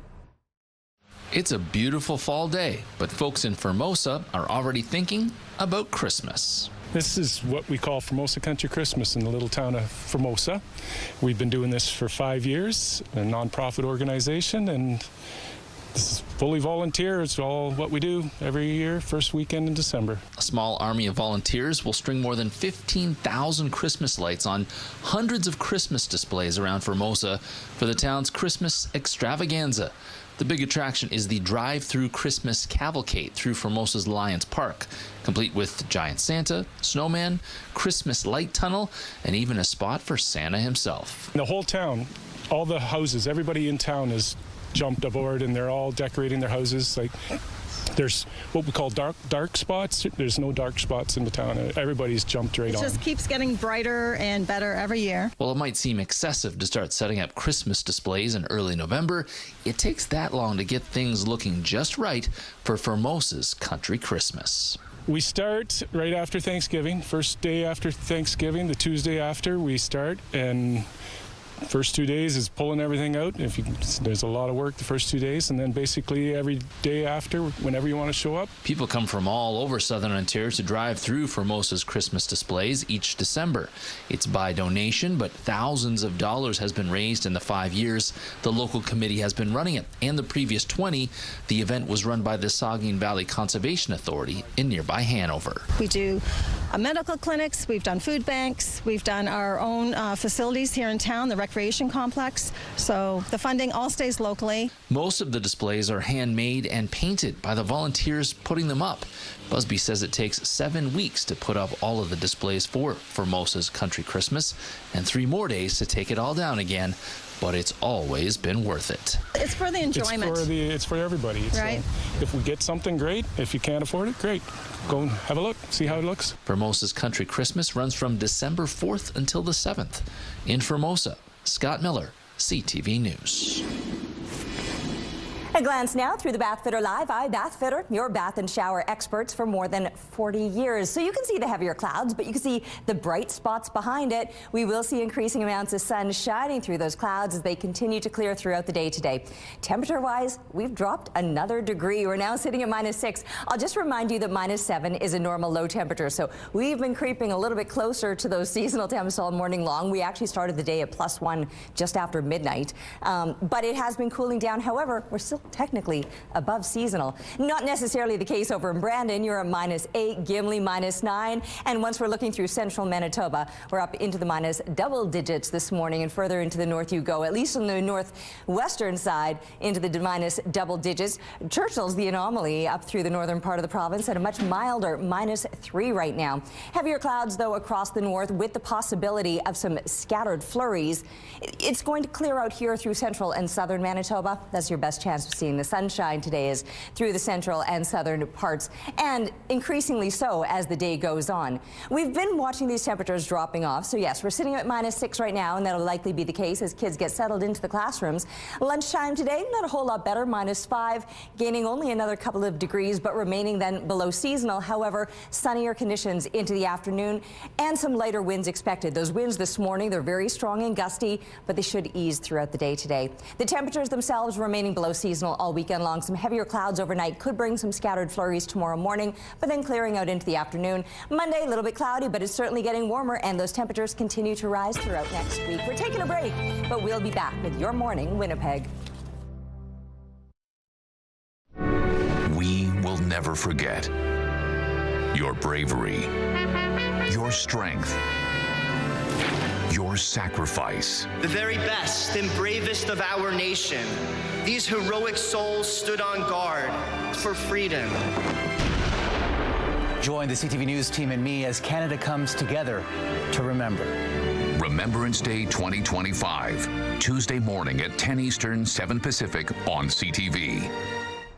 [SPEAKER 10] It's a beautiful fall day, but folks in Formosa are already thinking about Christmas.
[SPEAKER 12] This is what we call Formosa Country Christmas in the little town of Formosa. We've been doing this for 5 years, a nonprofit organization, and this is fully volunteer. It's all what we do every year, first weekend in December.
[SPEAKER 10] A small army of volunteers will string more than 15,000 Christmas lights on hundreds of Christmas displays around Formosa for the town's Christmas extravaganza. The big attraction is the drive-through Christmas cavalcade through Formosa's Lions Park, complete with giant Santa, snowman, Christmas light tunnel, and even a spot for Santa himself.
[SPEAKER 12] The whole town, all the houses, everybody in town is jumped aboard, and they're all decorating their houses. Like, there's what we call dark spots. There's no dark spots in the town. Everybody's jumped right on.
[SPEAKER 14] It just keeps getting brighter and better every year.
[SPEAKER 10] While it might seem excessive to start setting up Christmas displays in early November, it takes that long to get things looking just right for Formosa's Country Christmas.
[SPEAKER 12] We start right after Thanksgiving. First day after Thanksgiving, the Tuesday after, we start, and first 2 days is pulling everything out. There's a lot of work the first 2 days, and then basically every day after, whenever you want to show up.
[SPEAKER 10] People come from all over Southern Ontario to drive through Formosa's Christmas displays each December. It's by donation, but thousands of dollars has been raised in the 5 years the local committee has been running it. And the previous 20, the event was run by the Saugeen Valley Conservation Authority in nearby Hanover.
[SPEAKER 14] We do medical clinics, we've done food banks, we've done our own facilities here in town, the recreation complex, so the funding all stays locally.
[SPEAKER 10] Most of the displays are handmade and painted by the volunteers putting them up. Busby says it takes 7 weeks to put up all of the displays for Formosa's Country Christmas and 3 more days to take it all down again, but it's always been worth it.
[SPEAKER 14] It's for the enjoyment.
[SPEAKER 12] It's for everybody.
[SPEAKER 14] Right.
[SPEAKER 12] If we get something, great. If you can't afford it, great. Go and have a look, see how it looks.
[SPEAKER 10] Formosa's Country Christmas runs from December 4th until the 7th. In Formosa, Scott Miller, CTV News.
[SPEAKER 2] A glance now through the Bath Fitter Live Eye. Bath Fitter, your bath and shower experts for more than 40 years. So you can see the heavier clouds, but you can see the bright spots behind it. We will see increasing amounts of sun shining through those clouds as they continue to clear throughout the day today. Temperature-wise, we've dropped another degree. We're now sitting at -6. I'll just remind you that -7 is a normal low temperature. So we've been creeping a little bit closer to those seasonal temps all morning long. We actually started the day at +1 just after midnight. But it has been cooling down. However, we're still technically above seasonal. Not necessarily the case over in Brandon. You're at -8, Gimli -9, and once we're looking through central Manitoba, we're up into the minus double digits this morning, and further into the north you go, at least on the northwestern side, into the minus double digits. Churchill's the anomaly up through the northern part of the province at a much milder -3 right now. Heavier clouds though across the north with the possibility of some scattered flurries. It's going to clear out here through central and southern Manitoba. That's your best chance of seeing the sunshine today, is through the central and southern parts, and increasingly so as the day goes on. We've been watching these temperatures dropping off, so yes, we're sitting at -6 right now, and that'll likely be the case as kids get settled into the classrooms. Lunchtime today, not a whole lot better, -5, gaining only another couple of degrees, but remaining then below seasonal. However, sunnier conditions into the afternoon and some lighter winds expected. Those winds this morning, they're very strong and gusty, but they should ease throughout the day today. The temperatures themselves remaining below seasonal all weekend long. Some heavier clouds overnight could bring some scattered flurries tomorrow morning, but then clearing out into the afternoon. Monday, a little bit cloudy, but it's certainly getting warmer, and those temperatures continue to rise throughout next week. We're taking a break, but we'll be back with Your Morning Winnipeg.
[SPEAKER 15] We will never forget
[SPEAKER 6] your bravery, your strength, your sacrifice.
[SPEAKER 11] The very best and bravest of our nation, these heroic souls stood on guard for freedom.
[SPEAKER 15] Join the CTV News team and me as Canada comes together to remember.
[SPEAKER 6] Remembrance Day 2025, Tuesday morning at 10 Eastern, 7 Pacific on CTV.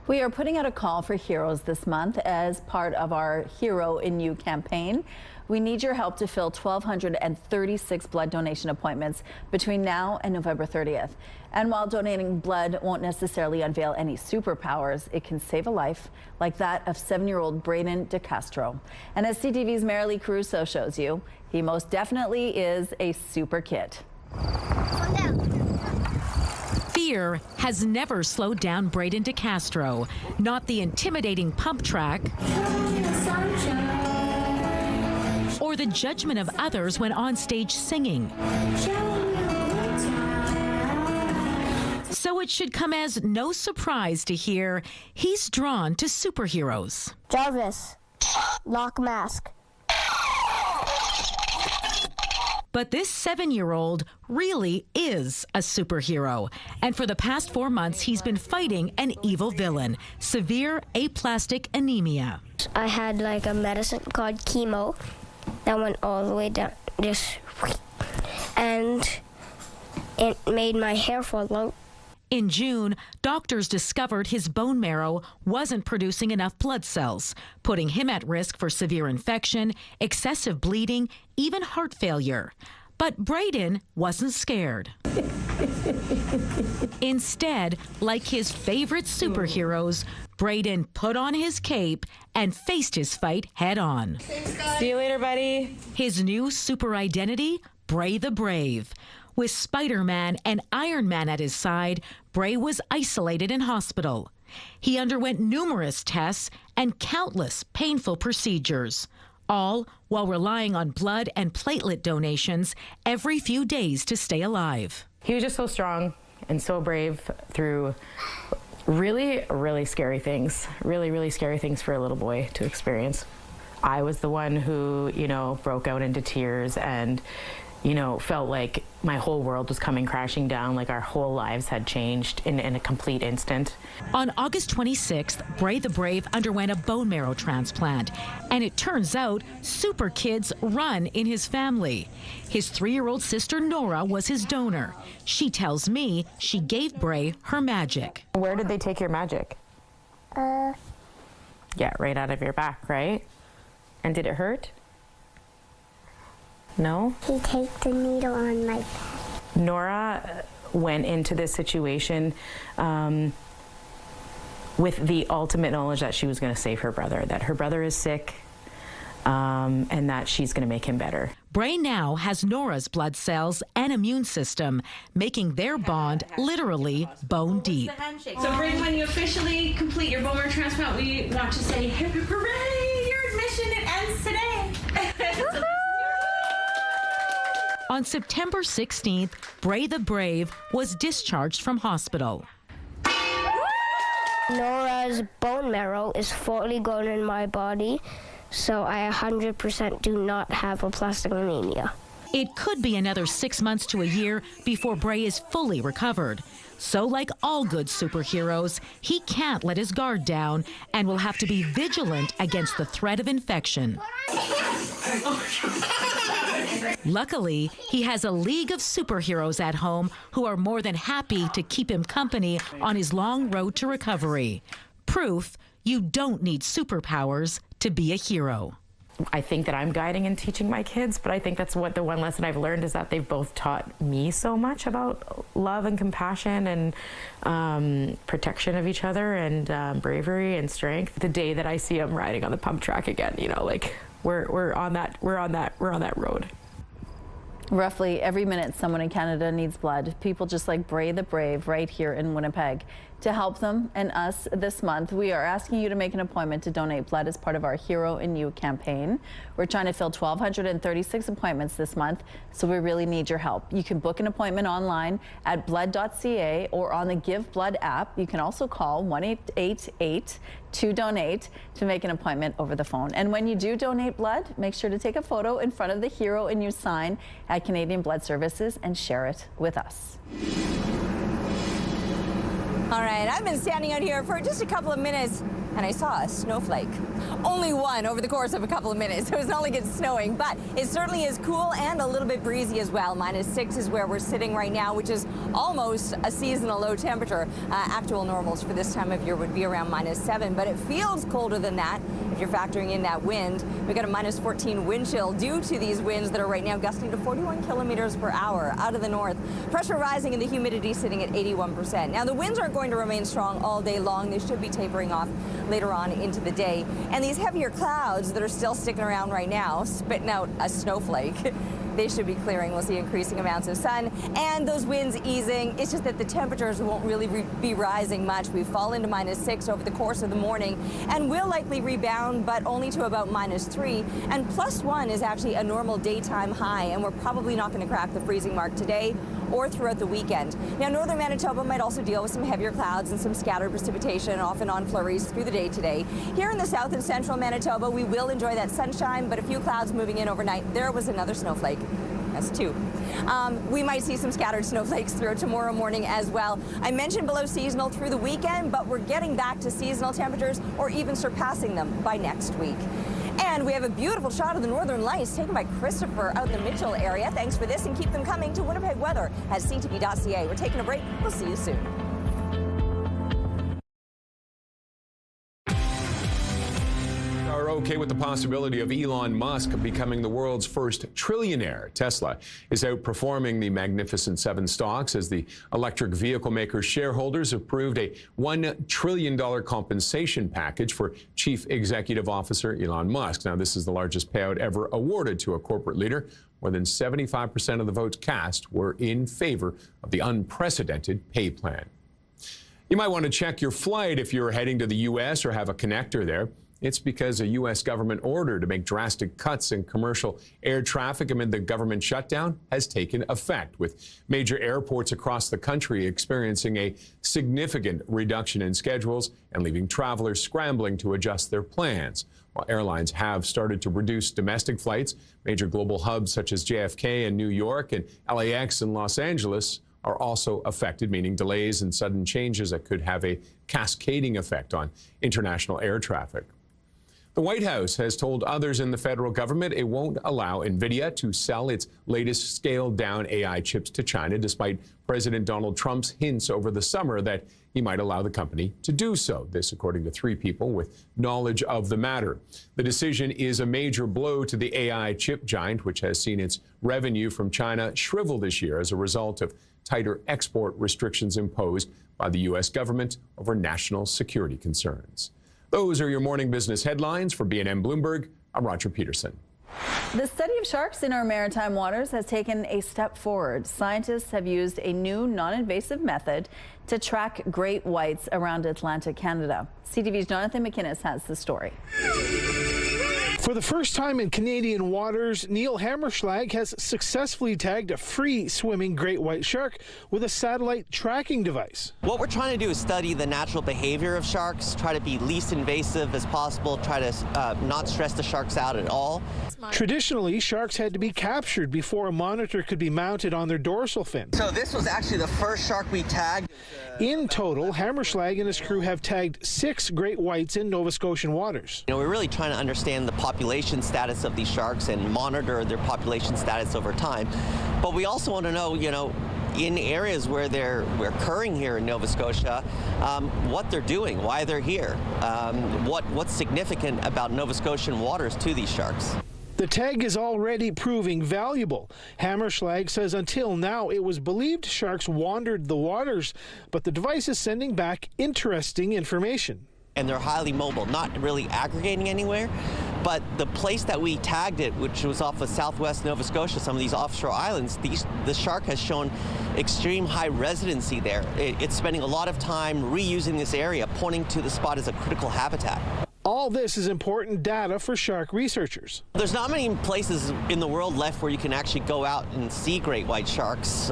[SPEAKER 1] We are putting out a call for heroes this month as part of our Hero in You campaign. We need your help to fill 1,236 blood donation appointments between now and November 30th. And while donating blood won't necessarily unveil any superpowers, it can save a life, like that of 7-year-old Braden DeCastro. And as CTV's Marilee Caruso shows you, he most definitely is a super kid.
[SPEAKER 19] Fear has never slowed down Braden DeCastro, not the intimidating pump track or the judgment of others when on stage singing. So it should come as no surprise to hear he's drawn to superheroes.
[SPEAKER 25] Jarvis, lock mask.
[SPEAKER 19] But this 7-year-old really is a superhero. And for the past 4 months, he's been fighting an evil villain, severe aplastic anemia.
[SPEAKER 25] I had like a medicine called chemo that went all the way down, and it made my hair fall out.
[SPEAKER 19] In June, doctors discovered his bone marrow wasn't producing enough blood cells, putting him at risk for severe infection, excessive bleeding, even heart failure. But Braden wasn't scared. Instead, like his favorite superheroes, Braden put on his cape and faced his fight head on.
[SPEAKER 26] See you later, buddy.
[SPEAKER 19] His new super identity, Bray the Brave. With Spider-Man and Iron Man at his side, Bray was isolated in hospital. He underwent numerous tests and countless painful procedures, all while relying on blood and platelet donations every few days to stay alive.
[SPEAKER 26] He was just so strong and so brave through really, really scary things. Really, really scary things for a little boy to experience. I was the one who, broke out into tears and felt like my whole world was coming crashing down, like our whole lives had changed in a complete instant.
[SPEAKER 19] On August 26th, Bray the Brave underwent a bone marrow transplant, and it turns out super kids run in his family. His 3-year-old sister Nora was his donor. She tells me she gave Bray her magic.
[SPEAKER 26] Where did they take your magic? Yeah, right out of your back, right? And did it hurt? No?
[SPEAKER 25] He taped the needle on my back.
[SPEAKER 26] Nora went into this situation with the ultimate knowledge that she was going to save her brother, that her brother is sick, and that she's going to make him better.
[SPEAKER 19] Bray now has Nora's blood cells and immune system, making their bond literally bone deep.
[SPEAKER 27] So, Bray, when you officially complete your bone marrow transplant, we want to say, hooray, your admission, it ends today.
[SPEAKER 19] On September 16th, Bray the Brave was discharged from hospital.
[SPEAKER 25] Nora's bone marrow is fully grown in my body, so I 100% do not have aplastic anemia.
[SPEAKER 19] It could be another 6 months to a year before Bray is fully recovered. So like all good superheroes, he can't let his guard down and will have to be vigilant against the threat of infection. Luckily, he has a league of superheroes at home who are more than happy to keep him company on his long road to recovery. Proof you don't need superpowers to be a hero.
[SPEAKER 26] I think that I'm guiding and teaching my kids, but I think that's what the one lesson I've learned is that they've both taught me so much about love and compassion and protection of each other and bravery and strength. The day that I see them riding on the pump track again, we're on that road.
[SPEAKER 1] Roughly every minute someone in Canada needs blood. People just like Bray the Brave right here in Winnipeg. To help them and us this month, we are asking you to make an appointment to donate blood as part of our Hero in You campaign. We're trying to fill 1,236 appointments this month, so we really need your help. You can book an appointment online at blood.ca or on the Give Blood app. You can also call 1-888-2DONATE to make an appointment over the phone. And when you do donate blood, make sure to take a photo in front of the Hero in You sign at Canadian Blood Services and share it with us.
[SPEAKER 2] All right, I've been standing out here for just a couple of minutes and I saw a snowflake. Only one over the course of a couple of minutes. So it's not like it's snowing, but it certainly is cool and a little bit breezy as well. -6 is where we're sitting right now, which is almost a seasonal low temperature. Actual normals for this time of year would be around -7, but it feels colder than that if you're factoring in that wind. We got a -14 wind chill due to these winds that are right now gusting to 41 kilometers per hour out of the north. Pressure rising and the humidity sitting at 81%. Now the winds aren't going to remain strong all day long. They should be tapering off later on into the day. And these heavier clouds that are still sticking around right now, spitting out a snowflake, they should be clearing. We'll see increasing amounts of sun and those winds easing. It's just that the temperatures won't really be rising much. We fall into -6 over the course of the morning and will likely rebound, but only to about -3. And +1 is actually a normal daytime high, and we're probably not going to crack the freezing mark today or throughout the weekend. Now, northern Manitoba might also deal with some heavier clouds and some scattered precipitation, off and on flurries through the day today. Here in the south and central Manitoba, we will enjoy that sunshine, but a few clouds moving in overnight. There was another snowflake. That's 2. We might see some scattered snowflakes throughout tomorrow morning as well. I mentioned below seasonal through the weekend, but we're getting back to seasonal temperatures or even surpassing them by next week. And we have a beautiful shot of the northern lights taken by Christopher out in the Mitchell area. Thanks for this, and keep them coming to Winnipeg Weather at CTV.ca. We're taking a break. We'll see you soon.
[SPEAKER 3] Are okay with the possibility of Elon Musk becoming the world's first trillionaire. Tesla is outperforming the Magnificent Seven stocks as the electric vehicle maker's shareholders approved a $1 trillion compensation package for Chief Executive Officer Elon Musk. Now, this is the largest payout ever awarded to a corporate leader. More than 75% of the votes cast were in favor of the unprecedented pay plan. You might want to check your flight if you're heading to the U.S. or have a connector there. It's because a U.S. government order to make drastic cuts in commercial air traffic amid the government shutdown has taken effect, with major airports across the country experiencing a significant reduction in schedules and leaving travelers scrambling to adjust their plans. While airlines have started to reduce domestic flights, major global hubs such as JFK in New York and LAX in Los Angeles are also affected, meaning delays and sudden changes that could have a cascading effect on international air traffic. The White House has told others in the federal government it won't allow NVIDIA to sell its latest scaled-down AI chips to China, despite President Donald Trump's hints over the summer that he might allow the company to do so. This, according to 3 people with knowledge of the matter. The decision is a major blow to the AI chip giant, which has seen its revenue from China shrivel this year as a result of tighter export restrictions imposed by the U.S. government over national security concerns. Those are your morning business headlines. For BNN Bloomberg, I'm Roger Peterson.
[SPEAKER 1] The study of sharks in our maritime waters has taken a step forward. Scientists have used a new non-invasive method to track great whites around Atlantic Canada. CTV's Jonathan McInnes has the story.
[SPEAKER 4] For the first time in Canadian waters, Neil Hammerschlag has successfully tagged a free-swimming great white shark with a satellite tracking device.
[SPEAKER 13] What we're trying to do is study the natural behavior of sharks, try to be least invasive as possible, try to not stress the sharks out at all.
[SPEAKER 4] Traditionally, sharks had to be captured before a monitor could be mounted on their dorsal fin.
[SPEAKER 13] So this was actually the first shark we tagged.
[SPEAKER 4] In total, Hammerschlag and his crew have tagged 6 great whites in Nova Scotian waters.
[SPEAKER 13] You know, we're really trying to understand the population status of these sharks and monitor their population status over time. But we also want to know, you know, in areas where they're occurring here in Nova Scotia, what they're doing, why they're here, what's significant about Nova Scotian waters to these sharks.
[SPEAKER 4] The tag is already proving valuable. Hammerschlag says until now it was believed sharks wandered the waters, but the device is sending back interesting information.
[SPEAKER 13] And they're highly mobile, not really aggregating anywhere, But the place that we tagged it, which was off of southwest Nova Scotia, some of these offshore islands, the shark has shown extreme high residency there. It's spending a lot of time reusing this area, pointing to the spot as a critical habitat.
[SPEAKER 4] All this is important data for shark researchers.
[SPEAKER 13] There's not many places in the world left where you can actually go out and see great white sharks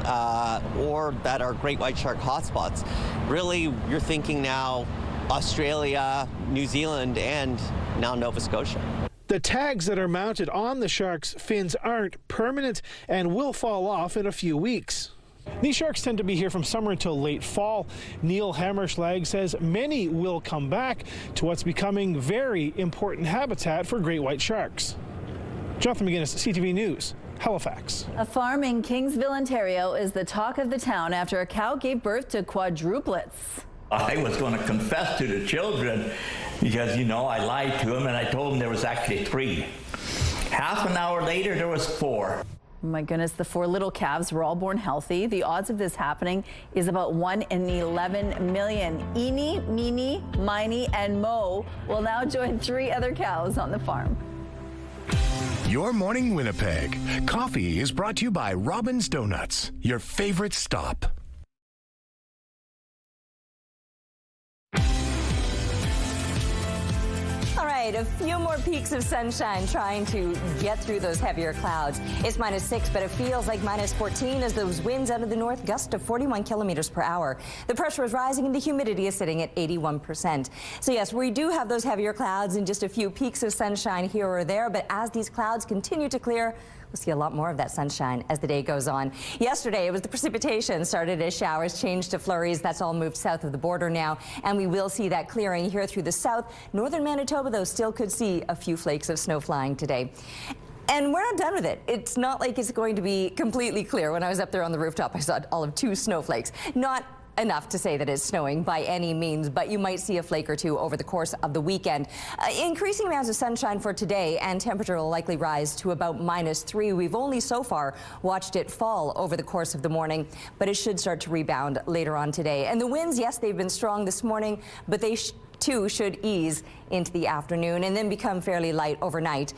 [SPEAKER 13] or that are great white shark hotspots. Really, you're thinking now Australia, New Zealand, and now Nova Scotia.
[SPEAKER 4] The tags that are mounted on the shark's fins aren't permanent and will fall off in a few weeks. These sharks tend to be here from summer until late fall. Neil Hammerschlag says many will come back to what's becoming very important habitat for great white sharks. Jonathan McGinnis, CTV News, Halifax.
[SPEAKER 1] A farm in Kingsville, Ontario is the talk of the town after a cow gave birth to quadruplets.
[SPEAKER 5] I was going to confess to the children because, you know, I lied to them and I told them there was actually 3. Half an hour later, there was 4.
[SPEAKER 1] Oh my goodness, the 4 little calves were all born healthy. The odds of this happening is about 1 in 11 million. Eeny, meeny, miny, and Mo will now join 3 other cows on the farm.
[SPEAKER 17] Your Morning Winnipeg. Coffee is brought to you by Robin's Donuts, your favorite stop.
[SPEAKER 2] All right, a few more peaks of sunshine trying to get through those heavier clouds. It's -6, but it feels like -14 as those winds out of the north gust to 41 kilometers per hour. The pressure is rising and the humidity is sitting at 81%. So yes, we do have those heavier clouds and just a few peaks of sunshine here or there, but as these clouds continue to clear, we'll see a lot more of that sunshine as the day goes on. Yesterday, it was the precipitation started as showers changed to flurries. That's all moved south of the border now, and we will see that clearing here through the south. Northern Manitoba, though, still could see a few flakes of snow flying today. And we're not done with it. It's not like it's going to be completely clear. When I was up there on the rooftop, I saw all of 2 snowflakes. Not enough to say that it's snowing by any means, but you might see a flake or 2 over the course of the weekend. Increasing amounts of sunshine for today, and temperature will likely rise to about -3. We've only so far watched it fall over the course of the morning, but it should start to rebound later on today. And the winds, yes, they've been strong this morning, but they too should ease into the afternoon and then become fairly light overnight.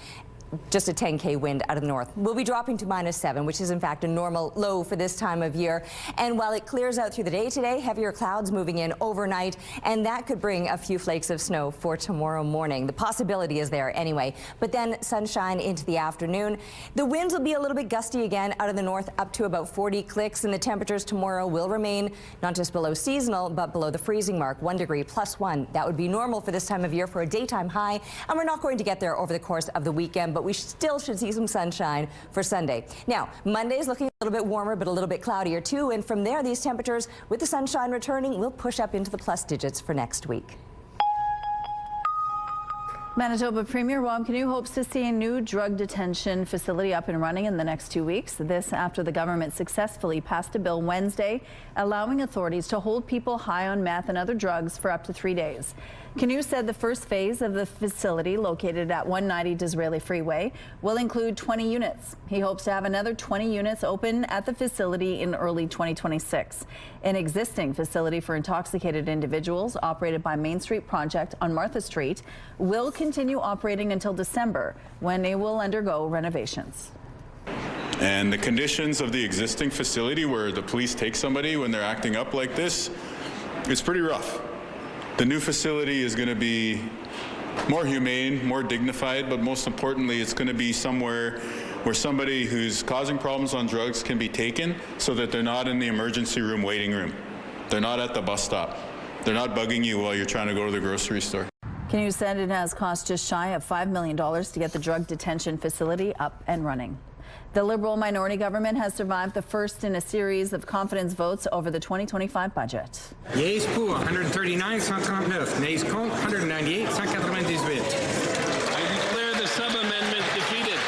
[SPEAKER 2] Just a 10K wind out of the north. We'll be dropping to -7, which is in fact a normal low for this time of year. And while it clears out through the day today, heavier clouds moving in overnight, and that could bring a few flakes of snow for tomorrow morning. The possibility is there anyway, but then sunshine into the afternoon. The winds will be a little bit gusty again out of the north, up to about 40 clicks, and the temperatures tomorrow will remain not just below seasonal, but below the freezing mark, 1 degree +1. That would be normal for this time of year for a daytime high, and we're not going to get there over the course of the weekend, but we still should see some sunshine for Sunday. Now, Monday's looking a little bit warmer, but a little bit cloudier too. And from there, these temperatures, with the sunshine returning, will push up into the plus digits for next week.
[SPEAKER 1] Manitoba Premier Rob Canoe hopes to see a new drug detention facility up and running in the next 2 weeks. This after the government successfully passed a bill Wednesday allowing authorities to hold people high on meth and other drugs for up to 3 days. Canoe said the first phase of the facility, located at 190 Disraeli Freeway, will include 20 units. He hopes to have another 20 units open at the facility in early 2026. An existing facility for intoxicated individuals operated by Main Street Project on Martha Street will continue operating until December, when they will undergo renovations.
[SPEAKER 7] And the conditions of the existing facility where the police take somebody when they're acting up like this, it's pretty rough. The new facility is going to be more humane, more dignified, but most importantly, it's going to be somewhere where somebody who's causing problems on drugs can be taken so that they're not in the emergency room waiting room. They're not at the bus stop. They're not bugging you while you're trying to go to the grocery store.
[SPEAKER 1] Canoe said it has cost just shy of $5 million to get the drug detention facility up and running. The Liberal minority government has survived the first in a series of confidence votes over the 2025 budget.
[SPEAKER 18] Yeas pour 139, 139. Nays contre 198, 198. I declare the sub-amendment defeated.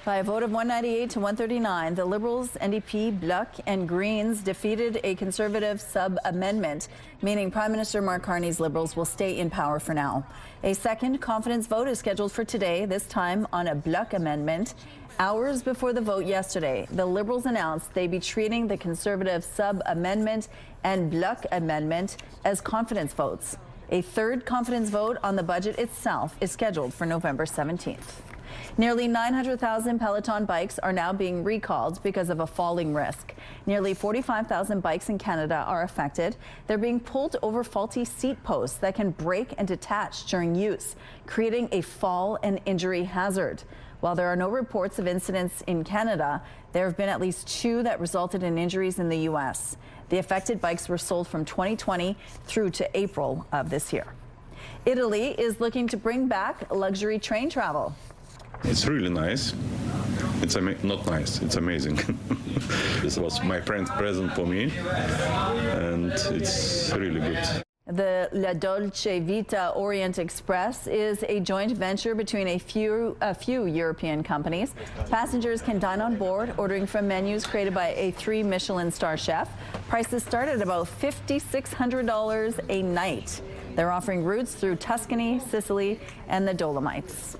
[SPEAKER 1] By a vote of 198 to 139, the Liberals, NDP, Bloc, and Greens defeated a Conservative sub-amendment, meaning Prime Minister Mark Carney's Liberals will stay in power for now. A second confidence vote is scheduled for today, this time on a Bloc amendment. Hours before the vote yesterday, the Liberals announced they'd be treating the Conservative sub-amendment and Bloc amendment as confidence votes. A third confidence vote on the budget itself is scheduled for November 17th. Nearly 900,000 Peloton bikes are now being recalled because of a falling risk. Nearly 45,000 bikes in Canada are affected. They're being pulled over faulty seat posts that can break and detach during use, creating a fall and injury hazard. While there are no reports of incidents in Canada, there have been at least 2 that resulted in injuries in the U.S. The affected bikes were sold from 2020 through to April of this year. Italy is looking to bring back luxury train travel.
[SPEAKER 8] It's really nice. It's not nice. It's amazing. This was my friend's present for me, and it's really good.
[SPEAKER 1] The La Dolce Vita Orient Express is a joint venture between a few European companies. Passengers can dine on board, ordering from menus created by a 3 Michelin star chef. Prices start at about $5,600 a night. They're offering routes through Tuscany, Sicily, and the Dolomites.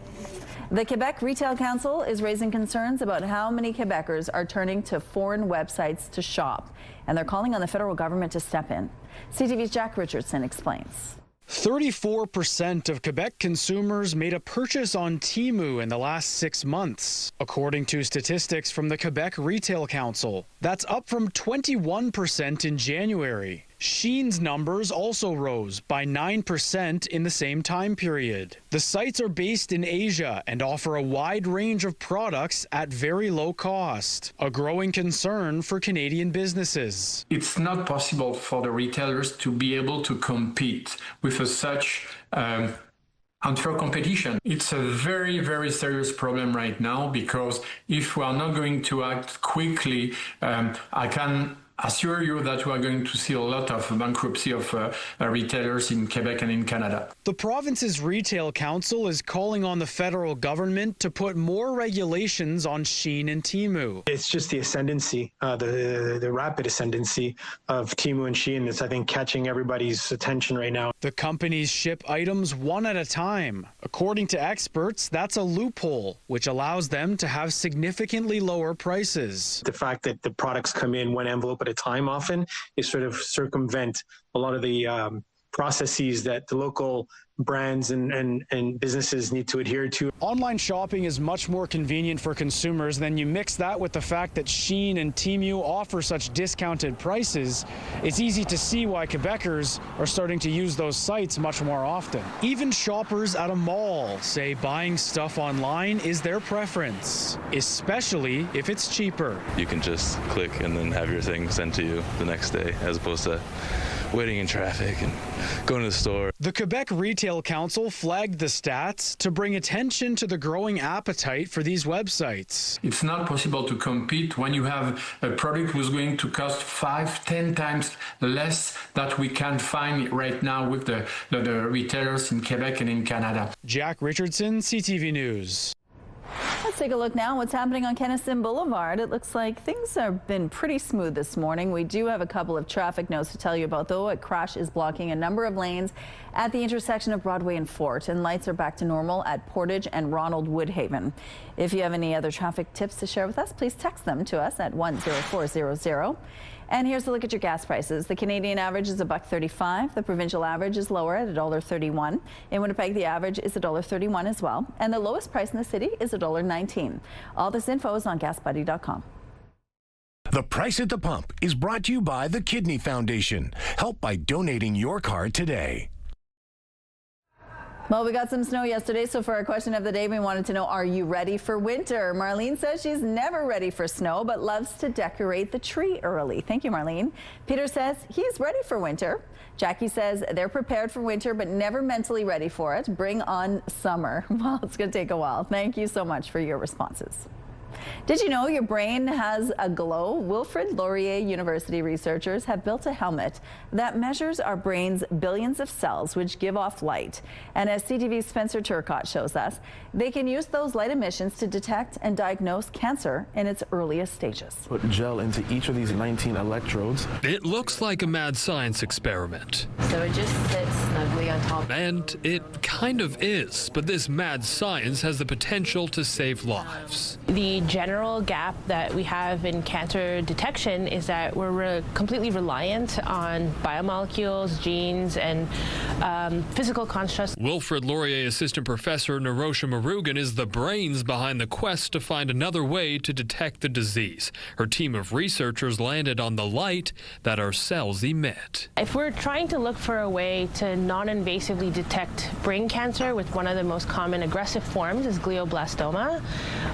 [SPEAKER 1] The Quebec Retail Council is raising concerns about how many Quebecers are turning to foreign websites to shop, and they're calling on the federal government to step in. CTV's Jack Richardson explains.
[SPEAKER 9] 34% of Quebec consumers made a purchase on Temu in the last 6 months, according to statistics from the Quebec Retail Council. That's up from 21% in January. Shein's numbers also rose by 9% in the same time period. The sites are based in Asia and offer a wide range of products at very low cost, a growing concern for Canadian businesses.
[SPEAKER 20] It's not possible for the retailers to be able to compete with such unfair competition. It's a very, very serious problem right now, because if we are not going to act quickly, I can assure you that we are going to see a lot of bankruptcy of retailers in Quebec and in Canada.
[SPEAKER 9] The province's retail council is calling on the federal government to put more regulations on Shein and Temu.
[SPEAKER 21] It's just the ascendancy, the rapid ascendancy of Temu and Shein that's, I think, catching everybody's attention right now.
[SPEAKER 9] The companies ship items one at a time. According to experts, that's a loophole, which allows them to have significantly lower prices.
[SPEAKER 21] The fact that the products come in one envelope at a time often is sort of circumvent a lot of the processes that the local brands and businesses need to adhere to.
[SPEAKER 9] Online shopping is much more convenient for consumers. Then you mix that with the fact that Shein and Temu offer such discounted prices, it's easy to see why Quebecers are starting to use those sites much more often. Even shoppers at a mall say buying stuff online is their preference, especially if it's cheaper.
[SPEAKER 22] You can just click and then have your thing sent to you the next day, as opposed to waiting in traffic and going to the store.
[SPEAKER 9] The Quebec Retail Council flagged the stats to bring attention to the growing appetite for these websites.
[SPEAKER 20] It's not possible to compete when you have a product who's going to cost 5-10 times less that we can find right now with the retailers in Quebec and in Canada.
[SPEAKER 9] Jack Richardson, CTV News.
[SPEAKER 1] Let's take a look now what's happening on Kenison Boulevard. It looks like things have been pretty smooth this morning. We do have a couple of traffic notes to tell you about, though. A crash is blocking a number of lanes at the intersection of Broadway and Fort, and lights are back to normal at Portage and Ronald Woodhaven. If you have any other traffic tips to share with us, please text them to us at 10400. And here's a look at your gas prices. The Canadian average is $1.35. The provincial average is lower at $1.31. In Winnipeg, the average is $1.31 as well. And the lowest price in the city is $1.19. All this info is on GasBuddy.com.
[SPEAKER 17] The Price at the Pump is brought to you by the Kidney Foundation. Help by donating your card today.
[SPEAKER 1] Well, we got some snow yesterday, so for our question of the day, we wanted to know, are you ready for winter? Marlene says she's never ready for snow, but loves to decorate the tree early. Thank you, Marlene. Peter says he's ready for winter. Jackie says they're prepared for winter, but never mentally ready for it. Bring on summer. Well, it's going to take a while. Thank you so much for your responses. Did you know your brain has a glow? Wilfrid Laurier University researchers have built a helmet that measures our brain's billions of cells which give off light. And as CTV's Spencer Turcott shows us, they can use those light emissions to detect and diagnose cancer in its earliest stages.
[SPEAKER 23] Put gel into each of these 19 electrodes.
[SPEAKER 24] It looks like a mad science experiment.
[SPEAKER 28] So it just sits snugly on top.
[SPEAKER 24] And it kind of is, but this mad science has the potential to save lives.
[SPEAKER 28] The
[SPEAKER 6] the general gap that we have in cancer detection is that we're completely reliant on biomolecules, genes, and physical constructs.
[SPEAKER 24] Wilfrid Laurier Assistant Professor Narosha Murugan is the brains behind the quest to find another way to detect the disease. Her team of researchers landed on the light that our cells emit.
[SPEAKER 6] If we're trying to look for a way to non-invasively detect brain cancer with one of the most common aggressive forms is glioblastoma,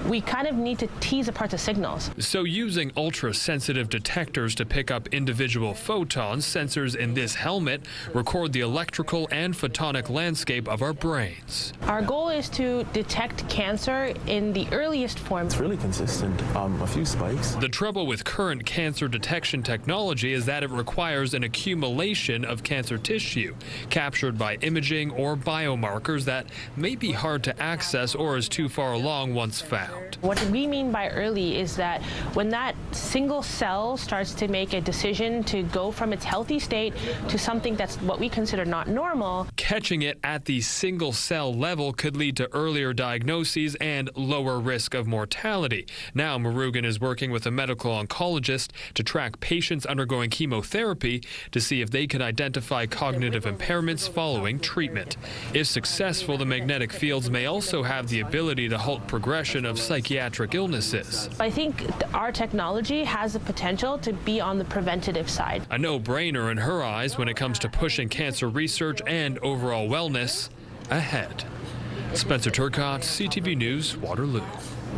[SPEAKER 6] we kind of need to tease apart the signals.
[SPEAKER 24] So using ultra-sensitive detectors to pick up individual photons, sensors in this helmet record the electrical and photonic landscape of our brains.
[SPEAKER 6] Our goal is to detect cancer in the earliest form.
[SPEAKER 23] It's really consistent, a few spikes.
[SPEAKER 24] The trouble with current cancer detection technology is that it requires an accumulation of cancer tissue captured by imaging or biomarkers that may be hard to access or is too far along once found.
[SPEAKER 6] What we mean by early is that when that single cell starts to make a decision to go from its healthy state to something that's what we consider not normal.
[SPEAKER 24] Catching it at the single cell level could lead to earlier diagnoses and lower risk of mortality. Now Murugan is working with a medical oncologist to track patients undergoing chemotherapy to see if they can identify cognitive impairments following treatment. If successful, the magnetic fields may also have the ability to halt progression of psychiatric illnesses.
[SPEAKER 6] I think our technology has the potential to be on the preventative side.
[SPEAKER 24] A no-brainer in her eyes when it comes to pushing cancer research and overall wellness ahead. Spencer Turcott, CTV News, Waterloo.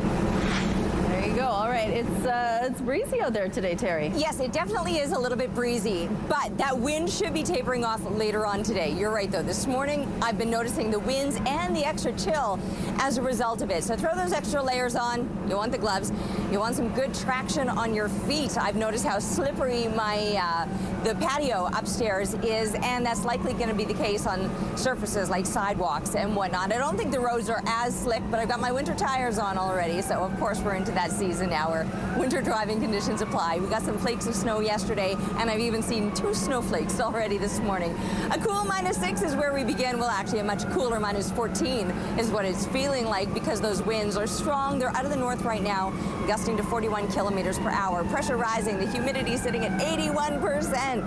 [SPEAKER 1] There you go. All right, it's breezy out there today, Terry.
[SPEAKER 2] Yes, it definitely is a little bit breezy, but that wind should be tapering off later on today. You're right, though. This morning, I've been noticing the winds and the extra chill as a result of it. So throw those extra layers on. You want the gloves. You want some good traction on your feet. I've noticed how slippery the patio upstairs is, and that's likely going to be the case on surfaces like sidewalks and whatnot. I don't think the roads are as slick, but I've got my winter tires on already, so of course we're into that season now where winter driving conditions apply. We got some flakes of snow yesterday, and I've even seen 2 snowflakes already this morning. A cool -6 is where we begin. Well, actually, a much cooler -14 is what it's feeling like because those winds are strong. They're out of the north right now, gusting to 41 kilometers per hour. Pressure rising, the humidity sitting at 81%.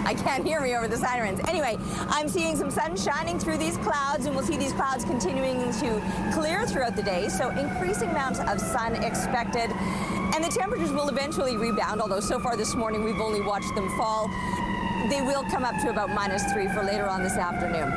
[SPEAKER 2] I can't hear me over the sirens. Anyway, I'm seeing some sun shining through these clouds, and we'll see these clouds continuing to clear throughout the day, so increasing amounts of sun expected. And the temperatures will eventually rebound, although so far this morning we've only watched them fall. They will come up to about -3 for later on this afternoon.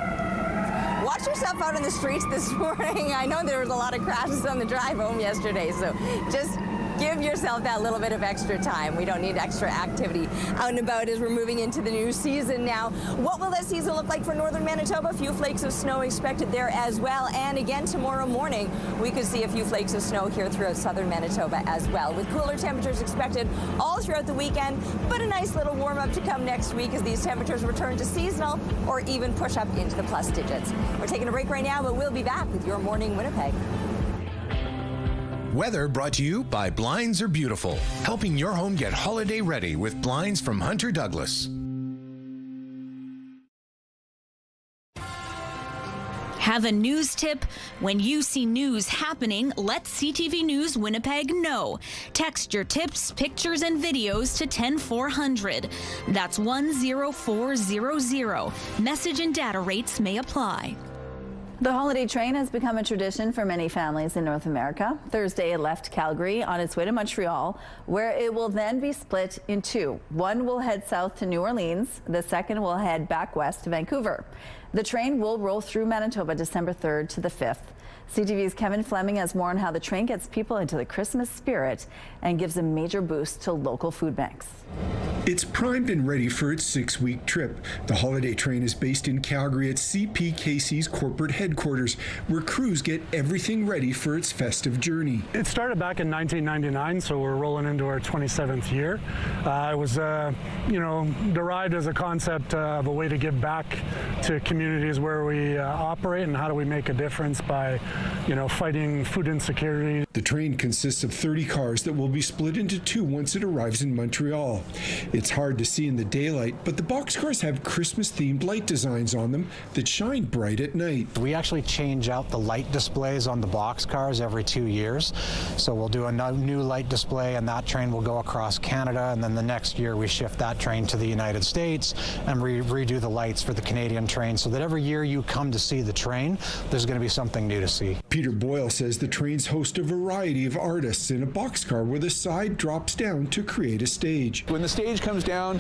[SPEAKER 2] Watch yourself out in the streets this morning. I know there was a lot of crashes on the drive home yesterday, so just give yourself that little bit of extra time. We don't need extra activity out and about as we're moving into the new season now. What will that season look like for northern Manitoba? A few flakes of snow expected there as well. And again, tomorrow morning, we could see a few flakes of snow here throughout southern Manitoba as well, with cooler temperatures expected all throughout the weekend, but a nice little warm up to come next week as these temperatures return to seasonal or even push up into the plus digits. We're taking a break right now, but we'll be back with Your Morning Winnipeg.
[SPEAKER 17] Weather brought to you by Blinds Are Beautiful, helping your home get holiday ready with blinds from Hunter Douglas.
[SPEAKER 10] Have a news tip? When you see news happening, let CTV News Winnipeg know. Text your tips, pictures, and videos to 10400. That's 10400. Message and data rates may apply.
[SPEAKER 1] The holiday train has become a tradition for many families in North America. Thursday, it left Calgary on its way to Montreal, where it will then be split in 2. One will head south to New Orleans. The second will head back west to Vancouver. The train will roll through Manitoba December 3rd to the 5th. CTV's Kevin Fleming has more on how the train gets people into the Christmas spirit and gives a major boost to local food banks.
[SPEAKER 11] It's primed and ready for its 6-week trip. The holiday train is based in Calgary at CPKC's corporate headquarters, where crews get everything ready for its festive journey.
[SPEAKER 12] It started back in 1999, so we're rolling into our 27th year. It was, derived as a concept of a way to give back to communities where we operate, and how do we make a difference by, fighting food insecurity.
[SPEAKER 11] The train consists of 30 cars that will be split into 2 once it arrives in Montreal. It's hard to see in the daylight, but the boxcars have Christmas-themed light designs on them that shine bright at night.
[SPEAKER 3] We actually change out the light displays on the boxcars every 2 years. So we'll do a new light display, and that train will go across Canada, and then the next year we shift that train to the United States and redo the lights for the Canadian train, so that every year you come to see the train, there's going to be something new to see.
[SPEAKER 11] Peter Boyle says the trains host a variety of artists in a boxcar where the side drops down to create a stage.
[SPEAKER 14] When the stage comes down,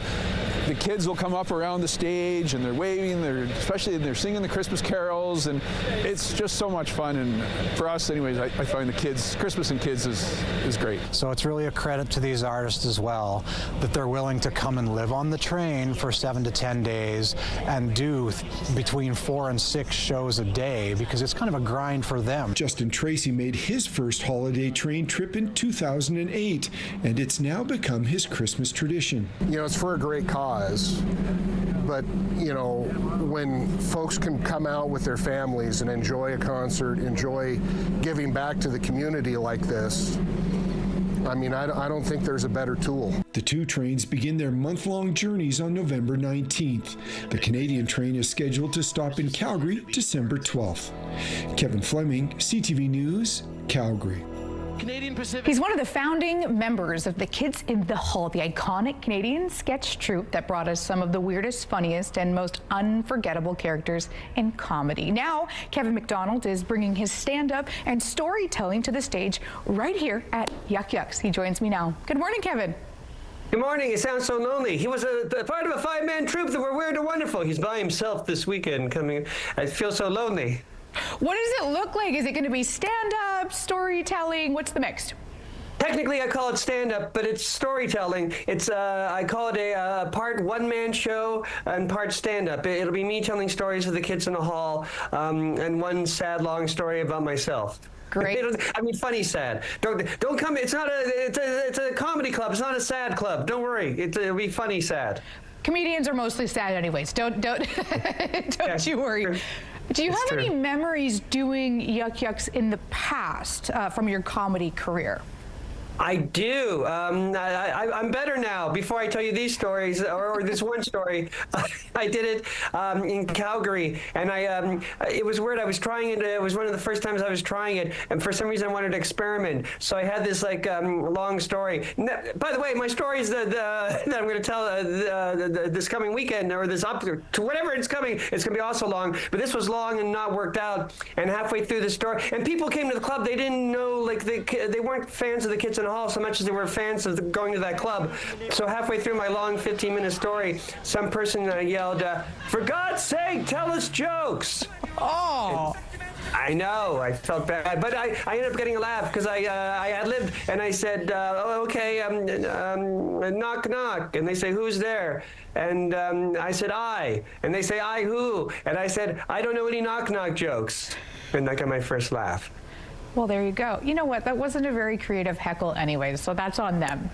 [SPEAKER 14] the kids will come up around the stage and they're waving, especially they're singing the Christmas carols, and it's just so much fun. And for us anyways, I find the kids, Christmas and kids is great.
[SPEAKER 3] So it's really a credit to these artists as well that they're willing to come and live on the train for 7 to 10 days and do between 4 and 6 shows a day, because it's kind of a grind for them.
[SPEAKER 11] Justin Tracy made his first holiday train trip in 2008, and it's now become his Christmas tradition.
[SPEAKER 15] You know, it's for a great cause, but, you know, when folks can come out with their families and enjoy a concert, enjoy giving back to the community like this, I mean, I don't think there's a better tool.
[SPEAKER 11] The two trains begin their month-long journeys on November 19th. The Canadian train is scheduled to stop in Calgary December 12th. Kevin Fleming, CTV News, Calgary.
[SPEAKER 16] He's one of the founding members of the Kids in the Hall, the iconic Canadian sketch troupe that brought us some of the weirdest, funniest, and most unforgettable characters in comedy. Now, Kevin McDonald is bringing his stand-up and storytelling to the stage right here at Yuck Yucks. He joins me now. Good morning, Kevin.
[SPEAKER 19] Good morning. He sounds so lonely. He was a part of a 5-man troupe that were weird and wonderful. He's by himself this weekend coming. I feel so lonely.
[SPEAKER 16] What does it look like? Is it going to be stand-up, storytelling? What's the mix?
[SPEAKER 19] Technically, I call it stand-up, but it's storytelling. It's I call it a part one-man show and part stand-up. It'll be me telling stories of the kids in the hall, and one sad, long story about myself.
[SPEAKER 16] Great.
[SPEAKER 19] I mean, funny sad. Don't come. It's not it's a comedy club. It's not a sad club. Don't worry. It'll be funny sad.
[SPEAKER 16] Comedians are mostly sad, anyways. Don't you worry. Do you have any memories doing Yuck Yucks in the past from your comedy career?
[SPEAKER 19] I do. I'm better now. Before I tell you these stories, or this one story, I did it in Calgary, and it was weird. I was trying it. It was one of the first times I was trying it, and for some reason I wanted to experiment. So I had this long story. By the way, my story is that I'm going to tell this coming weekend, or this up to whatever it's coming. It's going to be also long, but this was long and not worked out. And halfway through the story, and people came to the club. They didn't know, like they weren't fans of the Kids in the Hall so much as they were fans of going to that club. So halfway through my long 15-minute story, some person yelled, "For God's sake, tell us jokes!"
[SPEAKER 16] Oh.
[SPEAKER 19] I know, I felt bad, but I ended up getting a laugh because I ad-libbed, and I said, "Oh, okay, knock, knock," and they say, "Who's there?" And I said, "I," and they say, "I who?" And I said, "I don't know any knock-knock jokes," and I got my first laugh.
[SPEAKER 16] Well, there you go. You know what? That wasn't a very creative heckle anyway, so that's on them.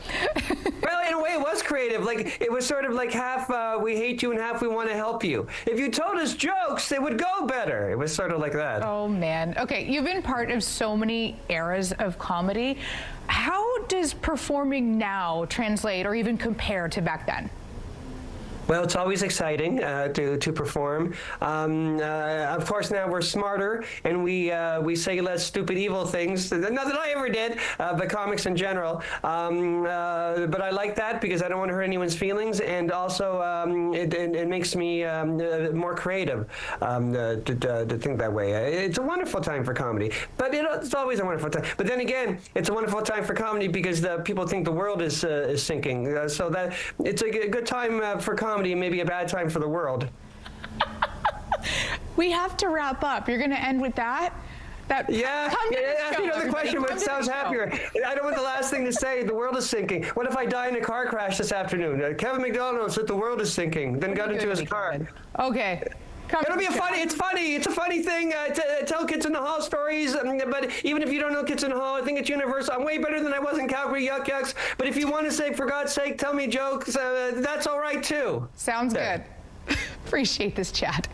[SPEAKER 19] Well, in a way, it was creative. Like, it was sort of like half we hate you and half we want to help you. If you told us jokes, it would go better. It was sort of like that.
[SPEAKER 16] Oh, man. Okay, you've been part of so many eras of comedy. How does performing now translate or even compare to back then?
[SPEAKER 19] Well, it's always exciting to perform. Of course, now we're smarter and we say less stupid, evil things. Not that I ever did, but comics in general. But I like that because I don't want to hurt anyone's feelings, and also it makes me more creative to think that way. It's a wonderful time for comedy, but it's always a wonderful time. But then again, it's a wonderful time for comedy because people think the world is sinking. So that it's a good time for comedy. Maybe a bad time for the world.
[SPEAKER 16] We have to wrap up. You're going to end with that? Ask me another question, but it sounds happier.
[SPEAKER 19] I don't want the last thing to say. The world is sinking. What if I die in a car crash this afternoon? Kevin McDonald said the world is sinking, then got into his car.
[SPEAKER 16] Okay.
[SPEAKER 19] It'll be it's funny. It's a funny thing to tell Kids in the Hall stories, but even if you don't know Kids in the Hall, I think it's universal. I'm way better than I was in Calgary Yuck Yucks, but if you want to say, for God's sake, tell me jokes, that's all right, too.
[SPEAKER 16] Sounds good. Appreciate this chat.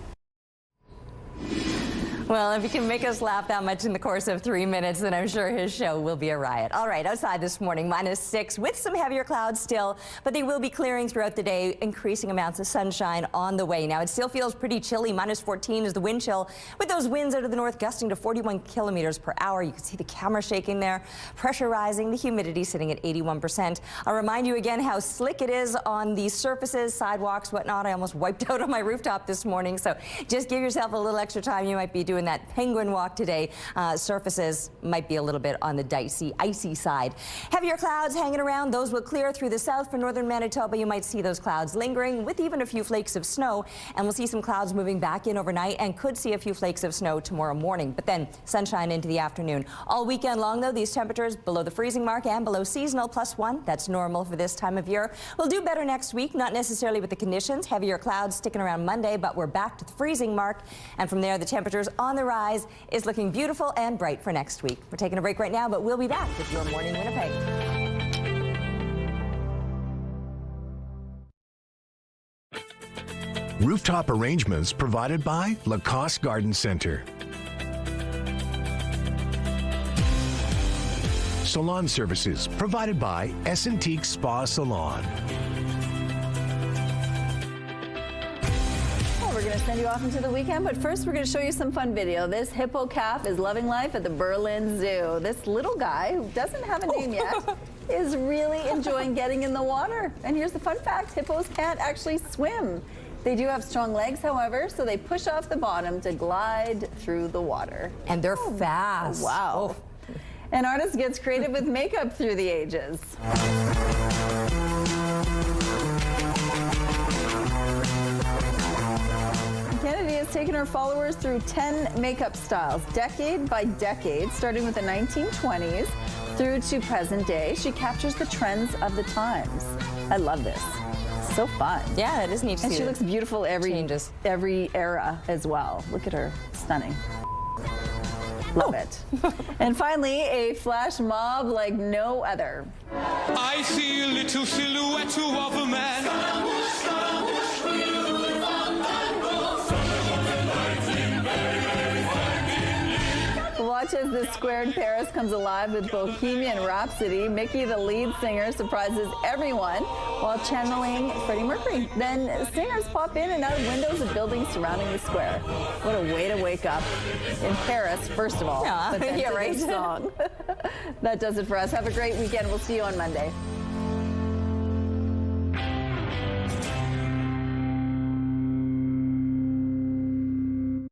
[SPEAKER 2] Well, if he can make us laugh that much in the course of 3 minutes, then I'm sure his show will be a riot. All right, outside this morning, -6 with some heavier clouds still, but they will be clearing throughout the day, increasing amounts of sunshine on the way. Now, it still feels pretty chilly. -14 is the wind chill, with those winds out of the north gusting to 41 kilometers per hour. You can see the camera shaking there. Pressure rising, the humidity sitting at 81%. I'll remind you again how slick it is on the surfaces, sidewalks, whatnot. I almost wiped out on my rooftop this morning, so just give yourself a little extra time. You might be doing that penguin walk today. Surfaces might be a little bit on the dicey, icy side. Heavier clouds hanging around. Those will clear through the south for northern Manitoba. You might see those clouds lingering with even a few flakes of snow, and we'll see some clouds moving back in overnight and could see a few flakes of snow tomorrow morning, but then sunshine into the afternoon. All weekend long, though, these temperatures below the freezing mark and below seasonal, +1. That's normal for this time of year. We'll do better next week, not necessarily with the conditions. Heavier clouds sticking around Monday, but we're back to the freezing mark, and from there the temperatures on the rise is looking beautiful and bright for next week. We're taking a break right now, but we'll be back with Your Morning Winnipeg.
[SPEAKER 17] Rooftop arrangements provided by Lacoste Garden Center. Salon services provided by Essentique Spa Salon.
[SPEAKER 1] We're going to send you off into the weekend, but first we're going to show you some fun video. This hippo calf is loving life at the Berlin Zoo. This little guy, who doesn't have a name yet, is really enjoying getting in the water. And here's the fun fact, hippos can't actually swim. They do have strong legs, however, so they push off the bottom to glide through the water.
[SPEAKER 2] And they're fast.
[SPEAKER 1] Wow. An artist gets creative with makeup through the ages. Kennedy has taken her followers through 10 makeup styles, decade by decade, starting with the 1920s through to present day. She captures the trends of the times. I love this. So fun.
[SPEAKER 2] Yeah, it is neat to see.
[SPEAKER 1] And she looks beautiful every era as well. Look at her. Stunning. Love it. And finally, a flash mob like no other.
[SPEAKER 4] I see a little silhouette of a man.
[SPEAKER 1] Watch as the square in Paris comes alive with Bohemian Rhapsody. Mickey, the lead singer, surprises everyone while channeling Freddie Mercury. Then singers pop in and out of windows of buildings surrounding the square. What a way to wake up in Paris, first of all.
[SPEAKER 2] Yeah,
[SPEAKER 1] but then
[SPEAKER 2] yeah, right.
[SPEAKER 1] Song. That does it for us. Have a great weekend. We'll see you on Monday.